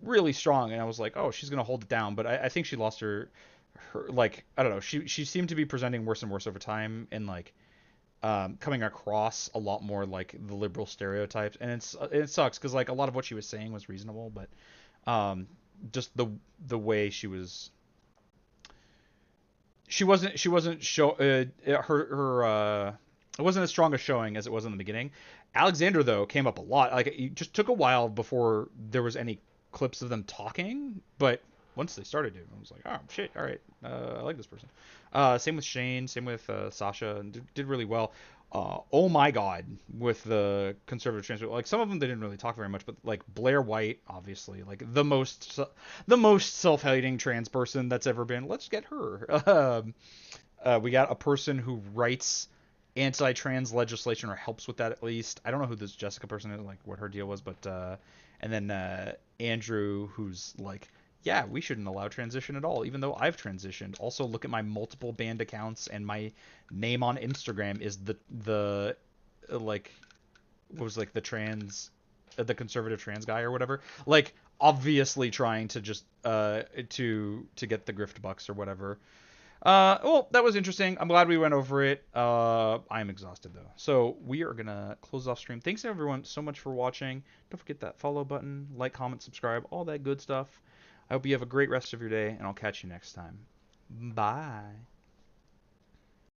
really strong, and I was like, oh, she's gonna hold it down. But I think she lost her like, I don't know. She seemed to be presenting worse and worse over time, and like coming across a lot more like the liberal stereotypes. And it sucks because like a lot of what she was saying was reasonable, but just the way she wasn't it wasn't as strong a showing as it was in the beginning. Alexander, though, came up a lot. Like, it just took a while before there was any clips of them talking, but once they started to, I was like, oh, shit, all right, I like this person. Same with Shane, same with Sasha, and did really well. Oh my god, with the conservative trans people. Like, some of them, they didn't really talk very much, but, like, Blair White, obviously, like, the most self-hating trans person that's ever been. Let's get her. We got a person who writes anti-trans legislation, or helps with that at least. I don't know who this Jessica person is, like what her deal was, but and then Andrew, who's like, yeah, we shouldn't allow transition at all, even though I've transitioned. Also, look at my multiple banned accounts, and my name on Instagram is the like was like the conservative trans guy or whatever, like obviously trying to just to get the grift bucks or whatever. Well, that was interesting. I'm glad we went over it. I'm exhausted though. So we are gonna close off stream. Thanks everyone so much for watching. Don't forget that follow button, like, comment, subscribe, all that good stuff. I hope you have a great rest of your day, and I'll catch you next time. Bye.